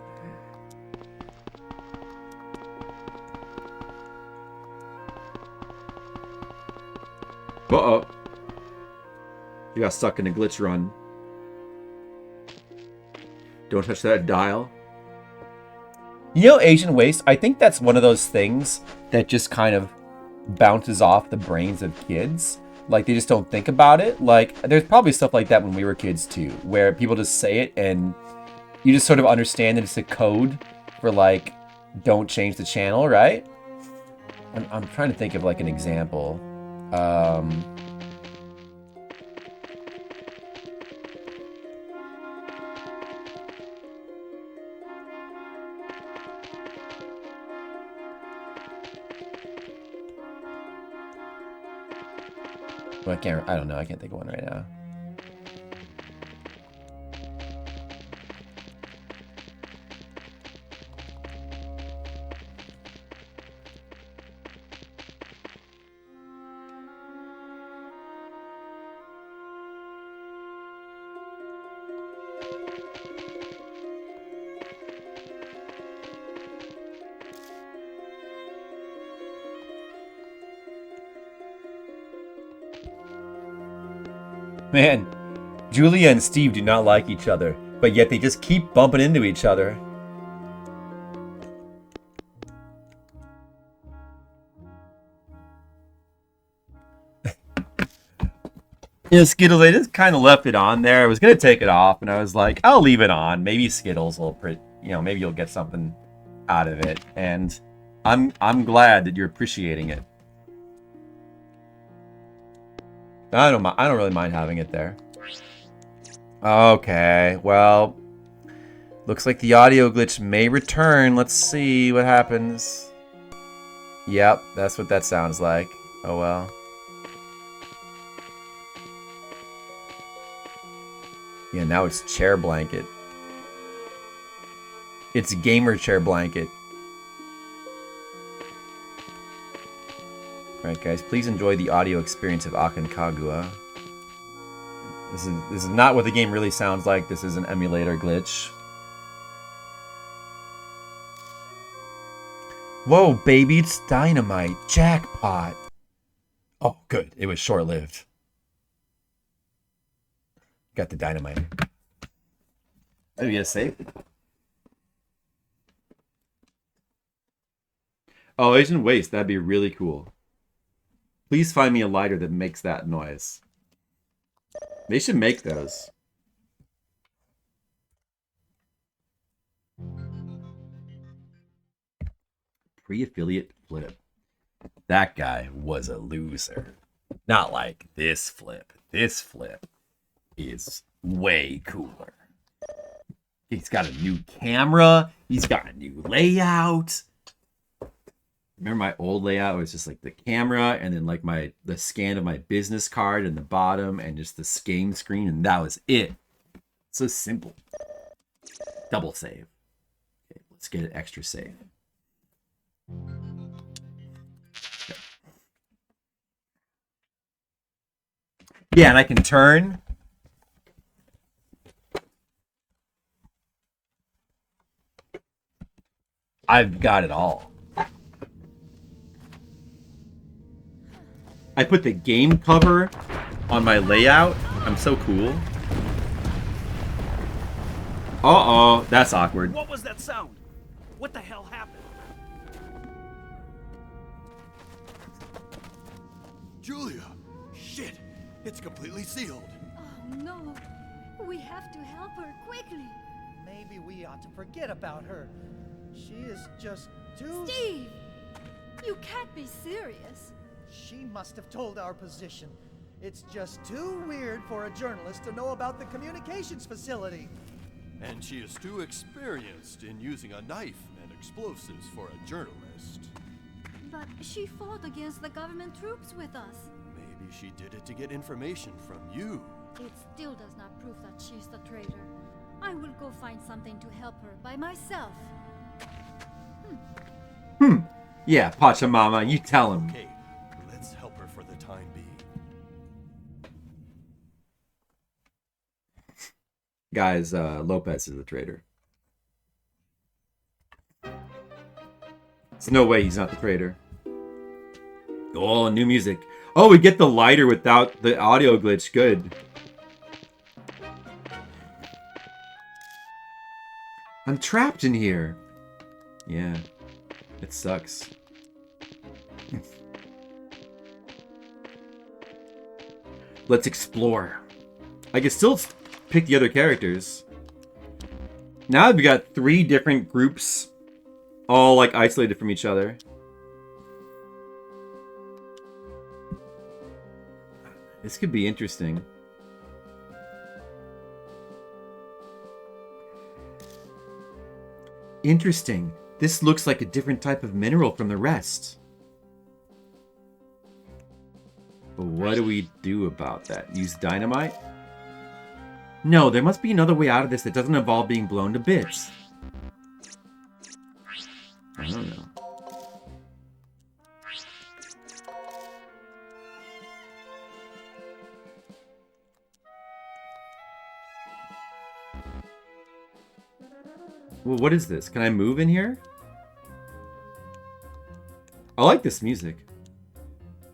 Uh-oh. You got stuck in a glitch run. Don't touch that dial. You know, Asian Waste, I think that's one of those things that just kind of bounces off the brains of kids. Like, they just don't think about it. Like, there's probably stuff like that when we were kids, too, where people just say it and you just sort of understand that it's a code for, like, don't change the channel, right? I'm trying to think of, like, an example. I don't know. I can't think of one right now. Man, Julia and Steve do not like each other, but yet they just keep bumping into each other. You know, Skittles, I just kind of left it on there. I was going to take it off, and I was like, I'll leave it on. Maybe Skittles will, maybe you'll get something out of it. And I'm glad that you're appreciating it. I don't really mind having it there. Okay, well, looks like the audio glitch may return. Let's see what happens. Yep, that's what that sounds like. Oh well. Yeah, now it's chair blanket. It's gamer chair blanket. Alright guys, please enjoy the audio experience of Aconcagua. This is not what the game really sounds like. This is an emulator glitch. Whoa, baby, it's dynamite. Jackpot. Oh, good. It was short-lived. Got the dynamite. Oh, you get safe? Oh, Asian Waste. That'd be really cool. Please find me a lighter that makes that noise. They should make those. Pre-affiliate flip. That guy was a loser. Not like this flip. This flip is way cooler. He's got a new camera. He's got a new layout. Remember my old layout? It was just like the camera and then like the scan of my business card in the bottom and just the game screen, and that was it. So simple. Double save. Okay, let's get an extra save. Okay. Yeah, and I can turn. I've got it all. I put the game cover on my layout. I'm so cool. Uh-oh, that's awkward. What was that sound? What the hell happened? Julia! Shit! It's completely sealed. Oh no! We have to help her quickly. Maybe we ought to forget about her. She is just too... Steve! You can't be serious. She must have told our position. It's just too weird for a journalist to know about the communications facility. And she is too experienced in using a knife and explosives for a journalist. But she fought against the government troops with us. Maybe she did it to get information from you. It still does not prove that she's the traitor. I will go find something to help her by myself. Yeah, Pachamama, you tell him. Okay, let's help her for the time being. Guys, Lopez is the traitor. There's no way he's not the traitor. Oh, new music. Oh, we get the lighter without the audio glitch. Good. I'm trapped in here. Yeah. It sucks. Let's explore. I can still pick the other characters. Now we got 3 different groups, all like isolated from each other. This could be interesting. Interesting. This looks like a different type of mineral from the rest. But what do we do about that? Use dynamite? No, there must be another way out of this that doesn't involve being blown to bits. I don't know. Well, what is this? Can I move in here? I like this music.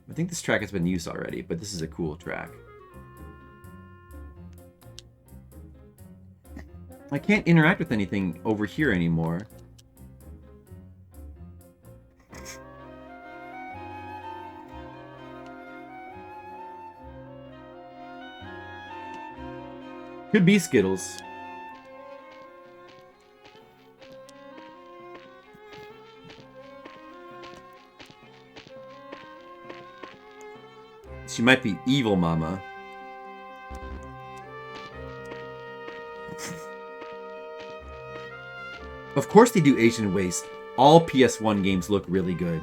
I think this track has been used already, but this is a cool track. I can't interact with anything over here anymore. Could be Skittles. She might be evil, Mama. Of course they do Asian waste. All PS1 games look really good.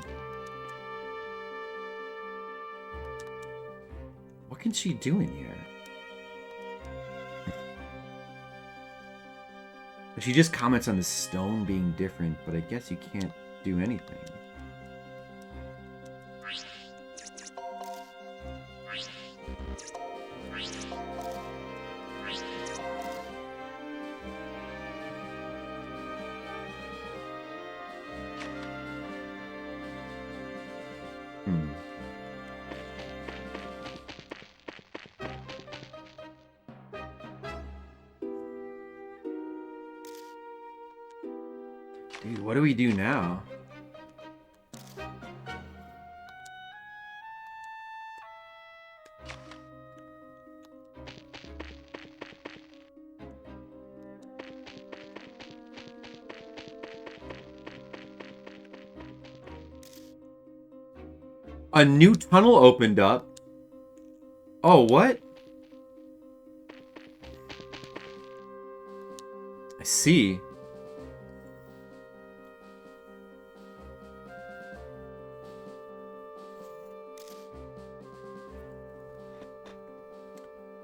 What can she do in here? She just comments on the stone being different, but I guess you can't do anything. Dude, what do we do now? A new tunnel opened up. Oh, what? I see.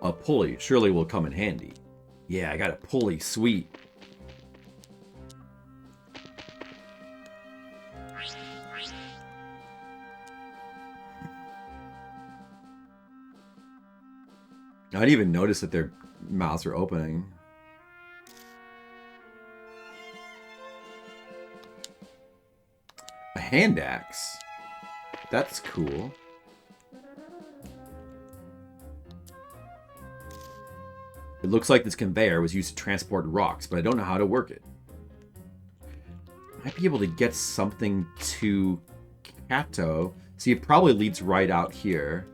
A pulley surely will come in handy. Yeah, I got a pulley, sweet. I didn't even notice that their mouths were opening. A hand axe. That's cool. It looks like this conveyor was used to transport rocks, but I don't know how to work it. Might be able to get something to Kato. See, it probably leads right out here.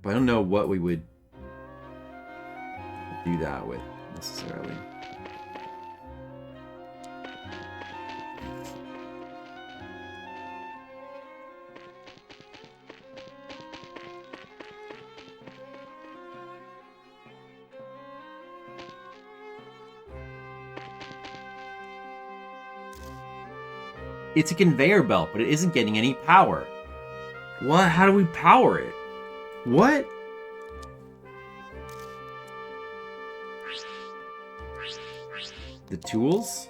But I don't know what we would do that with, necessarily. It's a conveyor belt, but it isn't getting any power. What? How do we power it? What? The tools?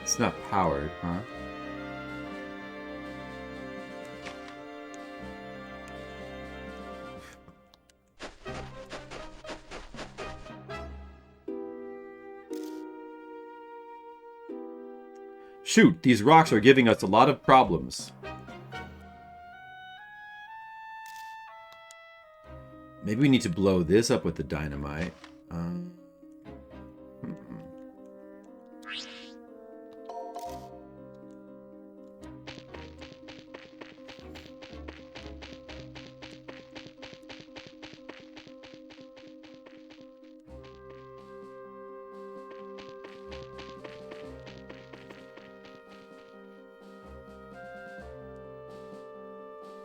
It's not powered, huh? Shoot, these rocks are giving us a lot of problems. Maybe we need to blow this up with the dynamite.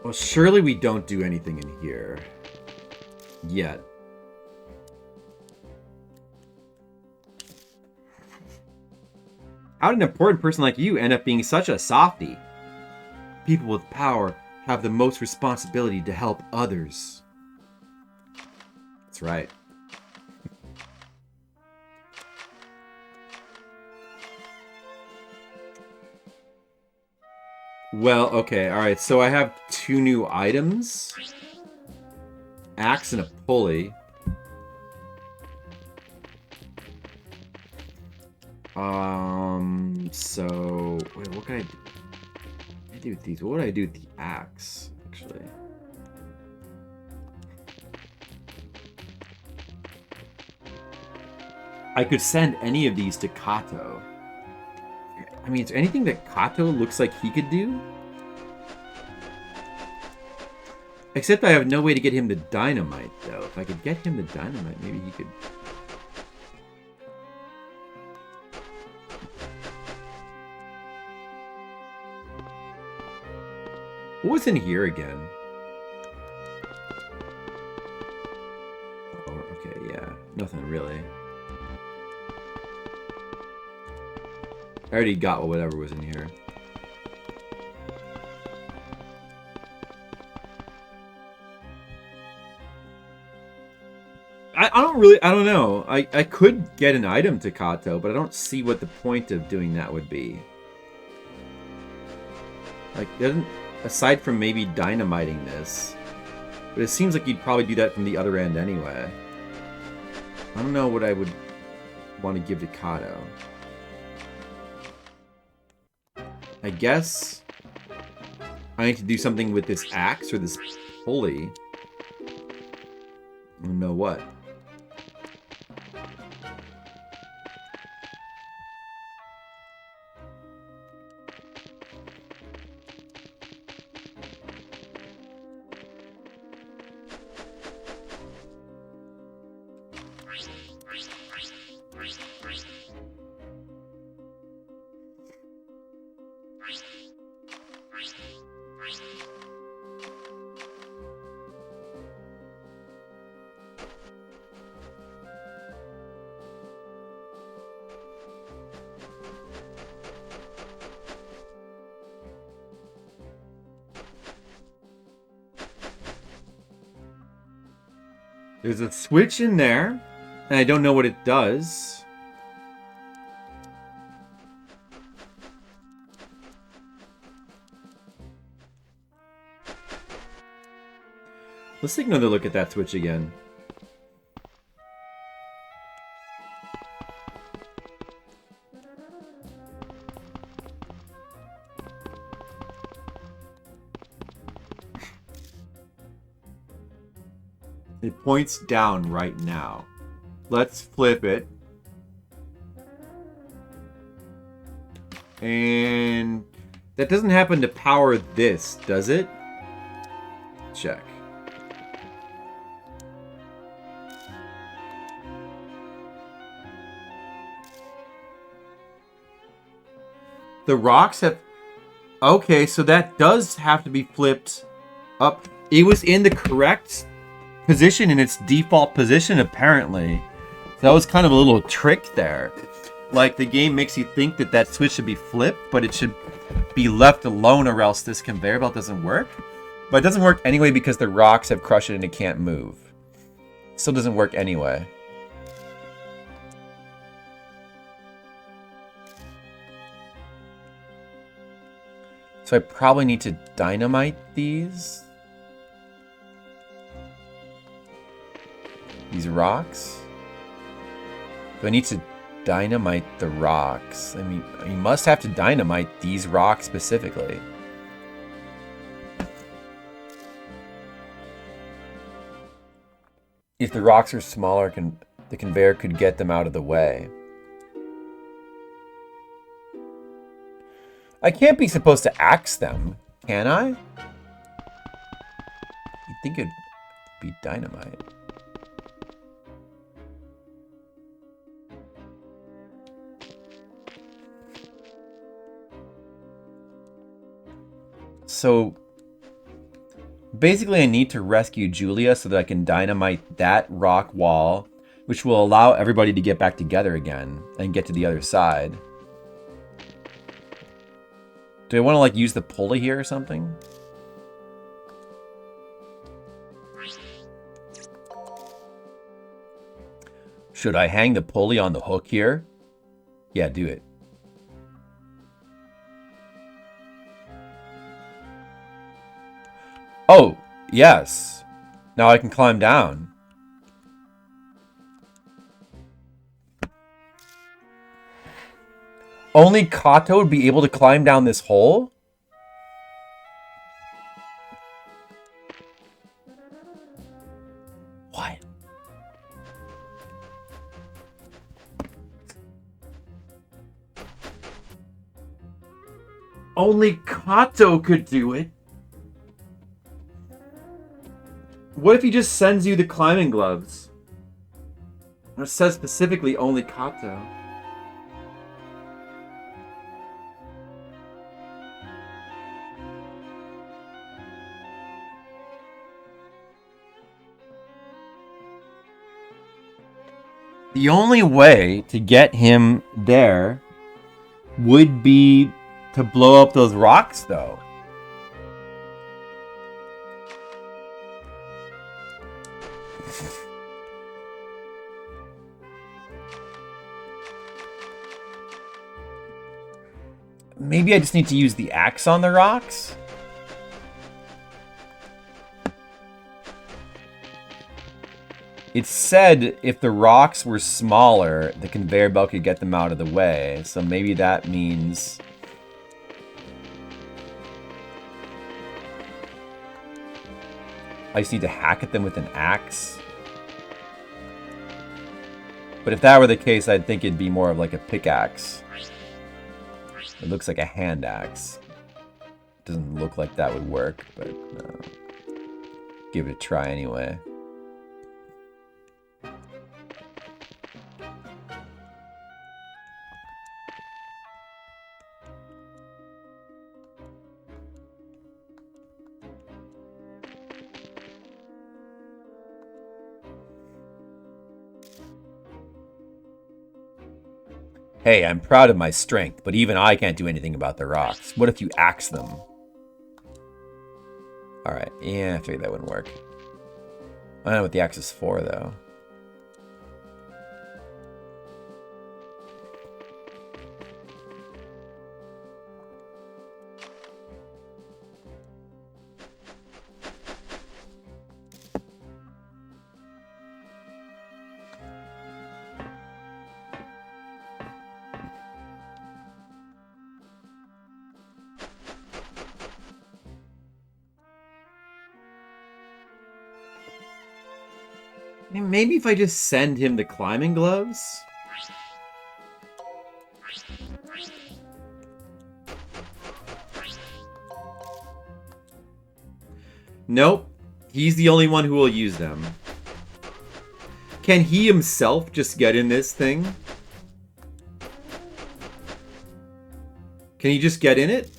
Well, surely we don't do anything in here. Yet. How did an important person like you end up being such a softie? People with power have the most responsibility to help others. That's right. Well, okay, alright, so I have 2 new items. Axe and a pulley. So... Wait, what can I do? What do I do with these? What would I do with the axe, actually? I could send any of these to Kato. I mean, is there anything that Kato looks like he could do? Except I have no way to get him the dynamite, though. If I could get him the dynamite, maybe he could... What was in here again? Oh, okay, yeah. Nothing really. I already got whatever was in here. I don't know. I could get an item to Kato, but I don't see what the point of doing that would be. Like, aside from maybe dynamiting this. But it seems like you'd probably do that from the other end anyway. I don't know what I would want to give to Kato. I guess I need to do something with this axe or this pulley. I don't know what. There's a switch in there, and I don't know what it does. Let's take another look at that switch again. It points down right now. Let's flip it. And that doesn't happen to power this, does it? Check. The rocks have... Okay, so that does have to be flipped up. It was in the correct position in its default position, apparently. So that was kind of a little trick there. Like, the game makes you think that that switch should be flipped, but it should be left alone or else this conveyor belt doesn't work. But it doesn't work anyway because the rocks have crushed it and it can't move. It still doesn't work anyway. So I probably need to dynamite these. These rocks. Do I need to dynamite the rocks? I mean, you must have to dynamite these rocks specifically. If the rocks are smaller, the conveyor could get them out of the way. I can't be supposed to axe them, can I? You'd think it'd be dynamite. So basically I need to rescue Julia so that I can dynamite that rock wall, which will allow everybody to get back together again and get to the other side. Do I want to like use the pulley here or something? Should I hang the pulley on the hook here? Yeah, do it. Oh, yes. Now I can climb down. Only Kato would be able to climb down this hole? What? Only Kato could do it? What if he just sends you the climbing gloves? It says specifically only Kato. The only way to get him there would be to blow up those rocks, though. Maybe I just need to use the axe on the rocks? It said if the rocks were smaller, the conveyor belt could get them out of the way. So maybe that means... I just need to hack at them with an axe. But if that were the case, I'd think it'd be more of like a pickaxe. It looks like a hand axe. Doesn't look like that would work, but give it a try anyway. Hey, I'm proud of my strength, but even I can't do anything about the rocks. What if you axe them? Alright, yeah, I figured that wouldn't work. I don't know what the axe is for, though. Maybe if I just send him the climbing gloves? Nope. He's the only one who will use them. Can he himself just get in this thing? Can he just get in it?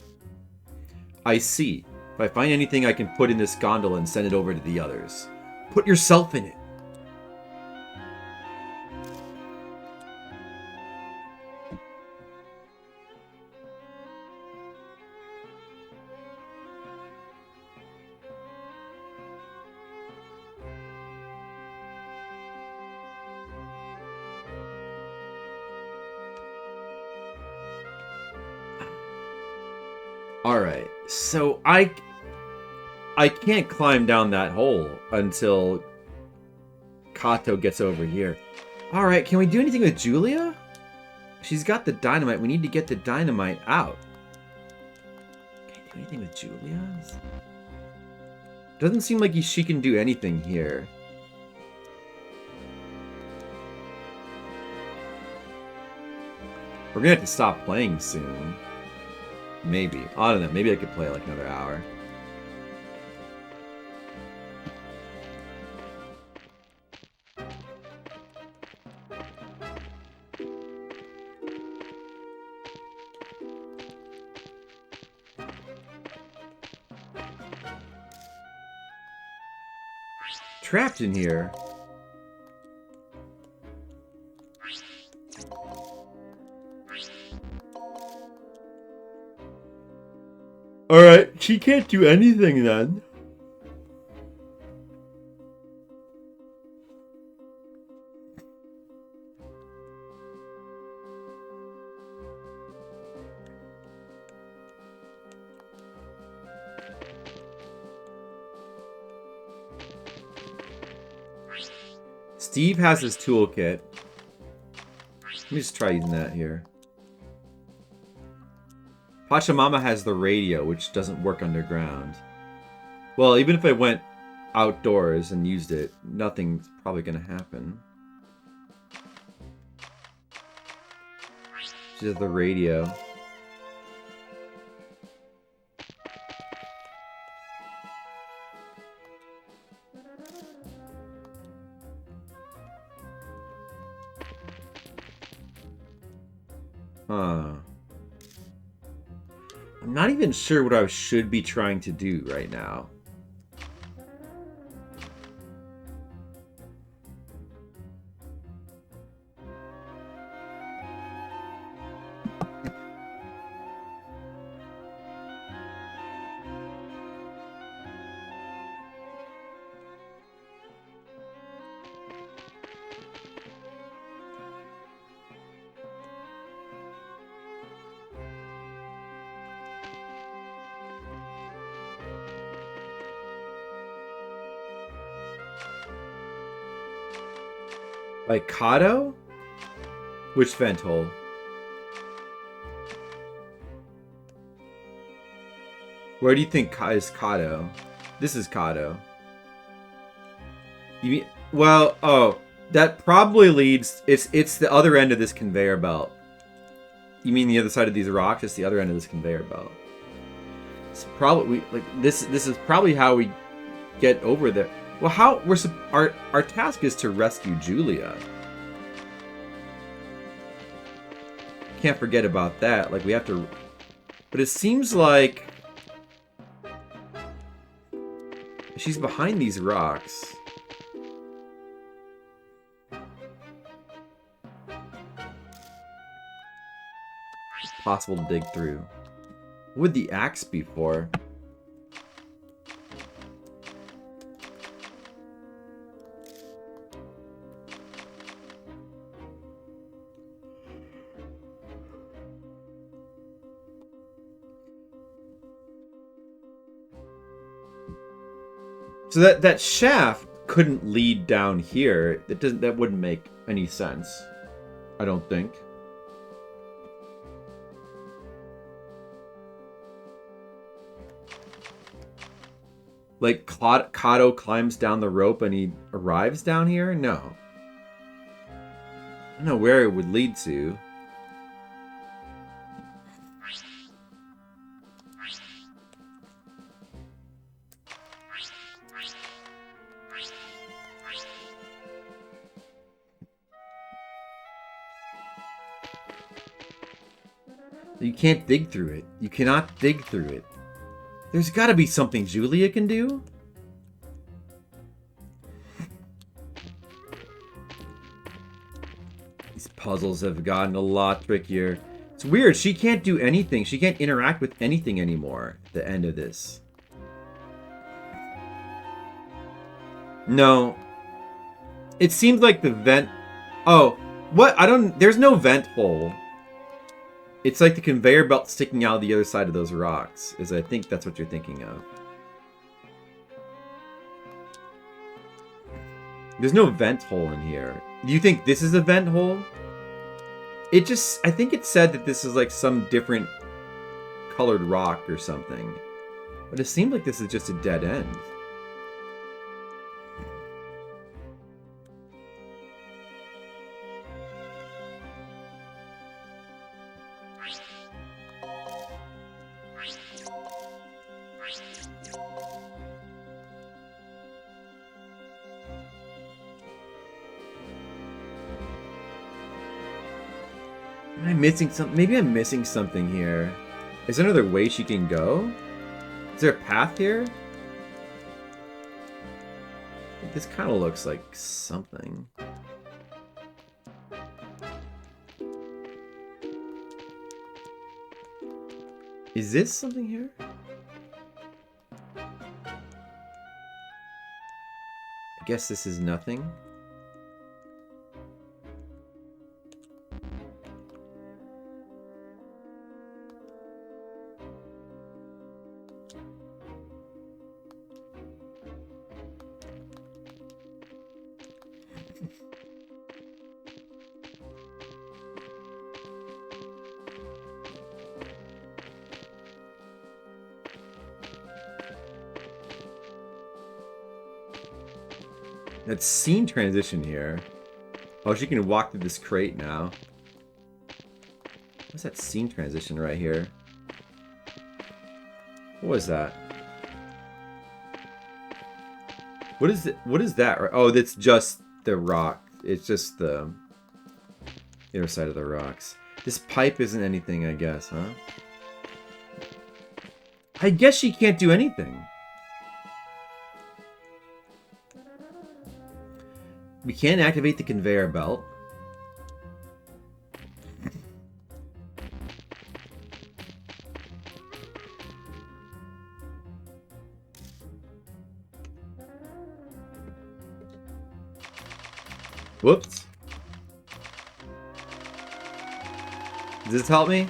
I see. If I find anything I can put in this gondola and send it over to the others. Put yourself in it. Alright. So I can't climb down that hole until Kato gets over here. Alright, can we do anything with Julia? She's got the dynamite. We need to get the dynamite out. Can't do anything with Julia? Doesn't seem like she can do anything here. We're gonna have to stop playing soon. Maybe. I don't know. Maybe I could play like another hour. Trapped in here. Alright, she can't do anything then. Steve has his toolkit. Let me just try using that here. Pachamama has the radio, which doesn't work underground. Well, even if I went outdoors and used it, nothing's probably gonna happen. She has the radio. Huh. I'm not even sure what I should be trying to do right now. Like Kato? Which vent hole? Where do you think is Kato? This is Kato. You mean, well, oh, that probably leads, it's the other end of this conveyor belt. You mean the other side of these rocks? It's the other end of this conveyor belt. It's probably, like, this is probably how we get over there. Well, how our task is to rescue Julia. Can't forget about that. Like, we have to, but it seems like she's behind these rocks. It's possible to dig through. What would the axe be for? So that shaft couldn't lead down here. That wouldn't make any sense. I don't think. Like Kato climbs down the rope and he arrives down here? No. I don't know where it would lead to. You can't dig through it. You cannot dig through it. There's got to be something Julia can do. These puzzles have gotten a lot trickier. It's weird. She can't do anything. She can't interact with anything anymore at the end of this. No. It seems like the vent... Oh, what? I don't... There's no vent hole. It's like the conveyor belt sticking out the other side of those rocks. I think that's what you're thinking of. There's no vent hole in here. Do you think this is a vent hole? I think it said that this is like some different colored rock or something. But it seemed like this is just a dead end. Am I missing something? Maybe I'm missing something here. Is there another way she can go? Is there a path here? This kind of looks like something. Is this something here? I guess this is nothing. That scene transition here. Oh, she can walk through this crate now. What's that scene transition right here? What was that? What is it? What is that? Oh, that's just the rock. It's just the other side of the rocks. This pipe isn't anything, I guess, huh? I guess she can't do anything. We can't activate the conveyor belt. Whoops. Does this help me?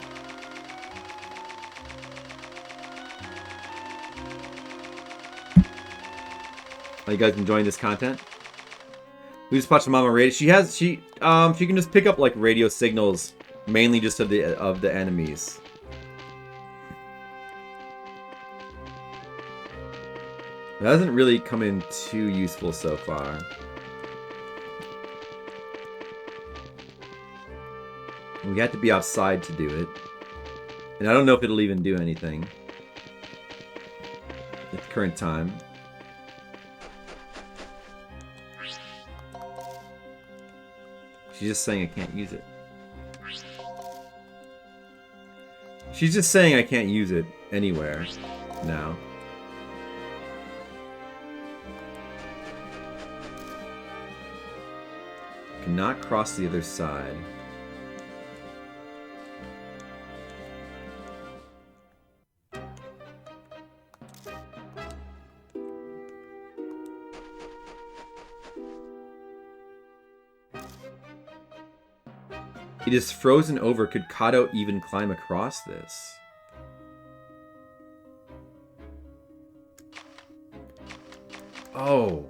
Are you guys enjoying this content? Who's Pachamama radio? She can just pick up like radio signals, mainly just of the enemies. That hasn't really come in too useful so far. We have to be outside to do it. And I don't know if it'll even do anything at the current time. She's just saying I can't use it. She's just saying I can't use it anywhere now. Cannot cross the other side. It is frozen over. Could Kato even climb across this? Oh.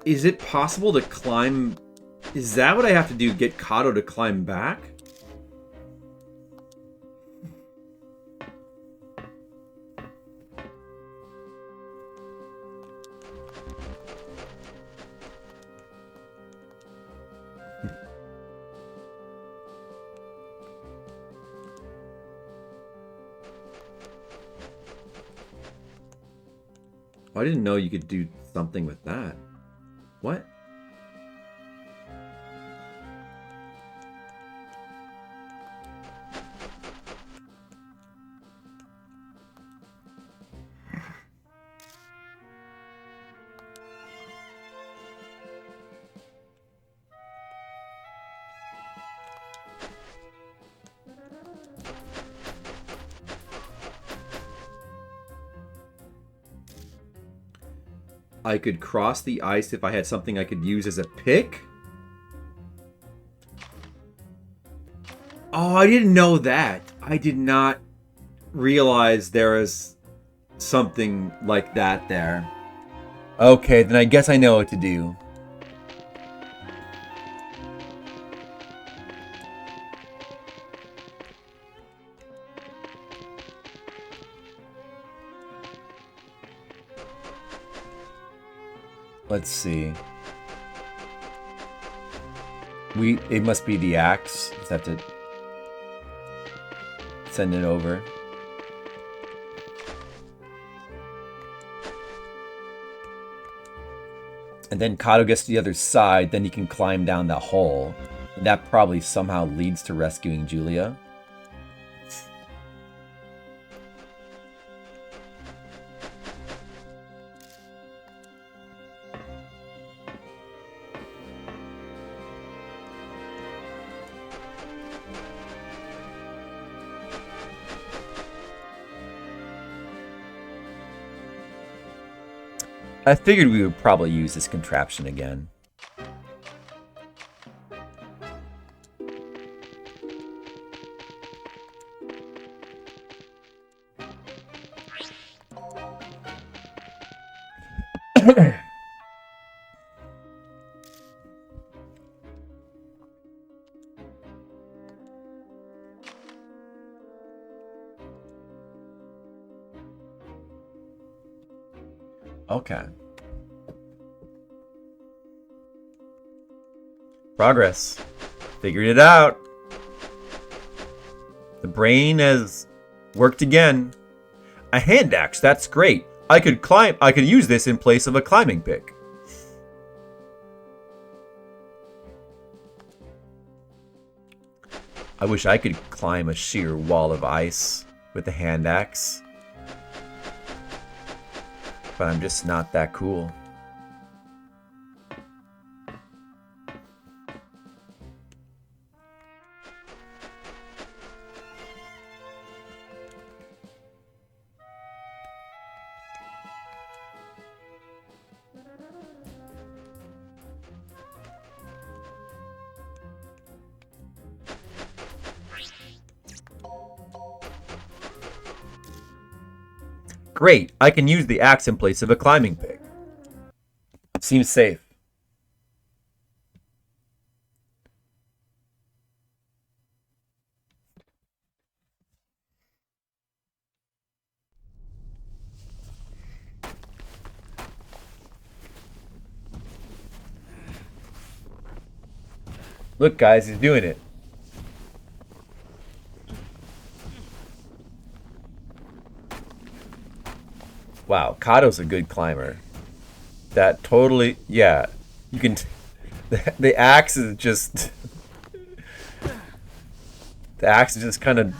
Is it possible to climb? Is that what I have to do? Get Kato to climb back? I didn't know you could do something with that. What? I could cross the ice if I had something I could use as a pick? Oh, I didn't know that. I did not realize there was something like that there. Okay, then I guess I know what to do. Let's see. It must be the axe. Just have to send it over. And then Kato gets to the other side, then he can climb down that hole. And that probably somehow leads to rescuing Julia. I figured we would probably use this contraption again. Okay. Progress. Figured it out. The brain has worked again. A hand axe, that's great. I could use this in place of a climbing pick. I wish I could climb a sheer wall of ice with a hand axe. But I'm just not that cool. Great, I can use the axe in place of a climbing pick. Seems safe. Look guys, he's doing it. Wow, Kato's a good climber. That totally, yeah. You can, the axe is just, the axe is just kind of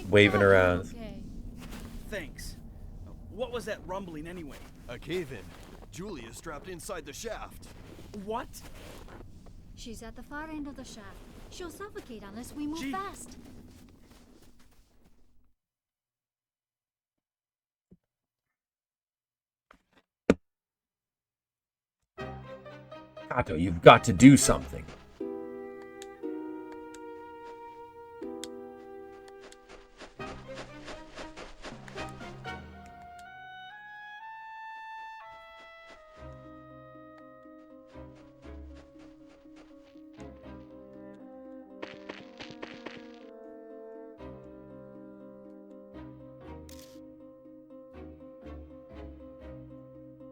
waving around. Okay. Thanks. What was that rumbling anyway? A cave-in. Julia's strapped inside the shaft. What? She's at the far end of the shaft. She'll suffocate unless we move Gee. fast. Kato, you've got to do something.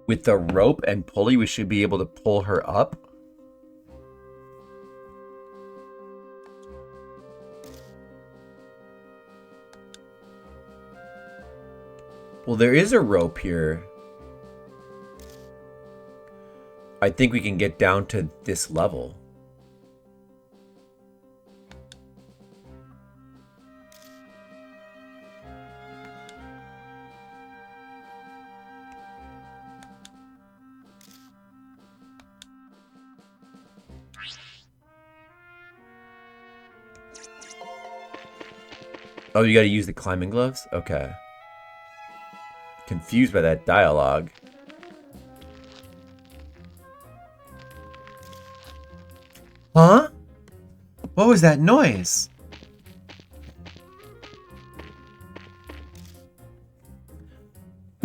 With the rope and pulley, we should be able to pull her up. Well, there is a rope here. I think we can get down to this level. Oh, you gotta use the climbing gloves? Okay. Confused by that dialogue. Huh? What was that noise?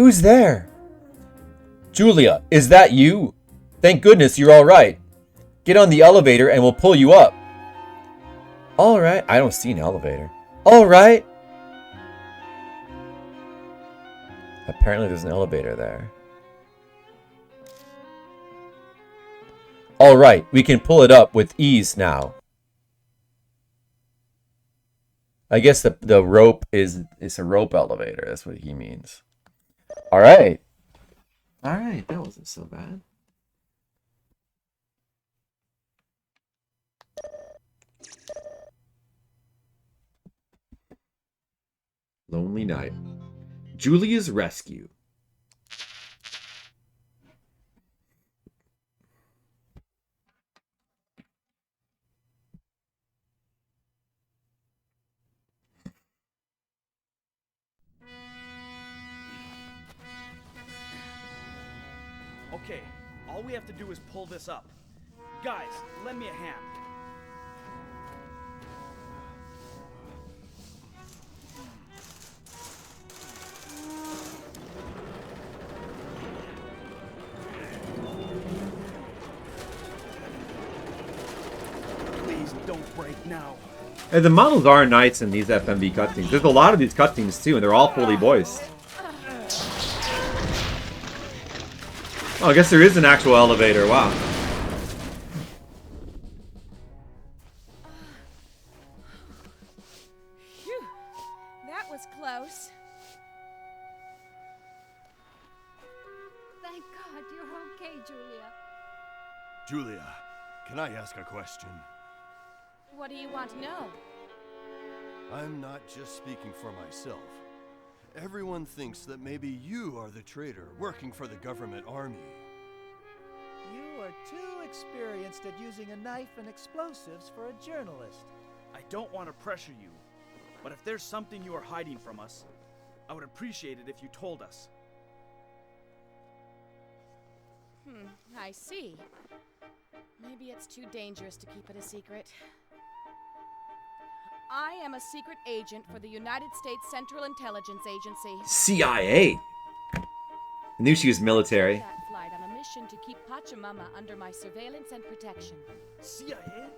Who's there? Julia, is that you? Thank goodness you're all right. Get on the elevator and we'll pull you up. All right. I don't see an elevator. All right. Apparently there's an elevator there. All right. We can pull it up with ease now. I guess the rope is a rope elevator. That's what he means. All right. All right. That wasn't so bad. Lonely night. Julia's rescue. Okay, all we have to do is pull this up. Guys, lend me a hand. Please don't break now. Hey, the models are nice in these FMV cutscenes. There's a lot of these cutscenes too, and they're all fully voiced. Oh, I guess there is an actual elevator. Wow. Phew, that was close. Thank God you're okay, Julia. Julia, can I ask a question? What do you want to know? I'm not just speaking for myself. Everyone thinks that maybe you are the traitor working for the government army. You are too experienced at using a knife and explosives for a journalist. I don't want to pressure you, but if there's something you are hiding from us, I would appreciate it if you told us. I see. Maybe it's too dangerous to keep it a secret. I am a secret agent for the United States Central Intelligence Agency. CIA. I knew she was military. That flight on a mission to keep Pachamama under my surveillance and protection. CIA?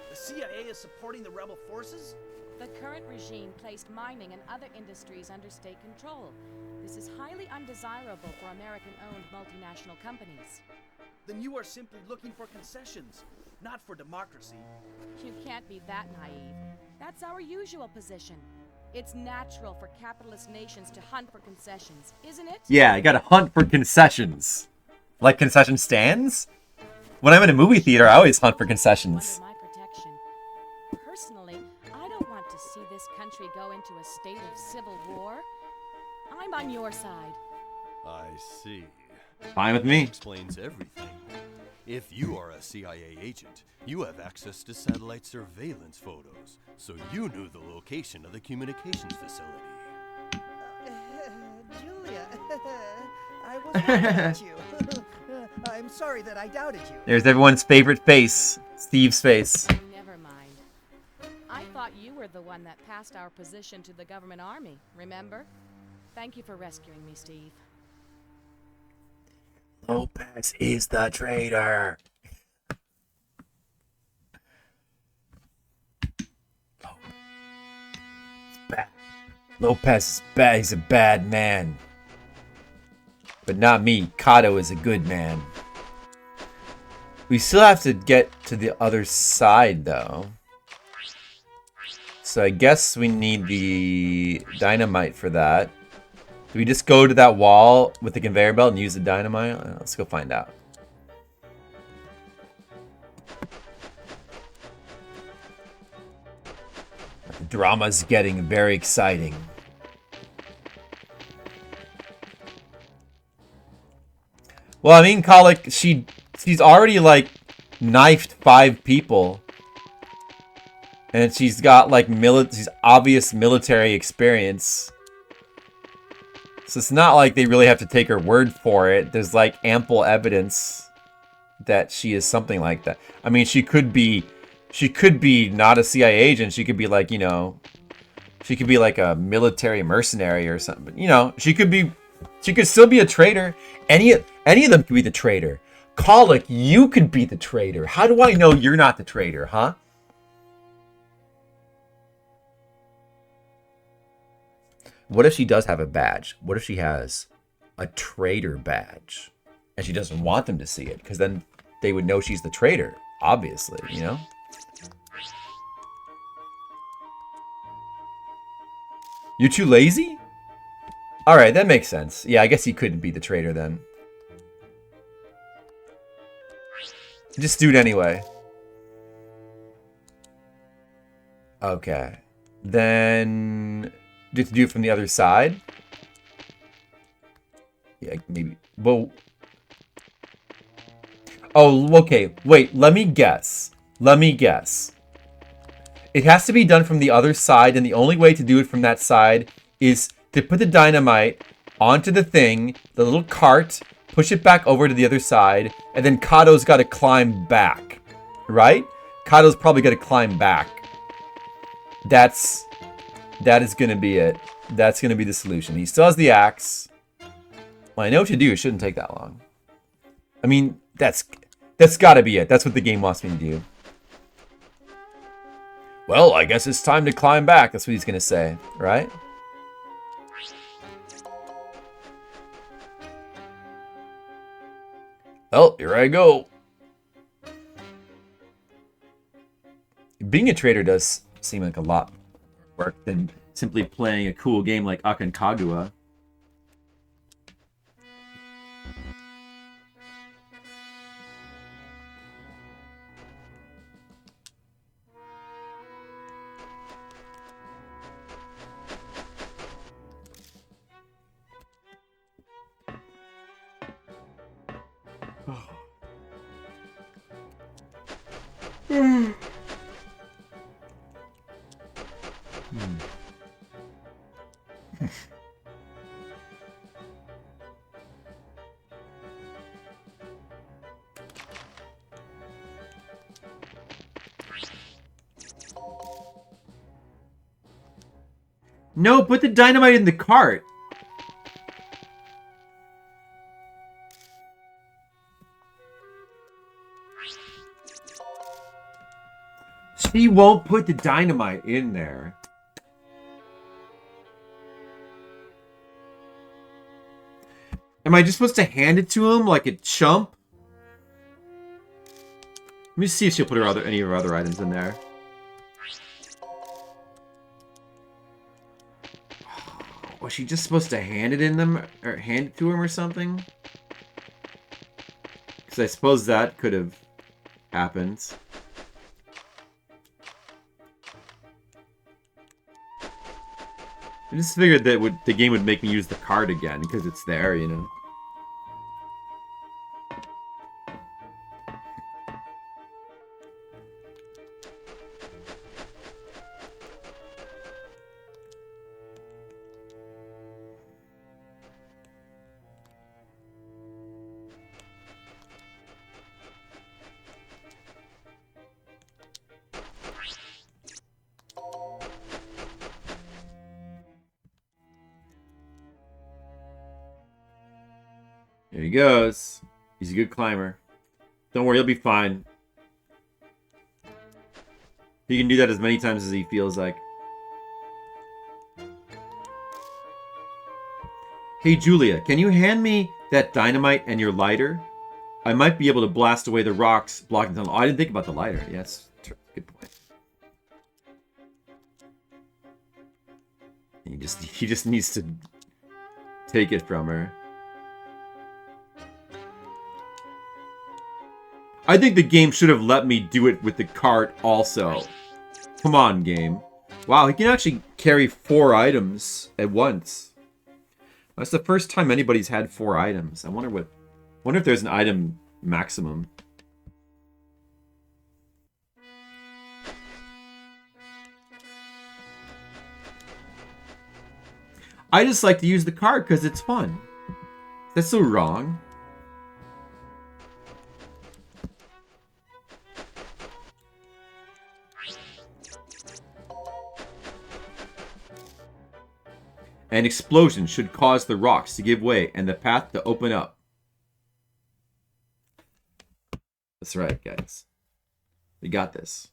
The CIA is supporting the rebel forces? The current regime placed mining and other industries under state control. This is highly undesirable for American-owned multinational companies. Then you are simply looking for concessions, not for democracy. You can't be that naive. That's our usual position. It's natural for capitalist nations to hunt for concessions, isn't it? Yeah, you gotta hunt for concessions. Like concession stands? When I'm in a movie theater, I always hunt for concessions. Under my protection. Personally, I don't want to see this country go into a state of civil war. I'm on your side. I see. Fine with me. Explains everything. If you are a CIA agent, you have access to satellite surveillance photos, so you knew the location of the communications facility. Julia, I was worried about you. I'm sorry that I doubted you. There's everyone's favorite face. Steve's face. Never mind. I thought you were the one that passed our position to the government army, remember? Thank you for rescuing me, Steve. Lopez is the traitor. Lopez is bad. He's a bad man. But not me. Kato is a good man. We still have to get to the other side, though. So I guess we need the dynamite for that. Do we just go to that wall with the conveyor belt and use the dynamite? Let's go find out. The drama's getting very exciting. Well, I mean, Colic, she's already, like, knifed 5 people. And she's got, like, she's obvious military experience. So it's not like they really have to take her word for it. There's like ample evidence that she is something like that. I mean, she could be not a CIA agent. She could be like, she could be like a military mercenary or something. But, she could be She could still be a traitor. Any of them could be the traitor. Colic, you could be the traitor. How do I know you're not the traitor, huh? What if she does have a badge? What if she has a traitor badge? And she doesn't want them to see it, because then they would know she's the traitor, obviously, you know? You're too lazy? Alright, that makes sense. Yeah, I guess he couldn't be the traitor then. Just do it anyway. Okay. Then... do you have to do it from the other side? Yeah, maybe... well... oh, okay. Wait, let me guess. Let me guess. It has to be done from the other side, and the only way to do it from that side is to put the dynamite onto the thing, the little cart, push it back over to the other side, and then Kato's got to climb back. Right? Kato's probably got to climb back. That is going to be it. That's going to be the solution. He still has the axe. Well, I know what to do. It shouldn't take that long. I mean, that's got to be it. That's what the game wants me to do. Well, I guess it's time to climb back. That's what he's going to say, right? Well, here I go. Being a traitor does seem like a lot more work than simply playing a cool game like Aconcagua. No, put the dynamite in the cart. She won't put the dynamite in there. Am I just supposed to hand it to him like a chump? Let me see if she'll put any of her other items in there. Was she just supposed to hand it in them, or hand it to him or something? Because I suppose that could have happened. I just figured that the game would make me use the card again because it's there, you know. There he goes. He's a good climber. Don't worry, he'll be fine. He can do that as many times as he feels like. Hey, Julia, can you hand me that dynamite and your lighter? I might be able to blast away the rocks blocking the tunnel. Oh, I didn't think about the lighter. Yes, good point. He just needs to take it from her. I think the game should have let me do it with the cart also. Come on, game. Wow, he can actually carry 4 items at once. That's the first time anybody's had 4 items. I wonder if there's an item maximum. I just like to use the cart because it's fun. That's so wrong. An explosion should cause the rocks to give way and the path to open up. That's right, guys. We got this.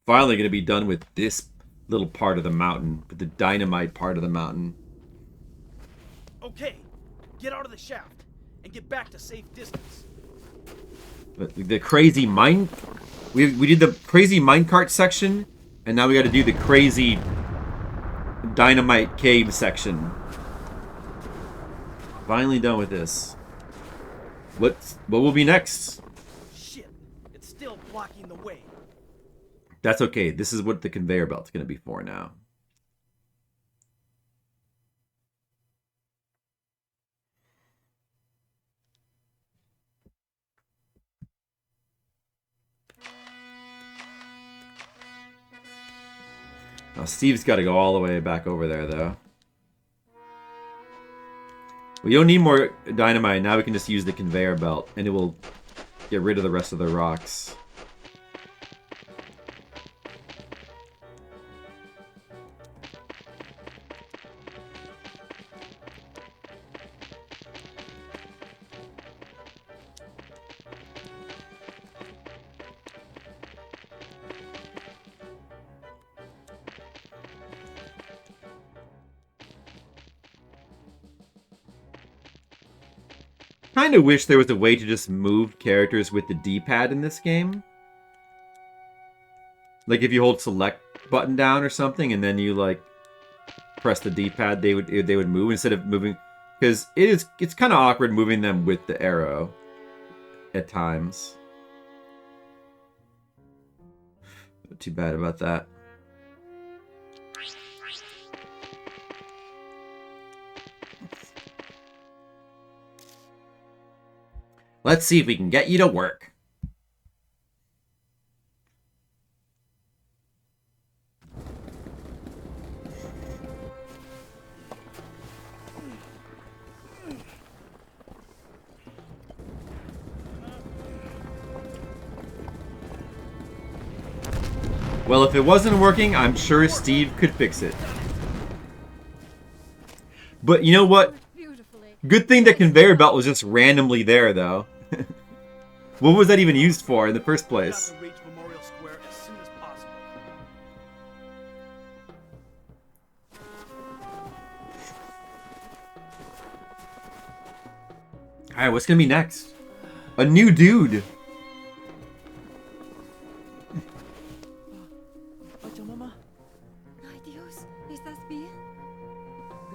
Finally going to be done with this little part of the mountain, with the dynamite part of the mountain. Okay, get out of the shaft and get back to safe distance. But the crazy mine... We did the crazy minecart section, and now we got to do the crazy dynamite cave section. Finally done with this. What will be next? Shit, it's still blocking the way. That's okay. This is what the conveyor belt's going to be for now. Now, Steve's got to go all the way back over there, though. We don't need more dynamite. Now we can just use the conveyor belt, and it will get rid of the rest of the rocks. Kind of wish there was a way to just move characters with the D-pad in this game. Like if you hold select button down or something and then you like press the D-pad, they would move instead of moving, because it's kind of awkward moving them with the arrow at times. Not too bad about that. Let's see if we can get you to work. Well, if it wasn't working, I'm sure Steve could fix it. But you know what? Good thing the conveyor belt was just randomly there, though. What was that even used for in the first place? We have to reach Memorial Square as soon as possible. Alright, what's gonna be next? A new dude! Pachamama, Ay, Dios, ¿estás bien?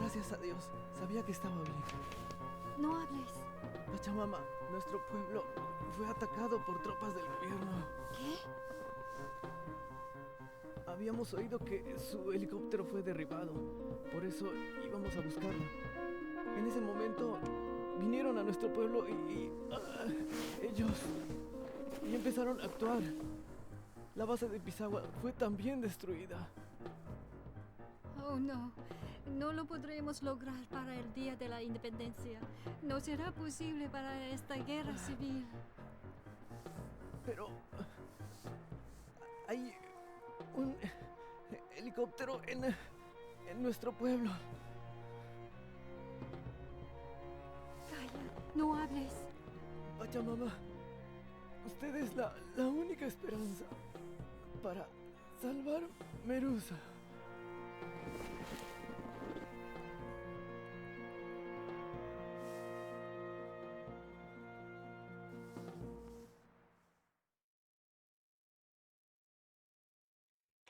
gracias a Dios. Sabía que estaba bien. No hables. Pachamama, nuestro pueblo fue atacado por tropas del gobierno. ¿Qué? Habíamos oído que su helicóptero fue derribado. Por eso íbamos a buscarlo. En ese momento vinieron a nuestro pueblo y ellos empezaron a actuar. La base de Pisagua fue también destruida. Oh, no. No lo podremos lograr para el Día de la Independencia. No será posible para esta guerra civil. Pero hay un helicóptero en nuestro pueblo. Calla, no hables. Pachamama, usted es la única esperanza para salvar Merusa.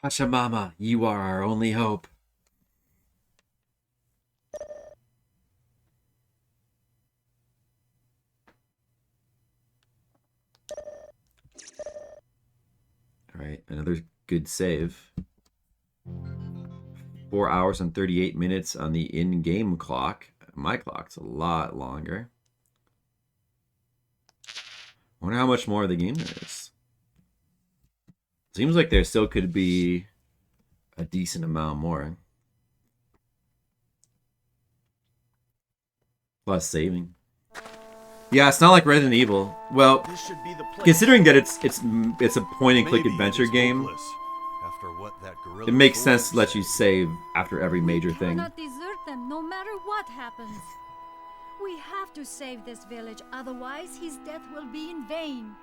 Pachamama, you are our only hope. Alright, another good save. 4 hours and 38 minutes on the in-game clock. My clock's a lot longer. Wonder how much more of the game there is. Seems like there still could be a decent amount more. Plus saving. Yeah, it's not like Resident Evil. Well, This should be the place. considering that it's a point-and-click Maybe it adventure is game, hopeless after what that gorilla it makes told sense us. to let you save after every major We thing. cannot desert them no matter what happens. We have to save this village, otherwise his death will be in vain.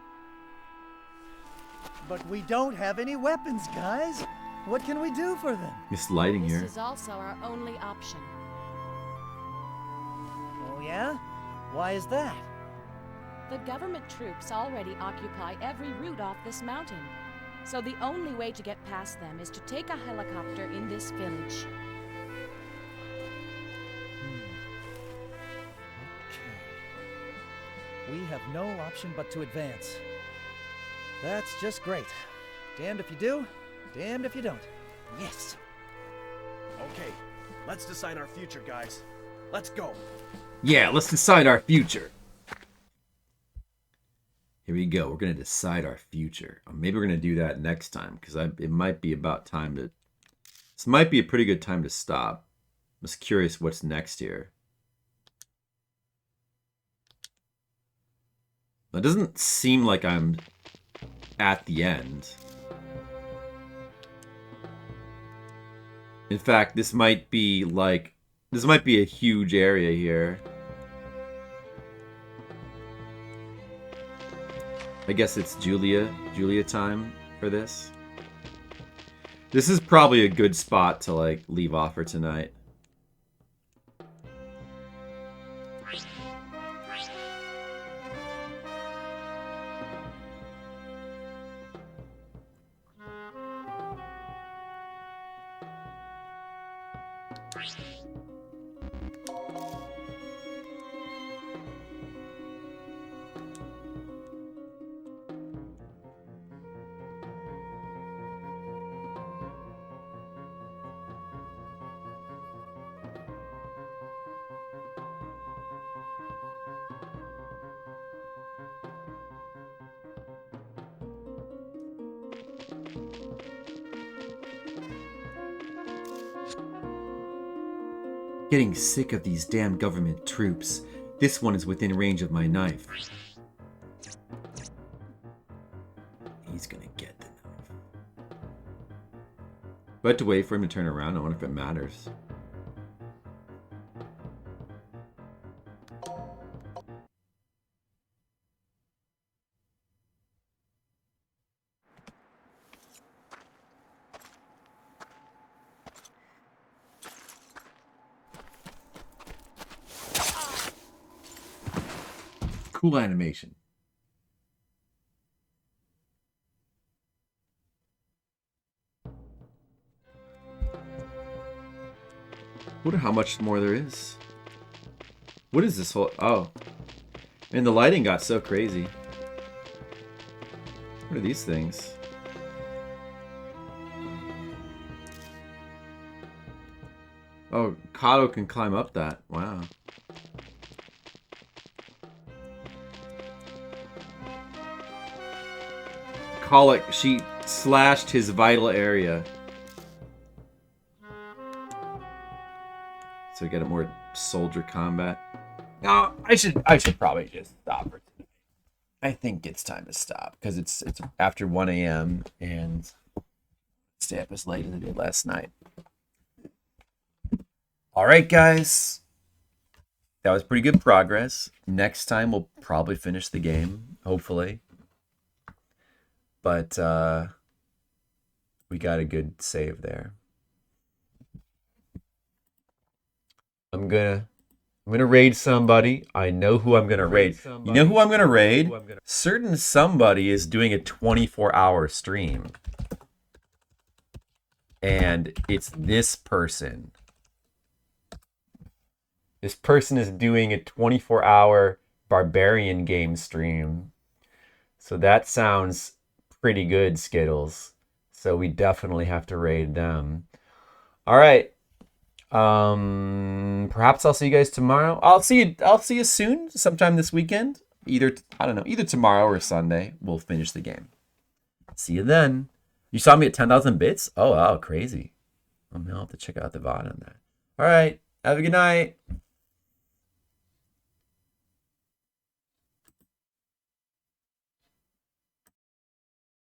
But we don't have any weapons, guys. What can we do for them? This lighting This here. is also our only option. Oh, yeah? Why is that? The government troops already occupy every route off this mountain. So the only way to get past them is to take a helicopter in this village. We have no option but to advance. That's just great. Damned if you do, damned if you don't. Yes! Okay, let's decide our future, guys. Let's go. Yeah, let's decide our future. Here we go. We're going to decide our future. Or maybe we're going to do that next time, because it might be about time to... This might be a pretty good time to stop. I'm just curious what's next here. It doesn't seem like I'm at the end. In fact, this might be like... This might be a huge area here. I guess it's Julia time for this. This is probably a good spot to like leave off for tonight. Getting sick of these damn government troops. This one is within range of my knife. He's gonna get the knife. Do I have to wait for him to turn around? I wonder if it matters. Cool animation. Wonder how much more there is. What is this whole... Oh. And the lighting got so crazy. What are these things? Oh, Kato can climb up that. Wow. Colic, she slashed his vital area. So we get a more soldier combat. No, I should probably just stop for tonight. I think it's time to stop because it's after 1 a.m. and stay up as late as I did last night. All right, guys. That was pretty good progress. Next time we'll probably finish the game, hopefully. But we got a good save there. I'm gonna raid somebody. I know who I'm gonna raid. You know who I'm gonna raid? Certain somebody is doing a 24-hour stream. And it's this person. This person is doing a 24-hour barbarian game stream. So that sounds pretty good, Skittles. So we definitely have to raid them. All right. Perhaps I'll see you guys tomorrow. I'll see you soon, sometime this weekend. Either tomorrow or Sunday. We'll finish the game. See you then. You saw me at 10,000 bits? Oh, wow, crazy. I'll have to check out the VOD on that. All right. Have a good night.